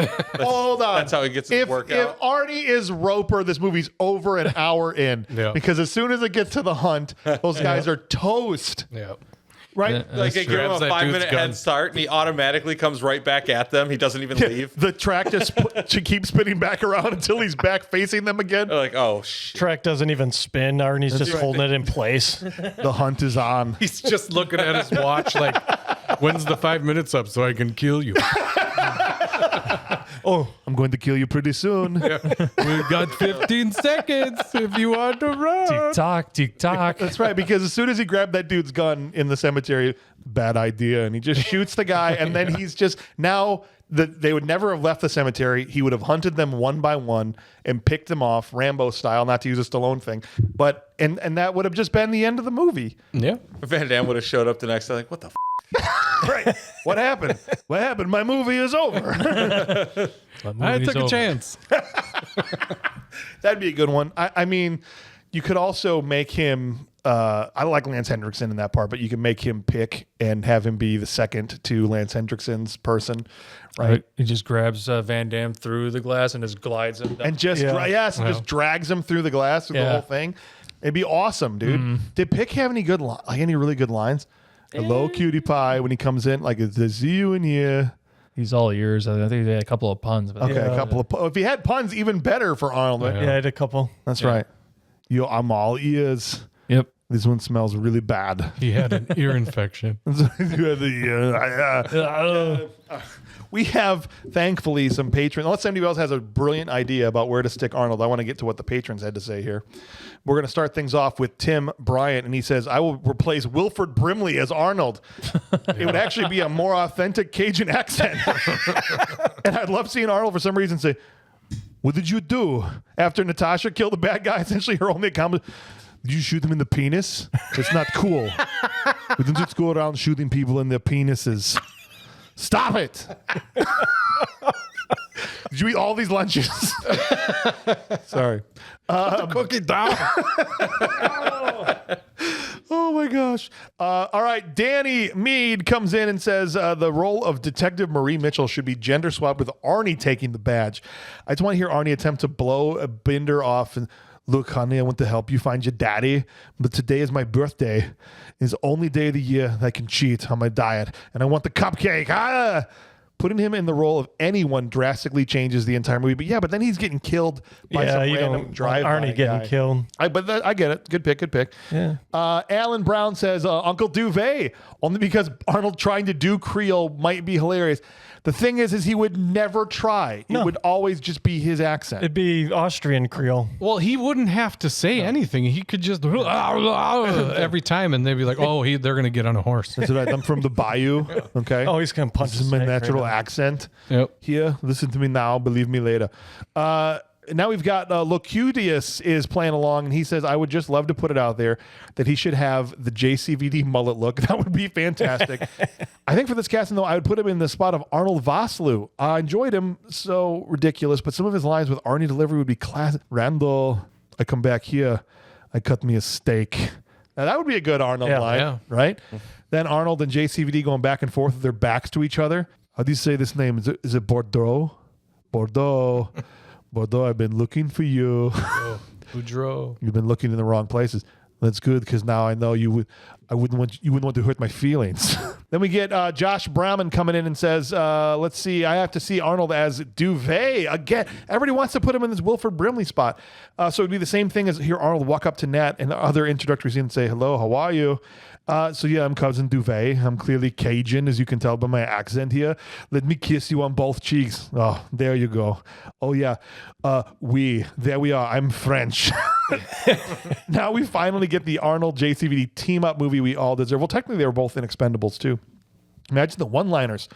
That's how he gets his workout. If Arnie is Roper, this movie's over an hour in. Yeah. Because as soon as it gets to the hunt, those guys are toast. Yeah. Right? Like they give him Grabs a that 5-minute dude's gun. head start, and he automatically comes right back at them. He doesn't even leave. The track just keeps spinning back around until he's back facing them again. They're like, oh shit. Track doesn't even spin. Arnie's just holding it in place. The hunt is on. He's just looking at his watch like, when's the 5 minutes up so I can kill you? Oh, I'm going to kill you pretty soon. We've got 15 seconds if you want to run. Tick tock, tick tock. That's right, because as soon as he grabbed that dude's gun in the cemetery, bad idea, and he just shoots the guy, and then he's just now they would never have left the cemetery. He would have hunted them one by one and picked them off, Rambo style, not to use a Stallone thing. But and that would have just been the end of the movie. Yeah. Van Damme would have showed up the next day like, what the f-? Right. What happened? What happened? My movie is over. I took a chance. That'd be a good one. I mean, you could also make him. I like Lance Henriksen in that part, but you can make him pick and have him be the second to Lance Henriksen's person, right? He just grabs Van Damme through the glass and just glides him down. And just just drags him through the glass through the whole thing. It'd be awesome, dude. Did Pick have any good any really good lines? Hello, cutie pie. When he comes in, like it's to see you in here. He's all ears. I think he had a couple of puns. But Okay, a couple of. If he had puns, even better for Arnold. Right? Yeah, I had a couple. That's right. I'm all ears. Yep. This one smells really bad. He had an ear infection. We have, thankfully, some patrons. Unless anybody else has a brilliant idea about where to stick Arnold, I want to get to what the patrons had to say here. We're going to start things off with Tim Bryant, and he says, I will replace Wilford Brimley as Arnold. It would actually be a more authentic Cajun accent. And I'd love seeing Arnold for some reason say, what did you do? After Natasha killed the bad guy, essentially her only comment, did you shoot them in the penis? It's not cool. We don't just go around shooting people in their penises. Stop it. Did you eat all these lunches? Sorry. Cookie down. Oh my gosh. All right. Danny Mead comes in and says the role of Detective Marie Mitchell should be gender swapped with Arnie taking the badge. I just want to hear Arnie attempt to blow a Binder off and, look, honey, I want to help you find your daddy, but today is my birthday. It's the only day of the year that I can cheat on my diet, and I want the cupcake. Putting him in the role of anyone drastically changes the entire movie. But then he's getting killed by some random drive-by Arnie getting guy. killed. I get it. Good pick. Yeah. Alan Brown says Uncle Duvet, only because Arnold trying to do Creole might be hilarious. The thing is he would never try. It would always just be his accent. It'd be Austrian Creole. Well, he wouldn't have to say anything. He could just every time, and they'd be like, "Oh, they're gonna get on a horse." That's right. I'm from the Bayou. Okay. Oh, he's gonna punch. This is my natural accent. Yep. Here, listen to me now. Believe me later. Now we've got Locudius is playing along, and he says, I would just love to put it out there that he should have the JCVD mullet look. That would be fantastic. I think for this casting, though, I would put him in the spot of Arnold Vosloo. I enjoyed him, so ridiculous, but some of his lines with Arnie delivery would be classic. Randall, I come back here. I cut me a steak. Now, that would be a good Arnold line, right? Then Arnold and JCVD going back and forth with their backs to each other. How do you say this name? Is it Bordeaux? Bordeaux. Bordeaux, I've been looking for you. Boudreaux. You've been looking in the wrong places. That's good because now I know you wouldn't want to hurt my feelings. Then we get Josh Brahman coming in and says, let's see, I have to see Arnold as Duvet again. Everybody wants to put him in this Wilford Brimley spot. So it'd be the same thing as hear Arnold walk up to Nat and the other introductory scene and say, hello, how are you? I'm Cousin Duvet. I'm clearly Cajun, as you can tell by my accent here. Let me kiss you on both cheeks. Oh, there you go. Oh, yeah. There we are. I'm French. Now we finally get the Arnold JCVD team-up movie we all deserve. Well, technically, they were both in Expendables, too. Imagine the one-liners.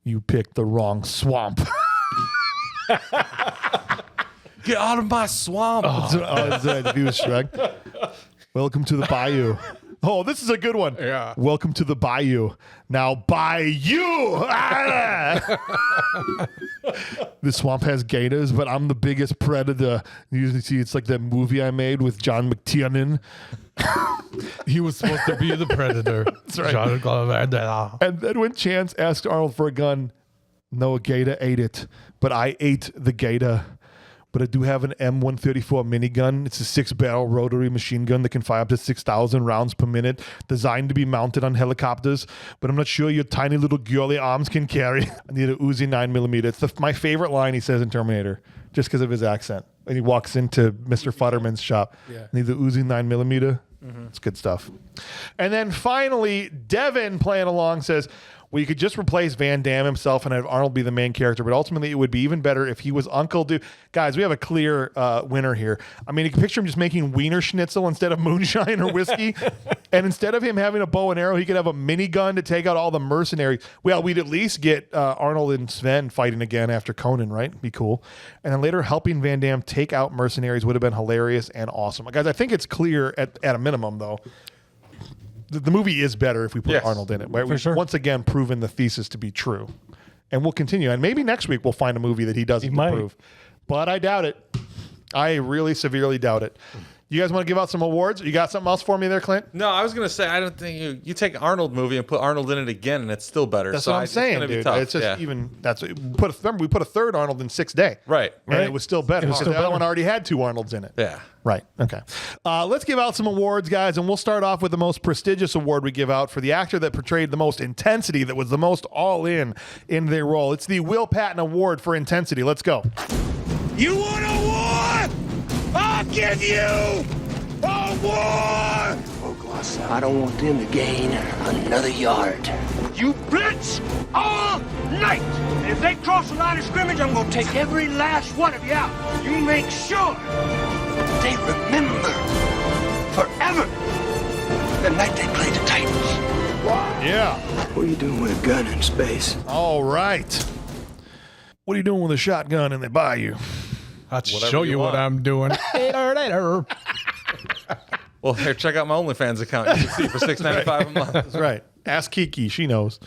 You picked the wrong swamp. Get out of my swamp. That's right. He was Shrek. Welcome to the Bayou. Oh, this is a good one. Yeah. Welcome to the Bayou. Now, Bayou. The swamp has gators, but I'm the biggest predator. You usually see it's like that movie I made with John McTiernan. He was supposed to be the predator. That's right. Jean-Claude Van Damme. And then when Chance asked Arnold for a gun, no, a gator ate it, but I ate the gator. But I do have an M134 minigun. It's a 6-barrel rotary machine gun that can fire up to 6,000 rounds per minute, designed to be mounted on helicopters. But I'm not sure your tiny little girly arms can carry. I need a Uzi 9mm. It's my favorite line he says in Terminator, just because of his accent. And he walks into Mr. Futterman's shop. Yeah. Need the Uzi 9mm. Mm-hmm. It's good stuff. And then finally, Devin playing along says, well, you could just replace Van Damme himself and have Arnold be the main character, but ultimately it would be even better if he was Uncle Dude. Guys, we have a clear winner here. I mean, you can picture him just making Wiener Schnitzel instead of moonshine or whiskey. And instead of him having a bow and arrow, he could have a minigun to take out all the mercenaries. Well, we'd at least get Arnold and Sven fighting again after Conan, right? Be cool. And then later helping Van Damme take out mercenaries would have been hilarious and awesome. Guys, I think it's clear at a minimum, though, the movie is better if we put Arnold in it. Right? We've once again proven the thesis to be true. And we'll continue. And maybe next week we'll find a movie that he doesn't prove. But I doubt it. I really severely doubt it. You guys want to give out some awards? You got something else for me there, Clint? No, I was going to say, I don't think you take an Arnold movie and put Arnold in it again, and it's still better. That's what I'm saying, dude. Be tough. It's just remember, we put a third Arnold in 6 Day. Right. And it was still better. The other one already had 2 Arnolds in it. Yeah. Right. Okay. Let's give out some awards, guys, and we'll start off with the most prestigious award we give out for the actor that portrayed the most intensity, that was the most all in their role. It's the Will Patton Award for intensity. Let's go. You want a war? I'll give you a war! I don't want them to gain another yard. You blitz all night! And if they cross the line of scrimmage, I'm gonna take every last one of you out. You make sure They remember forever the night they played the Titans. Yeah. What are you doing with a gun in space? All right. What are you doing with a shotgun and they buy you? I'll show you what I'm doing. Well, here, check out my OnlyFans account. You can see it for $6.95 a month. That's right. Ask Kiki. She knows.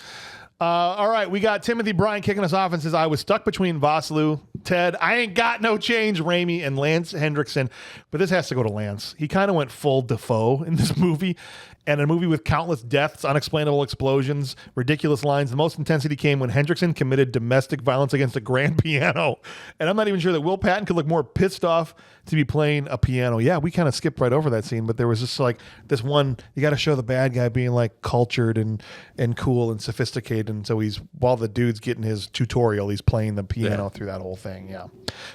All right. We got Timothy Bryan kicking us off and says, I was stuck between Vosloo, Ted, I ain't got no change, Raimi, and Lance Henriksen. But this has to go to Lance. He kind of went full Defoe in this movie. And a movie with countless deaths, unexplainable explosions, ridiculous lines. The most intensity came when Henriksen committed domestic violence against a grand piano. And I'm not even sure that Will Patton could look more pissed off to be playing a piano. Yeah, we kind of skipped right over that scene, but there was just like this one, you got to show the bad guy being like cultured and cool and sophisticated. And so while the dude's getting his tutorial, he's playing the piano through that whole thing. Yeah. All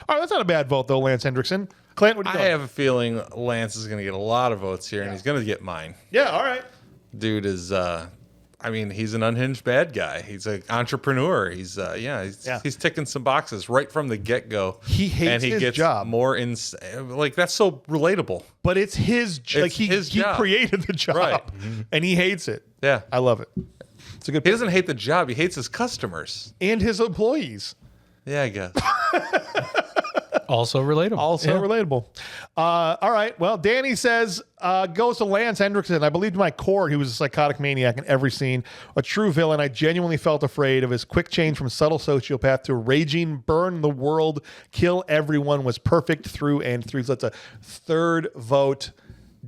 right, that's not a bad vote though, Lance Henriksen. Clint, what do you I have a feeling Lance is going to get a lot of votes here, and he's going to get mine. Yeah, all right. Dude is, he's an unhinged bad guy. He's an entrepreneur. He's ticking some boxes right from the get-go. He hates his job. More that's so relatable. But it's his job. He created the job, right. And he hates it. Yeah. I love it. It's a good. He doesn't hate the job. He hates his customers. And his employees. Yeah, I guess. Also relatable. All right. Well, Danny says, goes to Lance Henriksen. I believed in my core he was a psychotic maniac in every scene. A true villain. I genuinely felt afraid of his quick change from subtle sociopath to raging, burn the world, kill everyone, was perfect through and through. So that's a third vote.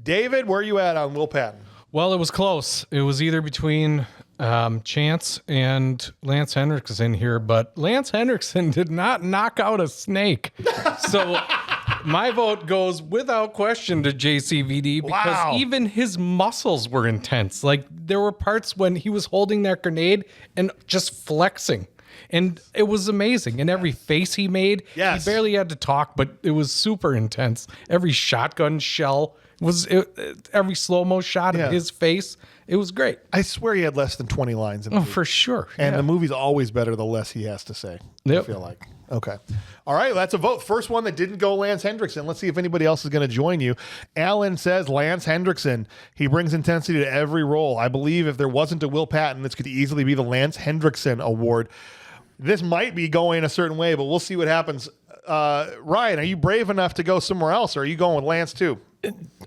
David, where are you at on Will Patton? Well, it was close. It was either between Chance and Lance Henriksen here, but Lance Henriksen did not knock out a snake. So my vote goes without question to JCVD because even his muscles were intense. Like there were parts when he was holding that grenade and just flexing. And it was amazing. And every face he made, he barely had to talk, but it was super intense. Every shotgun shell every slow-mo shot of his face. It was great. I swear he had less than 20 lines in the movie. For sure. And the movie's always better the less he has to say. Yep. I feel like. Okay. All right, that's a vote. First one that didn't go Lance Henriksen. Let's see if anybody else is going to join you. Alan says Lance Henriksen. He brings intensity to every role. I believe if there wasn't a Will Patton, this could easily be the Lance Henriksen Award. This might be going a certain way, but we'll see what happens. Ryan, are you brave enough to go somewhere else, or are you going with Lance too?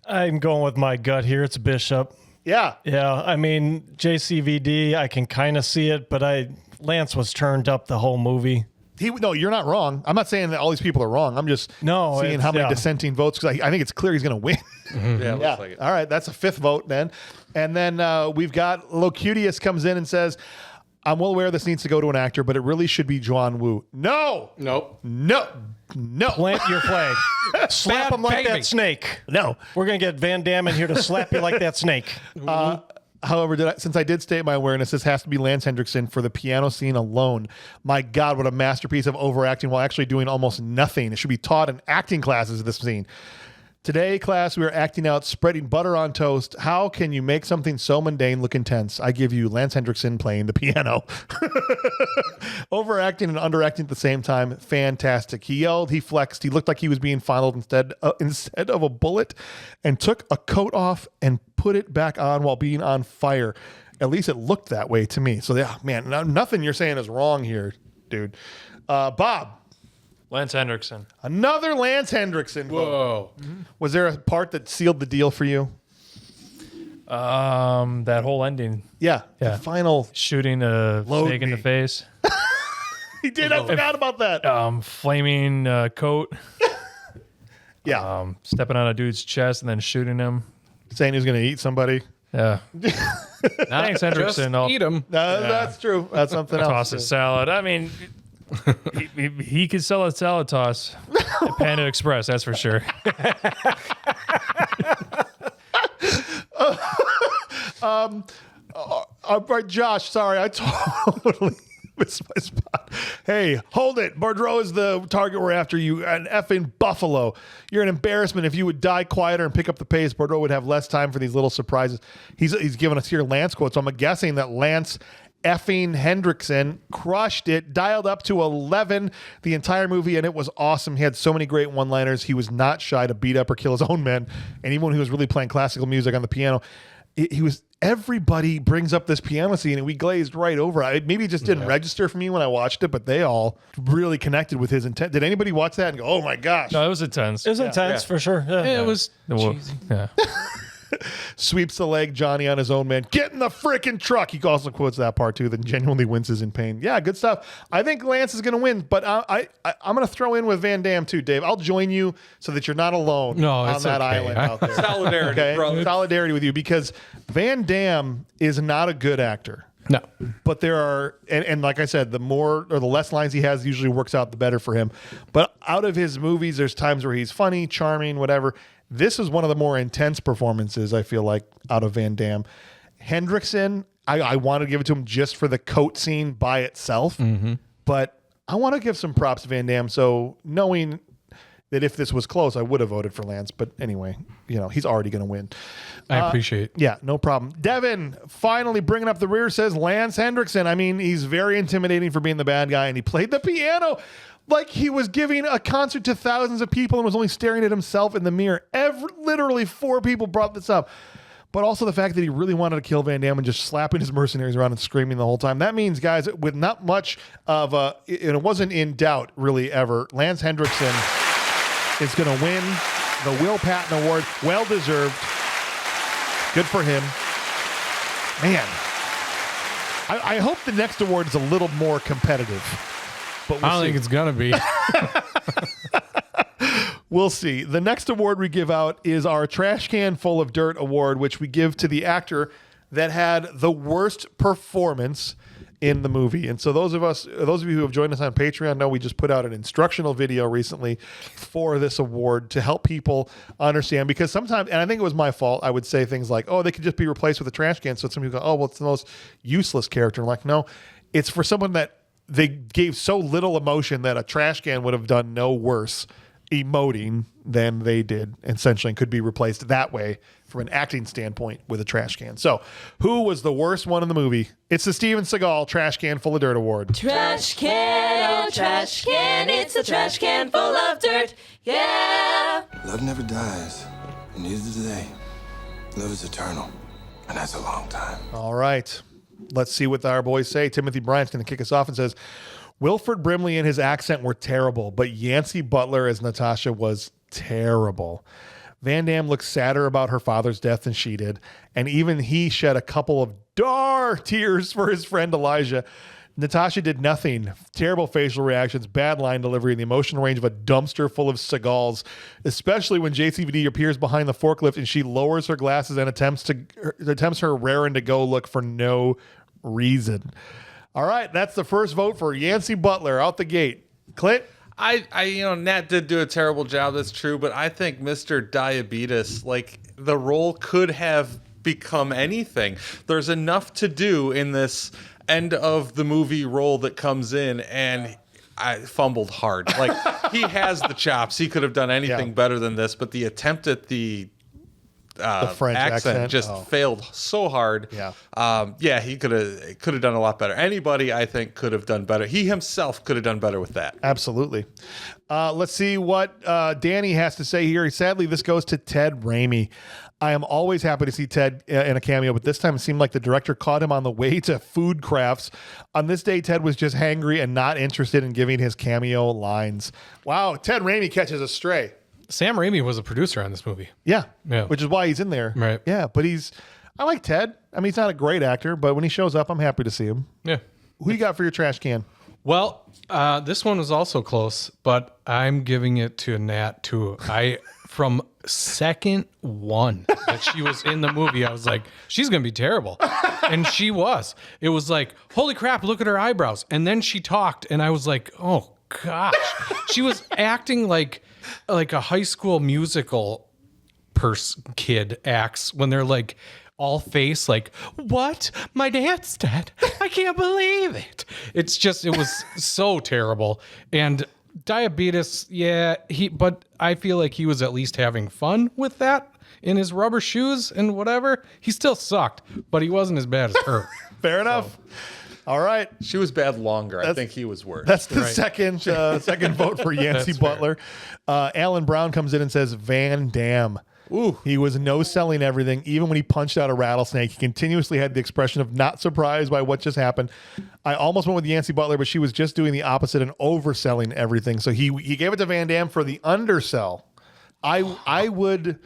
I'm going with my gut here. It's Bishop. Yeah. Yeah. I mean, JCVD, I can kind of see it, but Lance was turned up the whole movie. No, you're not wrong. I'm not saying that all these people are wrong. I'm just seeing how many dissenting votes, because I think it's clear he's going to win. Mm-hmm. Yeah, looks like it. All right, that's a fifth vote then. And then we've got Locutius comes in and says, I'm well aware this needs to go to an actor, but it really should be John Woo. No. Nope. No. Plant your flag. Slap him like that snake. No. We're going to get Van Damme in here to slap you like that snake. However, since I did state my awareness, this has to be Lance Henriksen for the piano scene alone. My God, what a masterpiece of overacting while actually doing almost nothing. It should be taught in acting classes, this scene. Today, class, we are acting out spreading butter on toast. How can you make something so mundane look intense? I give you Lance Henriksen playing the piano. Overacting and underacting at the same time. Fantastic. He yelled, he flexed. He looked like he was being funneled instead of a bullet, and took a coat off and put it back on while being on fire. At least it looked that way to me. So, yeah, man, nothing you're saying is wrong here, dude. Bob. Lance Henriksen. Another Lance Henriksen. Whoa. Was there a part that sealed the deal for you? That whole ending. Yeah. The final. Shooting a snake in the face. He did. I forgot about that. Flaming coat. Yeah. Stepping on a dude's chest and then shooting him. Saying he was going to eat somebody. Yeah. Thanks, Henriksen. Just eat him. That's true. That's something else. Toss a salad. I mean, he could sell a salad toss at Panda Express, that's for sure. Right, Josh, sorry, I totally missed my spot. Hey, hold it. Boudreaux is the target we're after, you an effing buffalo. You're an embarrassment. If you would die quieter and pick up the pace, Boudreaux would have less time for these little surprises. He's given us here Lance quotes, so I'm guessing that Lance effing Henriksen crushed it, dialed up to 11 the entire movie, and it was awesome. He had so many great one-liners. He was not shy to beat up or kill his own men, and even when he was really playing classical music on the piano, he was. Everybody brings up this piano scene, and we glazed right over it. Maybe it just didn't register for me when I watched it, but they all really connected with his intent. Did anybody watch that and go, "Oh my gosh"? No, it was intense. It was intense for sure. Yeah. It was cheesy. Yeah. Sweeps the leg, Johnny on his own man. Get in the freaking truck. He also quotes that part too, then genuinely winces in pain. Yeah, good stuff. I think Lance is going to win, but I'm going to throw in with Van Damme too, Dave. I'll join you so that you're not alone on that island out there. Solidarity, brother. Solidarity with you, because Van Damme is not a good actor. No. But there are, and like I said, the more or the less lines he has usually works out the better for him. But out of his movies, there's times where he's funny, charming, whatever. This is one of the more intense performances, I feel like, out of Van Damme. Henriksen, I want to give it to him just for the coat scene by itself. Mm-hmm. But I want to give some props to Van Damme. So knowing that if this was close, I would have voted for Lance. But anyway, he's already going to win. I appreciate it. Yeah, no problem. Devin, finally bringing up the rear, says Lance Henriksen. I mean, he's very intimidating for being the bad guy, and he played the piano like he was giving a concert to thousands of people and was only staring at himself in the mirror. Literally 4 people brought this up. But also the fact that he really wanted to kill Van Damme and just slapping his mercenaries around and screaming the whole time. That means, guys, with not much of and it wasn't in doubt really ever, Lance Henriksen is going to win the Will Patton Award. Well deserved. Good for him. Man, I hope the next award is a little more competitive. But I don't think it's going to be. We'll see. The next award we give out is our Trash Can Full of Dirt Award, which we give to the actor that had the worst performance in the movie. And so those of you who have joined us on Patreon know we just put out an instructional video recently for this award to help people understand, because sometimes, and I think it was my fault, I would say things like, oh, they could just be replaced with a trash can. So some people go, oh, well, it's the most useless character. I'm like, no, it's for someone that they gave so little emotion that a trash can would have done no worse emoting than they did, essentially, and could be replaced that way from an acting standpoint with a trash can. So, who was the worst one in the movie? It's the Steven Seagal Trash Can Full of Dirt Award. Trash can, oh trash can, it's a trash can full of dirt, yeah. Love never dies, and neither do they. Love is eternal, and that's a long time. All right. Let's see what our boys say. Timothy Bryant's going to kick us off and says, Wilford Brimley and his accent were terrible, but Yancey Butler as Natasha was terrible. Van Damme looks sadder about her father's death than she did, and even he shed a couple of tears for his friend Elijah. Natasha did nothing. Terrible facial reactions, bad line delivery, and the emotional range of a dumpster full of Seagals, especially when JCVD appears behind the forklift and she lowers her glasses and attempts her raring to go look for no reason. All right, that's the first vote for Yancey Butler out the gate. Clint? Nat did do a terrible job, that's true, but I think Mr. Diabetes, the role could have become anything. There's enough to do in this end of the movie role that comes in, and I fumbled hard. Like, he has the chops. He could have done anything better than this, but the attempt at the French accent just failed so hard. Yeah. He could have done a lot better. Anybody, I think, could have done better. He himself could have done better with that. Absolutely. Let's see what Danny has to say here. Sadly, this goes to Ted Raimi. I am always happy to see Ted in a cameo, but this time it seemed like the director caught him on the way to food crafts. On this day, Ted was just hangry and not interested in giving his cameo lines. Wow, Ted Raimi catches a stray. Sam Raimi was a producer on this movie. Yeah, Yeah. which is why he's in there. Right. Yeah, but I like Ted. I mean, he's not a great actor, but when he shows up, I'm happy to see him. Yeah. Who you got for your trash can? Well, this one was also close, but I'm giving it to Nat too. From second one that she was in the movie, I was like, she's going to be terrible. And she was. It was like, holy crap, look at her eyebrows. And then she talked, and I was like, oh, gosh. She was acting like a high school musical kid acts when they're like all face like, what? My dad's dead. I can't believe it. It was so terrible. And diabetes, but I feel like he was at least having fun with that in his rubber shoes and whatever. He still sucked, but he wasn't as bad as her. Fair enough. All right. She was bad longer. I think he was worse. That's the second vote for Yancey Butler. Alan Brown comes in and says Van Damme. Ooh. He was no selling everything. Even when he punched out a rattlesnake, he continuously had the expression of not surprised by what just happened. I almost went with Yancey Butler, but she was just doing the opposite and overselling everything. So he gave it to Van Damme for the undersell. I would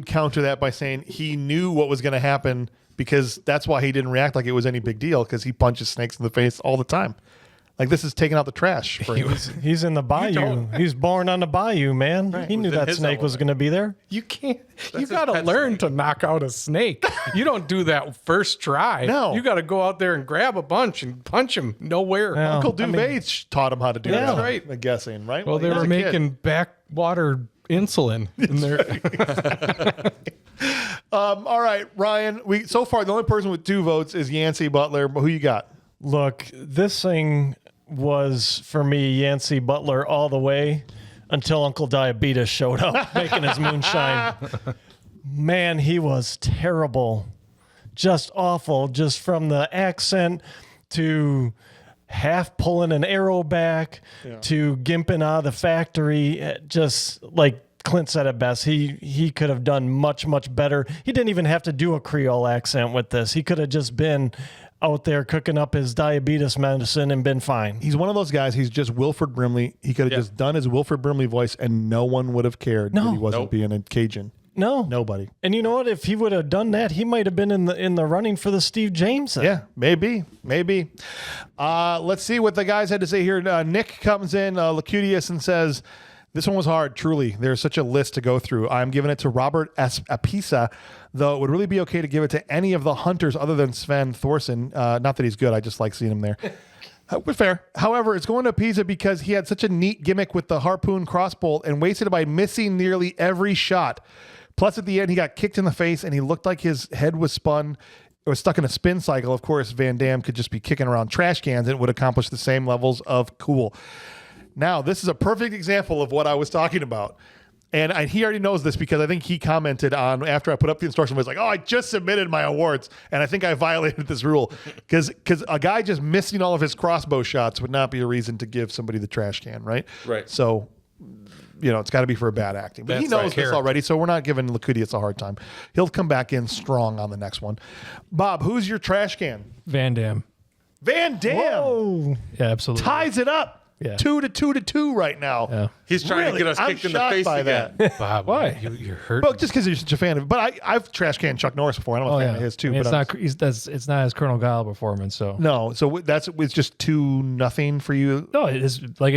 counter that by saying he knew what was going to happen, because that's why he didn't react like it was any big deal, because he punches snakes in the face all the time. Like, this is taking out the trash for him. He's in the bayou. He's born on the bayou, man. He knew that snake was going to be there. You can't. You got to learn to knock out a snake. You don't do that first try. No. You got to go out there and grab a bunch and punch him nowhere. Yeah. Uncle Duvet taught him how to do that. That's right. I'm guessing, right? Well, they he was were a kid. making backwater insulin in there. All right, Ryan. So far, the only person with 2 votes is Yancey Butler. But who you got? Look, this thing was, for me, Yancey Butler all the way until Uncle Diabetes showed up making his moonshine. Man, he was terrible. Just awful. Just from the accent to half pulling an arrow back to gimping out of the factory. Just like Clint said it best, he could have done much, much better. He didn't even have to do a Creole accent with this. He could have just been out there cooking up his diabetes medicine and been fine. He's one of those guys. He's just Wilford Brimley. He could have just done his Wilford Brimley voice, and no one would have cared that he wasn't being a Cajun. No, nobody. And you know what? If he would have done that, he might have been in the running for the Steve Jameson. Yeah, maybe. Let's see what the guys had to say here. Nick comes in, Lacutius, and says, this one was hard, truly. There's such a list to go through. I'm giving it to Robert Apisa, though it would really be okay to give it to any of the hunters other than Sven Thorson. Not that he's good. I just like seeing him there. Fair. However, it's going to Apisa because he had such a neat gimmick with the harpoon crossbow and wasted it by missing nearly every shot. Plus, at the end, he got kicked in the face and he looked like his head was spun. It was stuck in a spin cycle. Of course, Van Damme could just be kicking around trash cans and it would accomplish the same levels of cool. Now, this is a perfect example of what I was talking about. And he already knows this because I think he commented on, after I put up the instruction, was like, oh, I just submitted my awards. And I think I violated this rule. Because a guy just missing all of his crossbow shots would not be a reason to give somebody the trash can, right? Right. So, it's got to be for bad acting. But he knows this already, so we're not giving Lacutius a hard time. He'll come back in strong on the next one. Bob, who's your trash can? Van Damme. Van Damme! Whoa. Yeah, absolutely. Ties it up. Yeah. 2-2 right now. Yeah. He's trying to get us kicked in the face again. Bob, Why? You're hurt. Well, just because you're such a fan of it. But I've trash canned Chuck Norris before. I'm a fan of his too. I mean, but it's not his Colonel Guile performance. So no, so it's just 2-0 for you. no, it's like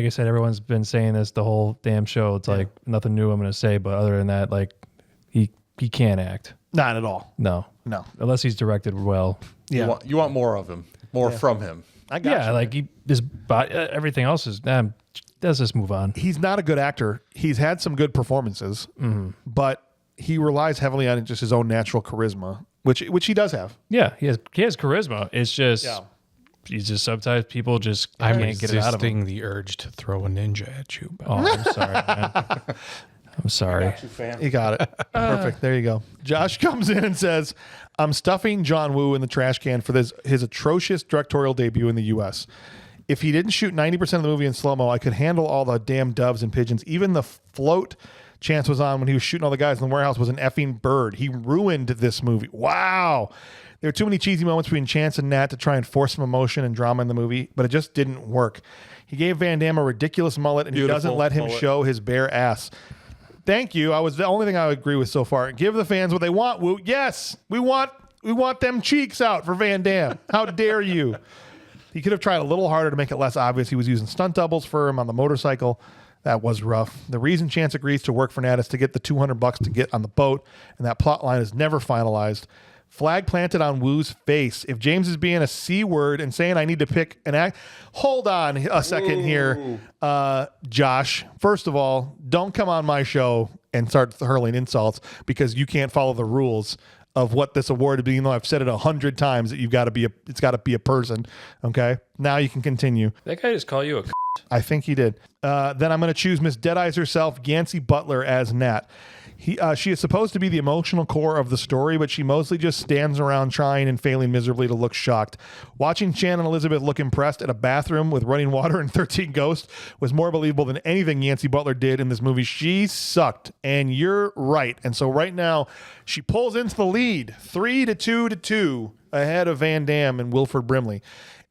I said, everyone's been saying this the whole damn show. It's like nothing new I'm going to say, but other than that, like he can't act. Not at all. No, unless he's directed well. Yeah, You want more of him, more from him. I got you. Like his body, everything else is. Let's just move on. He's not a good actor. He's had some good performances, but he relies heavily on just his own natural charisma, which he does have. Yeah, he has charisma. It's just sometimes people just I'm can't get it out of them. resisting the urge to throw a ninja at you. Oh, I'm sorry, man. I'm sorry. You got it. Perfect. There you go. Josh comes in and says, I'm stuffing John Woo in the trash can for his atrocious directorial debut in the U.S. If he didn't shoot 90% of the movie in slow-mo, I could handle all the damn doves and pigeons. Even the float Chance was on when he was shooting all the guys in the warehouse was an effing bird. He ruined this movie. Wow. There were too many cheesy moments between Chance and Nat to try and force some emotion and drama in the movie, but it just didn't work. He gave Van Damme a ridiculous mullet, and he doesn't let him show his bare ass. Thank you. I was the only thing I would agree with so far. Give the fans what they want, Woo. Yes, we want them cheeks out for Van Damme. How dare you? He could have tried a little harder to make it less obvious he was using stunt doubles for him on the motorcycle. That was rough. The reason Chance agrees to work for Nat is to get the $200 to get on the boat, and that plot line is never finalized. Flag planted on Woo's face. If James is being a C word and saying I need to pick an act, hold on a second here, Josh. First of all, don't come on my show and start hurling insults because you can't follow the rules of what this award is. Even though I've said it 100 times that it's got to be a person. Okay, now you can continue. That guy just call you a. I think he did. Then I'm going to choose Miss Deadeyes herself, Yancey Butler, as Nat. She is supposed to be the emotional core of the story, but she mostly just stands around trying and failing miserably to look shocked. Watching Shannon Elizabeth look impressed at a bathroom with running water and 13 ghosts was more believable than anything Yancey Butler did in this movie. She sucked, and you're right. And so right now, she pulls into the lead, 3-2 ahead of Van Damme and Wilford Brimley.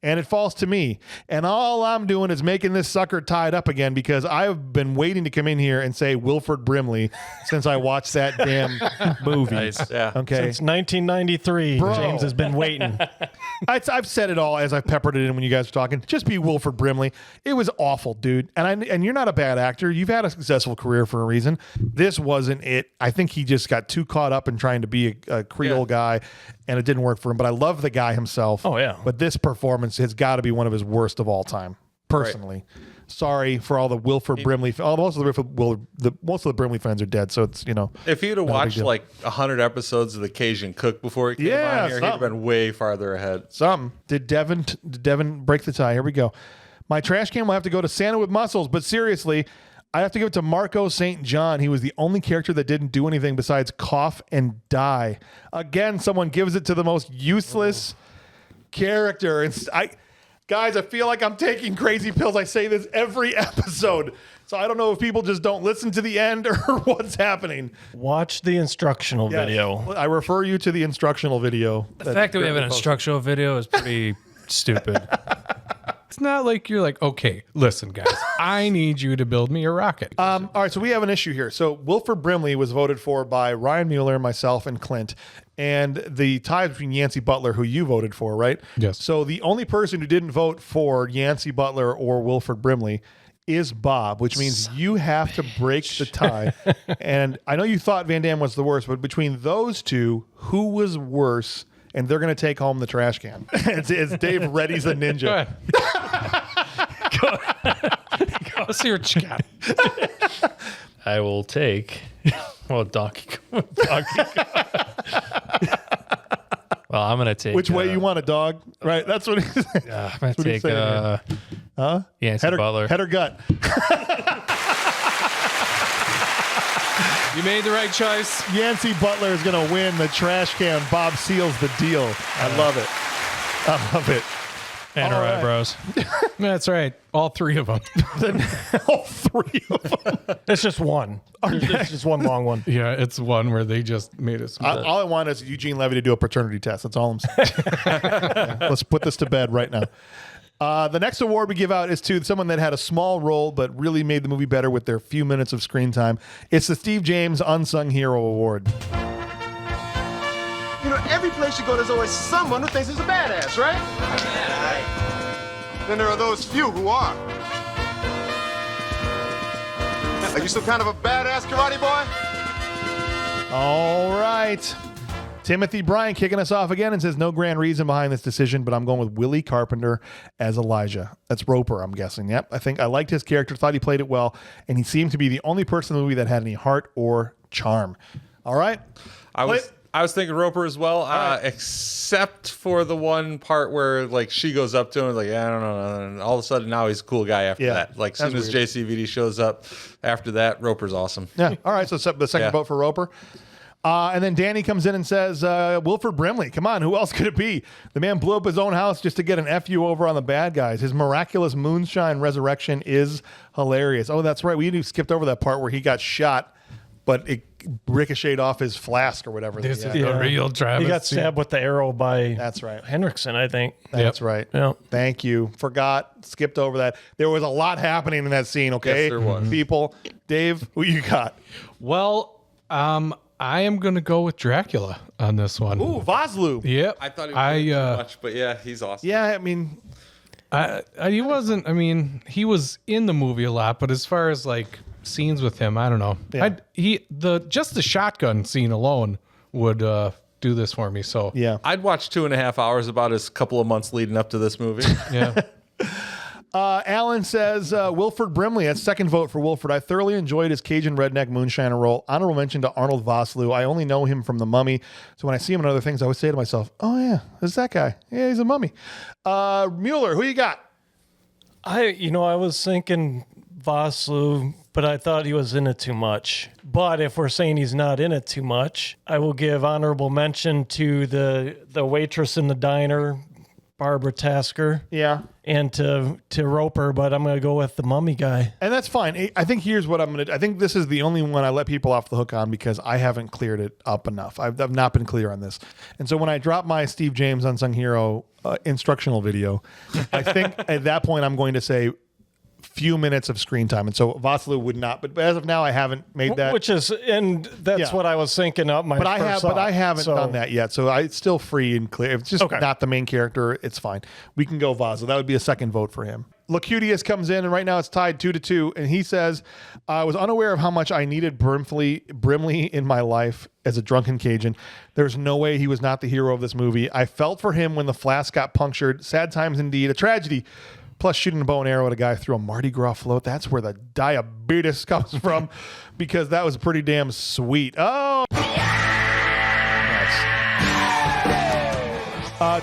And it falls to me. And all I'm doing is making this sucker tied up again because I've been waiting to come in here and say Wilford Brimley since I watched that damn movie. Nice. Yeah. Okay. Since 1993, Bro. James has been waiting. I've said it all as I've peppered it in when you guys were talking. Just be Wilford Brimley. It was awful, dude. And you're not a bad actor. You've had a successful career for a reason. This wasn't it. I think he just got too caught up in trying to be a Creole guy, and it didn't work for him. But I love the guy himself. Oh, yeah. But this performance has got to be one of his worst of all time, personally. Right. Sorry for all the Wilford Brimley. Most of the Brimley fans are dead, so it's If he'd have watched like 100 episodes of the Cajun Cook before he came on here, he'd have been way farther ahead. Did Devin break the tie? Here we go. My trash can will have to go to Santa with Muscles, but seriously, I have to give it to Marco St. John. He was the only character that didn't do anything besides cough and die. Again, someone gives it to the most useless character. And guys, I feel like I'm taking crazy pills. I say this every episode. So I don't know if people just don't listen to the end or what's happening. Watch the instructional video. I refer you to the instructional video. The fact that we have an instructional video is pretty stupid. It's not like you're like, okay, listen, guys, I need you to build me a rocket. All right, so we have an issue here. So Wilford Brimley was voted for by Ryan Mueller, myself, and Clint. And the tie between Yancey Butler, who you voted for, right? Yes. So the only person who didn't vote for Yancey Butler or Wilford Brimley is Bob, which means you have to break the tie. And I know you thought Van Damme was the worst, but between those two, who was worse? And they're going to take home the trash can. It's Dave Reddy's a ninja. Go. Let's see what you got. I will take. Donkey Kong. Well, I'm going to take. Which way you want a dog? Right. That's what he's saying. I'm going to take. Yancey Butler. Head or gut? You made the right choice. Yancey Butler is going to win the trash can. Bob seals the deal. I love it. I love it. And her eyebrows. That's right. All three of them. All three of them. It's just one. It's just one long one. Yeah, it's one where they just made us. All I want is Eugene Levy to do a paternity test. That's all I'm saying. Yeah, let's put this to bed right now. The next award we give out is to someone that had a small role but really made the movie better with their few minutes of screen time. It's the Steve James Unsung Hero Award. You know, every place you go, there's always someone who thinks he's a badass, right? Then there are those few who are. Are you some kind of a badass karate boy? All right. Timothy Bryan kicking us off again and says no grand reason behind this decision, but I'm going with Willie Carpenter as Elijah. That's Roper, I'm guessing. Yep. I think I liked his character, thought he played it well, and he seemed to be the only person in the movie that had any heart or charm. All right. I was thinking Roper as well, except for the one part where like she goes up to him like, I don't know, and all of a sudden now he's a cool guy after that. Like as soon as JCVD shows up after that, Roper's awesome. Yeah. All right. So the second vote for Roper. And then Danny comes in and says, Wilford Brimley, come on, who else could it be? The man blew up his own house just to get an FU over on the bad guys. His miraculous moonshine resurrection is hilarious. Oh, that's right. We skipped over that part where he got shot, but it ricocheted off his flask or whatever. This is the real Travis. He got stabbed with the arrow by Henriksen, I think. That's right. Yep. Thank you. Skipped over that. There was a lot happening in that scene, okay? Yes, there was. People. Dave, who you got? Well, I am going to go with Dracula on this one. Ooh, Vosloo. Yep. I thought he was too much, but yeah, he's awesome. Yeah, I mean... he wasn't, he was in the movie a lot, but as far as like scenes with him, I don't know. Yeah. Just the shotgun scene alone would do this for me. So yeah, I'd watch 2.5 hours about his couple of months leading up to this movie. Yeah. Alan says, Wilford Brimley, that's second vote for Wilford. I thoroughly enjoyed his Cajun redneck moonshiner role. Honorable mention to Arnold Vosloo. I only know him from The Mummy, so when I see him in other things, I always say to myself, oh yeah, it's that guy. Yeah, he's a mummy. Mueller, who you got? I was thinking Vosloo, but I thought he was in it too much. But if we're saying he's not in it too much, I will give honorable mention to the waitress in the diner, Barbara Tasker. Yeah. And to Roper, but I'm going to go with the mummy guy. And that's fine. I think here's what I'm going to do. I think this is the only one I let people off the hook on because I haven't cleared it up enough. I've not been clear on this. And so when I drop my Steve James Unsung Hero instructional video, I think at that point I'm going to say few minutes of screen time. And so Vosloo would not, but as of now, I haven't made that. That's what I was thinking of my But I haven't done that yet. So it's still free and clear. If it's just not the main character, it's fine. We can go Vosloo. That would be a second vote for him. Lacutius comes in, and right now it's tied 2-2. And he says, I was unaware of how much I needed Brimley in my life as a drunken Cajun. There's no way he was not the hero of this movie. I felt for him when the flask got punctured. Sad times indeed. A tragedy. Plus, shooting a bow and arrow at a guy through a Mardi Gras float. That's where the diabetes comes from because that was pretty damn sweet. Oh!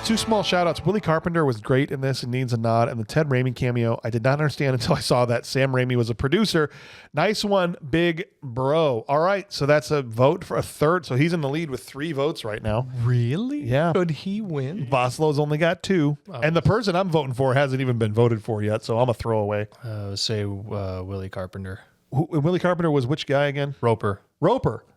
Two small shout-outs. Willie Carpenter was great in this and needs a nod. And the Ted Raimi cameo, I did not understand until I saw that Sam Raimi was a producer. Nice one, big bro. All right, so that's a vote for a third. So he's in the lead with 3 votes right now. Really? Yeah. Could he win? Vosloo's only got 2. And the person I'm voting for hasn't even been voted for yet, so I'm a throwaway. Say Willie Carpenter. Willie Carpenter was which guy again? Roper.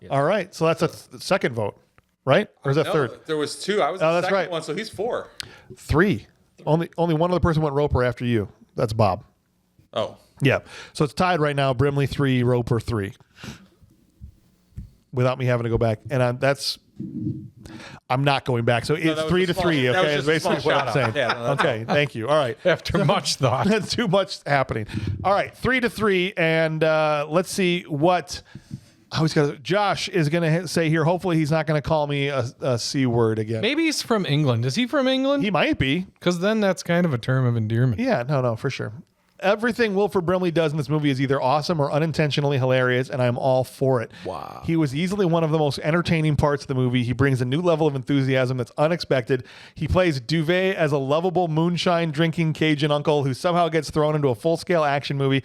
Yes. All right, so that's a second vote. Right? Or is that third? There was 2. I was the that's second right. one, so he's 4. 3. Only one other person went Roper after you. That's Bob. Oh. Yeah. So it's tied right now. Brimley 3, Roper 3. Without me having to go back. And I'm not going back. So it's 3-3. Okay, is basically what I'm saying. Yeah, okay, thank you. All right. After much thought. That's too much happening. All right, 3-3. And let's see what... Josh is going to say here, hopefully he's not going to call me a C word again. Maybe he's from England. Is he from England? He might be. Because then that's kind of a term of endearment. Yeah, no, for sure. Everything Wilford Brimley does in this movie is either awesome or unintentionally hilarious, and I'm all for it. Wow. He was easily one of the most entertaining parts of the movie. He brings a new level of enthusiasm that's unexpected. He plays Duvet as a lovable moonshine drinking Cajun uncle who somehow gets thrown into a full-scale action movie.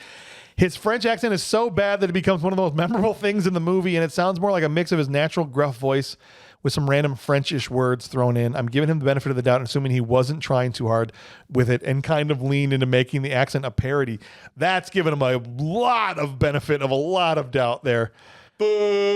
His French accent is so bad that it becomes one of the most memorable things in the movie, and it sounds more like a mix of his natural gruff voice with some random Frenchish words thrown in. I'm giving him the benefit of the doubt, assuming he wasn't trying too hard with it and kind of leaned into making the accent a parody. That's giving him a lot of benefit of a lot of doubt there. Boo!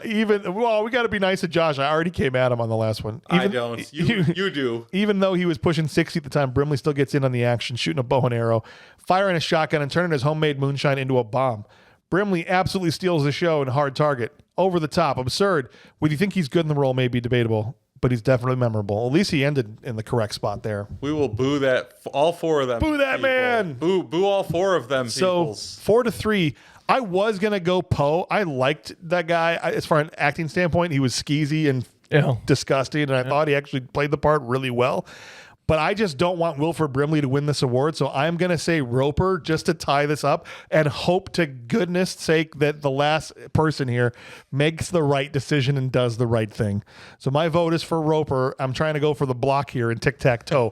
We got to be nice to Josh. I already came at him on the last one. I don't. You do. Even though he was pushing 60 at the time, Brimley still gets in on the action, shooting a bow and arrow, firing a shotgun, and turning his homemade moonshine into a bomb. Brimley absolutely steals the show in Hard Target. Over the top, absurd. Would you think he's good in the role may be debatable, but he's definitely memorable. At least he ended in the correct spot there. We will boo that. All 4 of them. Boo that people. Man. Boo all 4 of them. So peoples. 4-3. I was gonna go Poe. I liked that guy as far as an acting standpoint. He was skeezy and disgusting, and I thought he actually played the part really well. But I just don't want Wilford Brimley to win this award, so I'm going to say Roper just to tie this up and hope to goodness sake that the last person here makes the right decision and does the right thing. So my vote is for Roper. I'm trying to go for the block here in tic-tac-toe.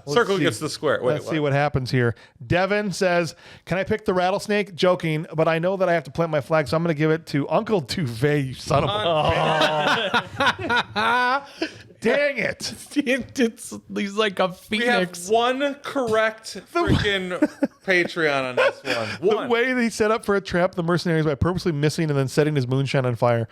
Circle gets the square. Wait, Let's see what happens here. Devin says, can I pick the rattlesnake? Joking, but I know that I have to plant my flag, so I'm going to give it to Uncle Duvet, you son of a... Dang it. He's like a phoenix. We have one correct freaking Patreon on this one. The way that he set up for a trap the mercenaries by purposely missing and then setting his moonshine on fire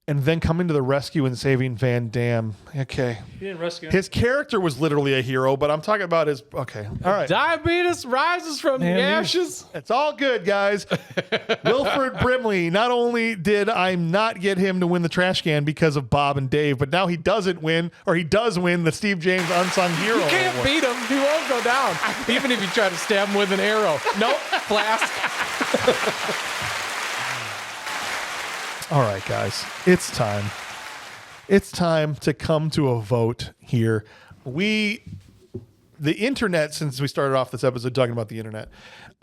and then coming to the rescue and saving Van Damme. Okay. He didn't rescue him. His character was literally a hero, but I'm talking about his... Okay. All right. Diabetes rises from the ashes. It's all good, guys. Wilford Brimley, not only did I not get him to win the trash can because of Bob and Dave, but now he doesn't win, or he does win the Steve James Unsung Hero You can't Award. beat him. He won't go down. Even if you try to stab him with an arrow. Nope. Flask. All right, guys, it's time. It's time to come to a vote here. The internet, since we started off this episode talking about the internet,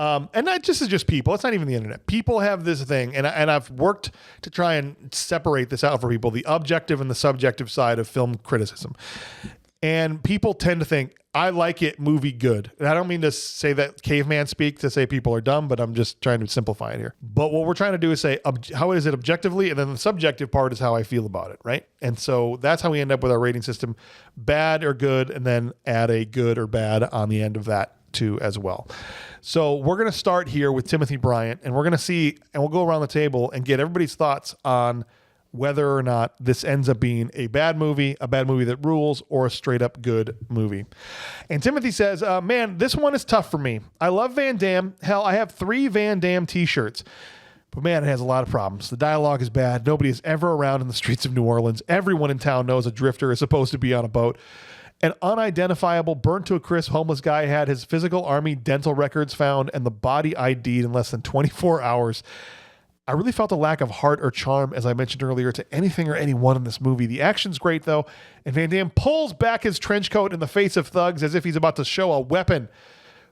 and not just as just people, it's not even the internet. People have this thing, and I've worked to try and separate this out for people, the objective and the subjective side of film criticism. And people tend to think, I like it, movie good. And I don't mean to say that caveman speak to say people are dumb, but I'm just trying to simplify it here. But what we're trying to do is say, how is it objectively? And then the subjective part is how I feel about it, right? And so that's how we end up with our rating system, bad or good, and then add a good or bad on the end of that too as well. So we're going to start here with Timothy Bryant, and we're going to see, and we'll go around the table and get everybody's thoughts on whether or not this ends up being a bad movie that rules, or a straight up good movie. And Timothy says, man, this one is tough for me. I love Van Damme. Hell, I have 3 Van Damme t-shirts. But man, it has a lot of problems. The dialogue is bad. Nobody is ever around in the streets of New Orleans. Everyone in town knows a drifter is supposed to be on a boat. An unidentifiable, burnt to a crisp homeless guy had his physical army dental records found and the body ID'd in less than 24 hours. I really felt a lack of heart or charm, as I mentioned earlier, to anything or anyone in this movie. The action's great, though, and Van Damme pulls back his trench coat in the face of thugs as if he's about to show a weapon.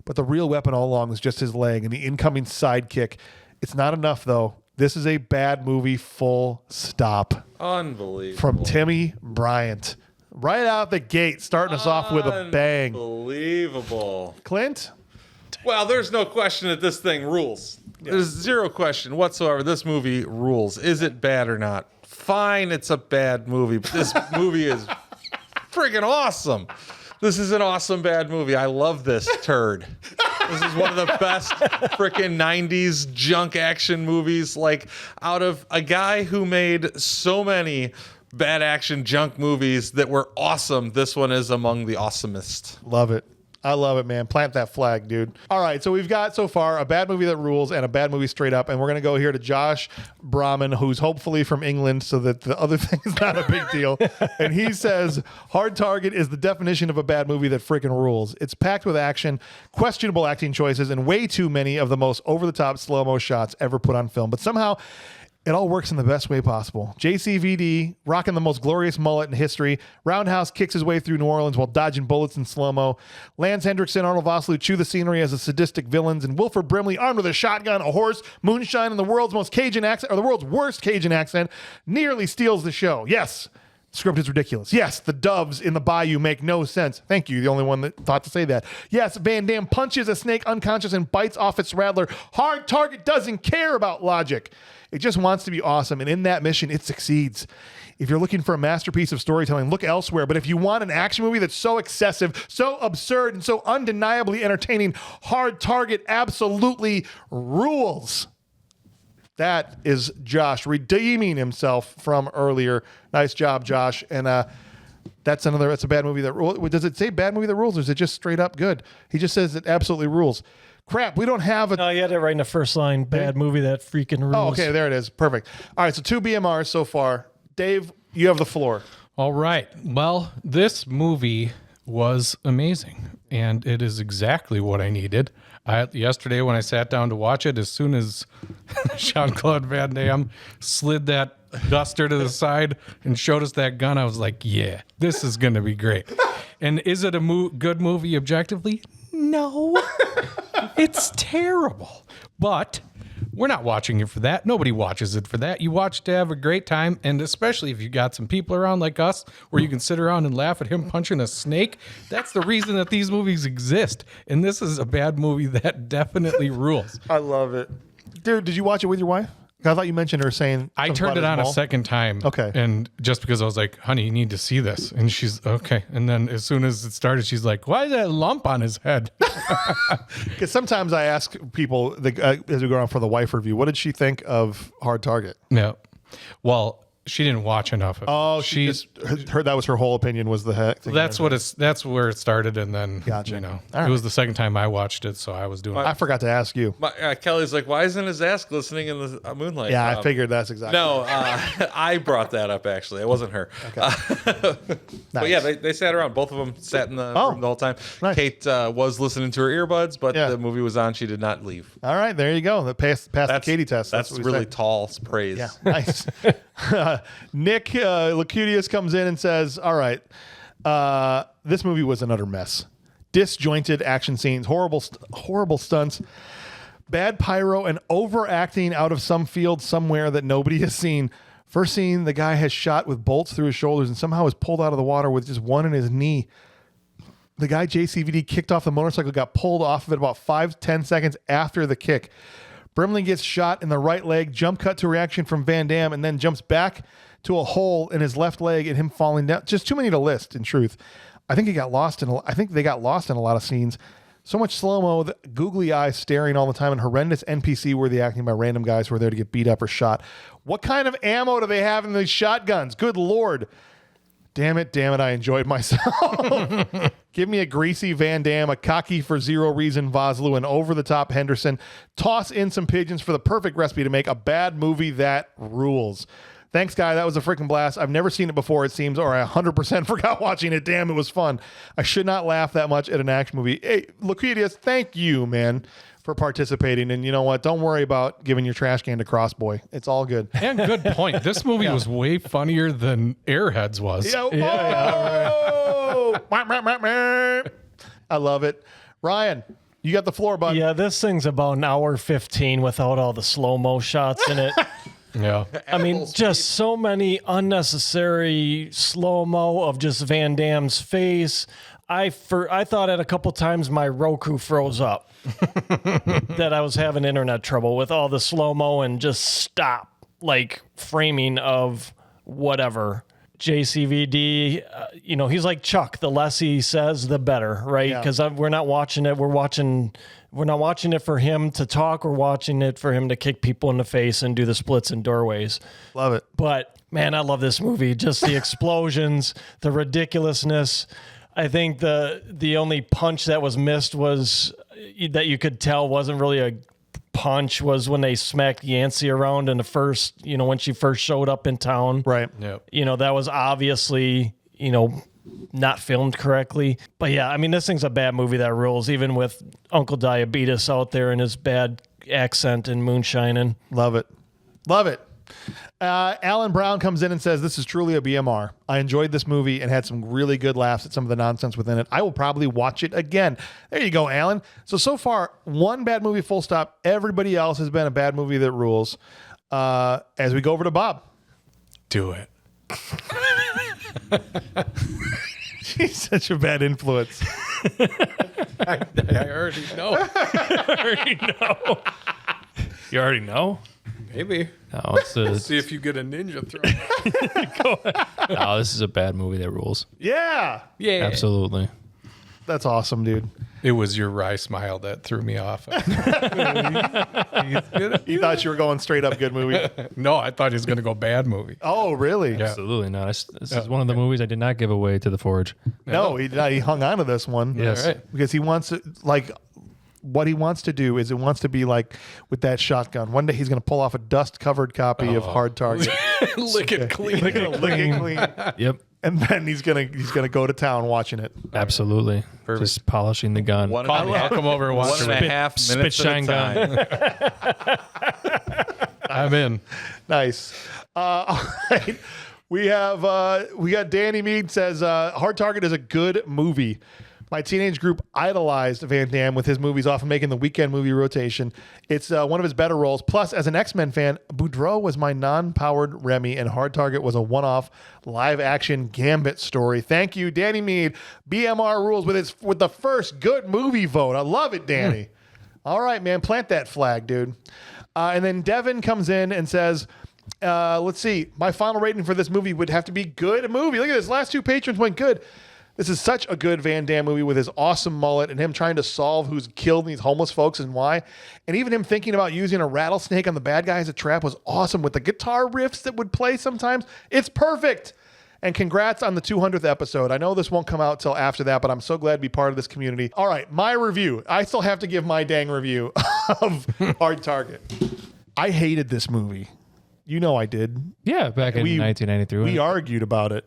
But the real weapon all along is just his leg and the incoming sidekick. It's not enough, though. This is a bad movie, full stop. Unbelievable. From Timmy Bryant. Right out the gate, starting us off with a bang. Unbelievable. Clint? Well, there's no question that this thing rules. Yeah. There's zero question whatsoever. This movie rules. Is it bad or not? Fine, it's a bad movie, but this movie is freaking awesome. This is an awesome bad movie. I love this turd. This is one of the best freaking 90s junk action movies. Like, out of a guy who made so many bad action junk movies that were awesome, this one is among the awesomest. Love it. I love it, man. Plant that flag, dude. All right, so we've got so far a bad movie that rules and a bad movie straight up, and we're going to go here to Josh Brahman, who's hopefully from England, so that the other thing is not a big deal. And he says, Hard Target is the definition of a bad movie that freaking rules. It's packed with action, questionable acting choices, and way too many of the most over-the-top slow-mo shots ever put on film. But somehow, it all works in the best way possible. JCVD, rocking the most glorious mullet in history. Roundhouse kicks his way through New Orleans while dodging bullets in slow-mo. Lance Henriksen, Arnold Vosloo chew the scenery as the sadistic villains. And Wilford Brimley, armed with a shotgun, a horse, moonshine, and the world's most Cajun accent, or the world's worst Cajun accent, nearly steals the show. Yes, the script is ridiculous. Yes, the doves in the bayou make no sense. Thank you, the only one that thought to say that. Yes, Van Damme punches a snake unconscious and bites off its rattler. Hard Target doesn't care about logic. It just wants to be awesome, and in that mission, it succeeds. If you're looking for a masterpiece of storytelling, look elsewhere. But if you want an action movie that's so excessive, so absurd, and so undeniably entertaining, Hard Target absolutely rules. That is Josh redeeming himself from earlier. Nice job, Josh. And that's a bad movie that rules. Does it say bad movie that rules, or is it just straight up good? He just says it absolutely rules. Crap, we don't have a... No, you had it right in the first line. Bad movie that freaking rules. Oh, okay, there it is. Perfect. All right, so 2 BMRs so far. Dave, you have the floor. All right. Well, this movie was amazing, and it is exactly what I needed. Yesterday when I sat down to watch it, as soon as Jean-Claude Van Damme slid that duster to the side and showed us that gun, I was like, yeah, this is going to be great. And is it a good movie objectively? No. It's terrible. But we're not watching it for that. Nobody watches it for that. You watch to have a great time, and especially if you got some people around like us where you can sit around and laugh at him punching a snake. That's the reason that these movies exist. And this is a bad movie that definitely rules. I love it. Dude, did you watch it with your wife? I thought you mentioned her saying... I turned it on a second time. Okay. And just because I was like, honey, you need to see this. And she's, okay. And then as soon as it started, she's like, why is that lump on his head? Because sometimes I ask people, as we go on for the wife review, what did she think of Hard Target? Yeah. Well, she didn't watch enough of it. Oh, she just heard that was her whole opinion was the heck. That's where it started, and then gotcha. It was the second time I watched it, so I was doing. I forgot to ask you. Kelly's like, why isn't his ass glistening in the moonlight? Yeah, I figured that's exactly. No, I brought that up actually. It wasn't her. Okay. But yeah, they sat around. Both of them sat in the room the whole time. Nice. Kate was listening to her earbuds, but the movie was on. She did not leave. All right, there you go. Passed the Katie test. That's really tall praise. Yeah, nice. Nick Lacutius comes in and says, all right, this movie was an utter mess. Disjointed action scenes, horrible stunts, bad pyro, and overacting out of some field somewhere that nobody has seen. First scene, the guy has shot with bolts through his shoulders and somehow is pulled out of the water with just one in his knee. The guy JCVD kicked off the motorcycle, got pulled off of it about 5-10 seconds after the kick. Brimley gets shot in the right leg, jump cut to reaction from Van Damme, and then jumps back to a hole in his left leg and him falling down. Just too many to list, in truth. I think they got lost in a lot of scenes. So much slow-mo, the googly eyes staring all the time, and horrendous NPC-worthy acting by random guys who are there to get beat up or shot. What kind of ammo do they have in these shotguns? Good Lord. Damn it, I enjoyed myself. Give me a greasy Van Damme, a cocky for zero reason Vosloo, and over-the-top Henriksen. Toss in some pigeons for the perfect recipe to make a bad movie that rules. Thanks, guy. That was a freaking blast. I've never seen it before, it seems, or I 100% forgot watching it. Damn, it was fun. I should not laugh that much at an action movie. Hey, Lucretius, thank you, man, for participating. And you know what? Don't worry about giving your trash can to Crossboy. It's all good. And good point. This movie was way funnier than Airheads was. I love it. Ryan, you got the floor, bud. Yeah, this thing's about an hour 15 without all the slow-mo shots in it. Yeah. I mean, just so many unnecessary slow-mo of just Van Damme's face. I thought at a couple times my Roku froze up. That I was having internet trouble with all the slow-mo and just stop, like, framing of whatever. JCVD, he's like Chuck. The less he says, the better, right? Because we're not watching it. We're not watching it for him to talk. We're watching it for him to kick people in the face and do the splits in doorways. Love it. But, man, I love this movie. Just the explosions, the ridiculousness. I think the only punch that was missed was that you could tell wasn't really a punch was when they smacked Yancey around in the first, when she first showed up in town. Right. Yep. That was obviously, not filmed correctly. But yeah, I mean, this thing's a bad movie that rules, even with Uncle Diabetes out there and his bad accent and moonshining. Love it. Love it. Alan Brown comes in and says, this is truly a BMR. I enjoyed this movie and had some really good laughs at some of the nonsense within it. I will probably watch it again. There you go, Alan. So far, one bad movie, full stop. Everybody else has been a bad movie that rules. As we go over to Bob. Do it. She's such a bad influence. I already know. You already know? Maybe. No, it's see if you get a ninja throw. No, this is a bad movie that rules. Yeah. Absolutely. That's awesome, dude. It was your wry smile that threw me off. You thought you were going straight up good movie? No, I thought he was going to go bad movie. Oh, really? Yeah. Absolutely not. This is one of the movies I did not give away to the Forge. No, he did not. He hung on to this one. Yes. Right. Because he wants to, what he wants to do is it wants to be like with that shotgun. One day he's going to pull off a dust-covered copy of Hard Target. Lick it clean. Lick it clean. Yep. and then he's gonna go to town watching it. Absolutely. Just polishing the gun. I'll come over and watch One and a half minutes spit shine at a time. I'm in. Nice. All right. We got Danny Mead says Hard Target is a good movie. My teenage group idolized Van Damme with his movies, often making the weekend movie rotation. It's one of his better roles. Plus, as an X-Men fan, Boudreaux was my non-powered Remy, and Hard Target was a one-off live-action Gambit story. Thank you, Danny Mead. BMR rules with the first good movie vote. I love it, Danny. All right, man, plant that flag, dude. And then Devin comes in and says, let's see, my final rating for this movie would have to be good movie. Look at this. Last two patrons went good. This is such a good Van Damme movie with his awesome mullet and him trying to solve who's killed these homeless folks and why. And even him thinking about using a rattlesnake on the bad guy as a trap was awesome with the guitar riffs that would play sometimes. It's perfect. And congrats on the 200th episode. I know this won't come out till after that, but I'm so glad to be part of this community. All right, my review. I still have to give my dang review of Hard Target. I hated this movie. You know I did. Yeah, back in 1993. We argued about it.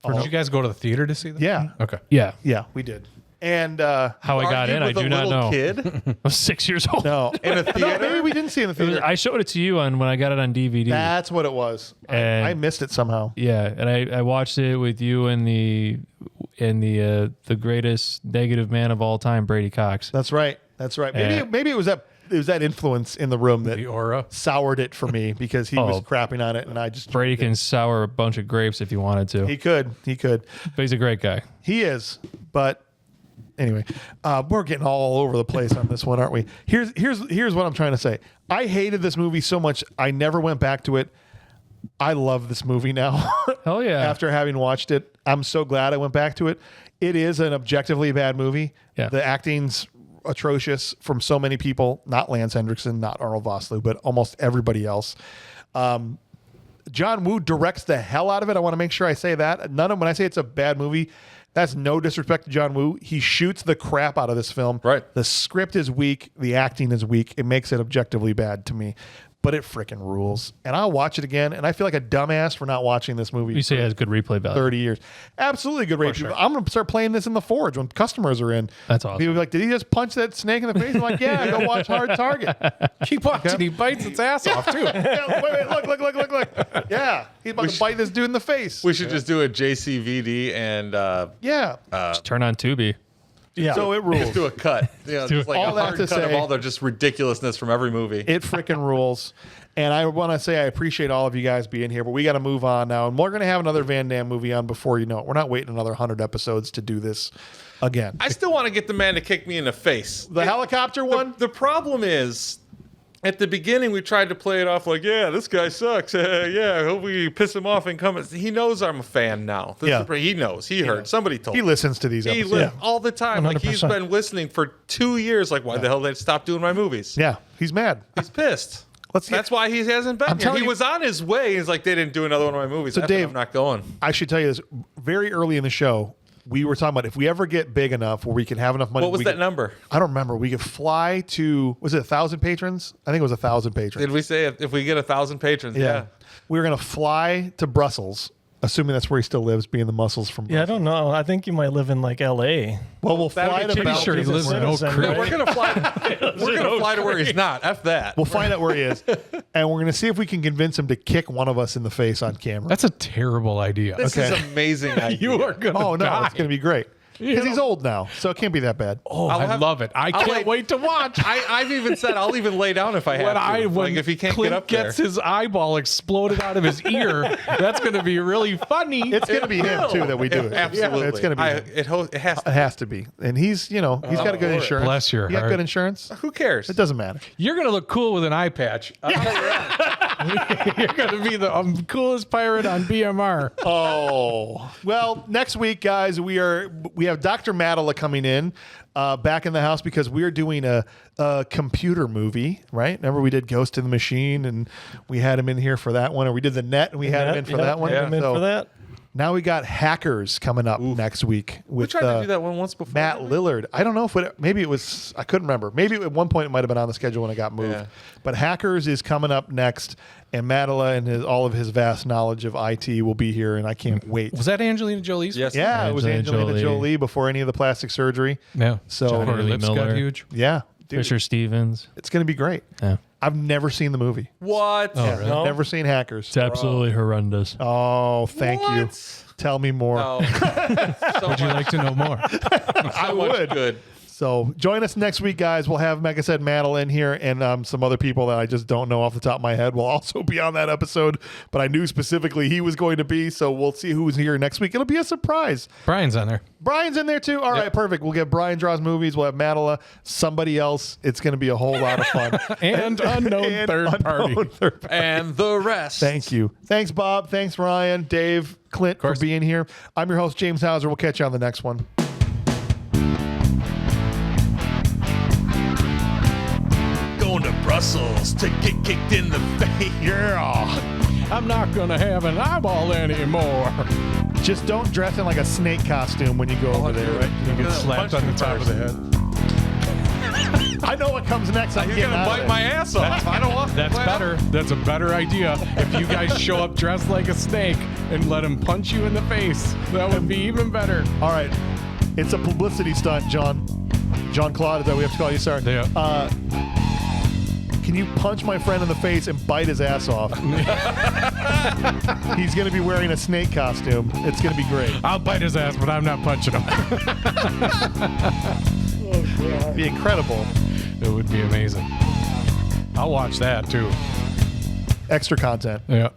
Did you guys go to the theater to see that? Yeah. Okay. Yeah. Yeah, we did. And how I got in, I do not know. Kid? I was 6 years old. No. In a No, theater? maybe we didn't see it in the theater. I showed it to you when I got it on DVD. That's what it was. I missed it somehow. Yeah, and I watched it with you and the greatest negative man of all time, Brady Cox. That's right. That's right. Maybe it was that influence in the room that The aura. soured it for me because he was crapping on it and I just Brady can sour a bunch of grapes if he wanted to. He could. But he's a great guy. He is. But anyway, we're getting all over the place on this one, aren't we? Here's what I'm trying to say. I hated this movie so much I never went back to it. I love this movie now. Hell yeah. After having watched it, I'm so glad I went back to it. It is an objectively bad movie. Yeah. The acting's atrocious from so many people, not Lance Henriksen, not Arnold Vosloo, but almost everybody else. John Woo directs the hell out of it. I want to make sure I say that. When I say it's a bad movie, that's no disrespect to John Woo. He shoots the crap out of this film. Right. The script is weak. The acting is weak. It makes it objectively bad to me. But it freaking rules. And I'll watch it again. And I feel like a dumbass for not watching this movie. You say it has good replay value. 30 years. Absolutely good replay. Sure. I'm going to start playing this in the Forge when customers are in. That's awesome. People be like, did he just punch that snake in the face? I'm like, yeah, go watch Hard Target. Keep watching. He bites its ass off, too. Yeah, wait, look. Yeah, he's about to bite this dude in the face. We should just do a JCVD and Yeah. Just turn on Tubi. Yeah. So it rules. just do a cut. Yeah, just like all a that hard to cut of say- all the just ridiculousness from every movie. It freaking rules. And I want to say I appreciate all of you guys being here, but we got to move on now. And we're going to have another Van Damme movie on before you know it. We're not waiting another 100 episodes to do this again. I still want to get the man to kick me in the face. The helicopter one? The problem is, at the beginning, we tried to play it off like, yeah, this guy sucks. Yeah, I hope we piss him off and come. He knows I'm a fan now. He knows. He heard. Somebody told He him. listens to these episodes. All the time. Like, he's 100%. been listening for 2 years. Like, why the hell did they stop doing my movies? Yeah, he's mad. He's pissed. That's why he hasn't been I'm here. telling He you- was on his way. He's like, they didn't do another one of my movies. So, After Dave- I'm not going. I should tell you this. Very early in the show, we were talking about if we ever get big enough where we can have enough money. What was we that could- number? I don't remember. We could fly to, was it 1,000 patrons? I think it was 1,000 patrons. Did we say if we get 1,000 patrons? Yeah. We were going to fly to Brussels, assuming that's where he still lives, being the muscles from Brussels. Yeah, I don't know. I think you might live in like L.A. Well, we'll fly to Pretty sure he Belgium. lives in Oak Citizen, Creek. right? We're gonna fly. We're gonna fly to where he's not. F that. We'll find out where he is, and we're going to see if we can convince him to kick one of us in the face on camera. That's a terrible idea. This is amazing. Idea. You are going to Oh, no, die. it's going to be great. Because he's old now, so it can't be that bad. Oh, I'll I have- love it. I I'll can't lay- wait to watch. I've even said I'll even lay down if I have to. When Like if he can't Clint get up gets there. his eyeball exploded out of his ear, that's going to be really funny. It's going to be him, too, that we do it. Absolutely. It's going to be him. It has It to. has to be. And he's, he's got a good insurance. Bless your You got heart. good insurance? Who cares? It doesn't matter. You're going to look cool with an eye patch. You're going to be the coolest pirate on BMR. Oh, well, next week, guys, we have Dr. Madela coming in back in the house because we are doing a computer movie, right? Remember we did Ghost in the Machine and we had him in here for that one, or we did The Net and we had him in for that one. I'm in So for that. Now we got Hackers coming up next week We with tried to do that one once before. Matt Lillard. I don't know if maybe it was, I couldn't remember. Maybe at one point it might have been on the schedule when it got moved. Yeah. But Hackers is coming up next, and Matala and all of his vast knowledge of IT will be here, and I can't wait. Was that Angelina Jolie's? Yes. Yeah, it was Angelina Jolie before any of the plastic surgery. Yeah. So Her lips got Miller. huge. yeah, dude, Fisher Stevens. it's going to be great. Yeah. I've never seen the movie. What? Yeah, really? Never seen Hackers. It's absolutely horrendous. Oh, thank you. What? Tell me more. Oh. Would you like to know more? I would. Good. So join us next week, guys. We'll have, like I said, Madeline in here, and some other people that I just don't know off the top of my head will also be on that episode. But I knew specifically he was going to be, so we'll see who's here next week. It'll be a surprise. Brian's on there. Brian's in there too. All right, perfect. We'll get Brian Draws Movies. We'll have Madeline, somebody else. It's going to be a whole lot of fun. And unknown third party. And the rest. Thank you. Thanks, Bob. Thanks, Ryan, Dave, Clint, for being here. I'm your host, James Hauser. We'll catch you on the next one. Going to Brussels to get kicked in the face. Yeah. I'm not going to have an eyeball anymore. Just don't dress in like a snake costume when you go over there, right? You get slapped on the top of the head. I know what comes next. I'm You're getting going to out of bite it. my ass off. I don't want That's better. That's a better idea. If you guys show up dressed like a snake and let him punch you in the face, that would be even better. All right. It's a publicity stunt, John. Jean-Claude, is that what we have to call you? Sorry. Yeah. Can you punch my friend in the face and bite his ass off? He's going to be wearing a snake costume. It's going to be great. I'll bite his ass, but I'm not punching him. It'd be incredible. It would be amazing. I'll watch that too. Extra content. Yeah.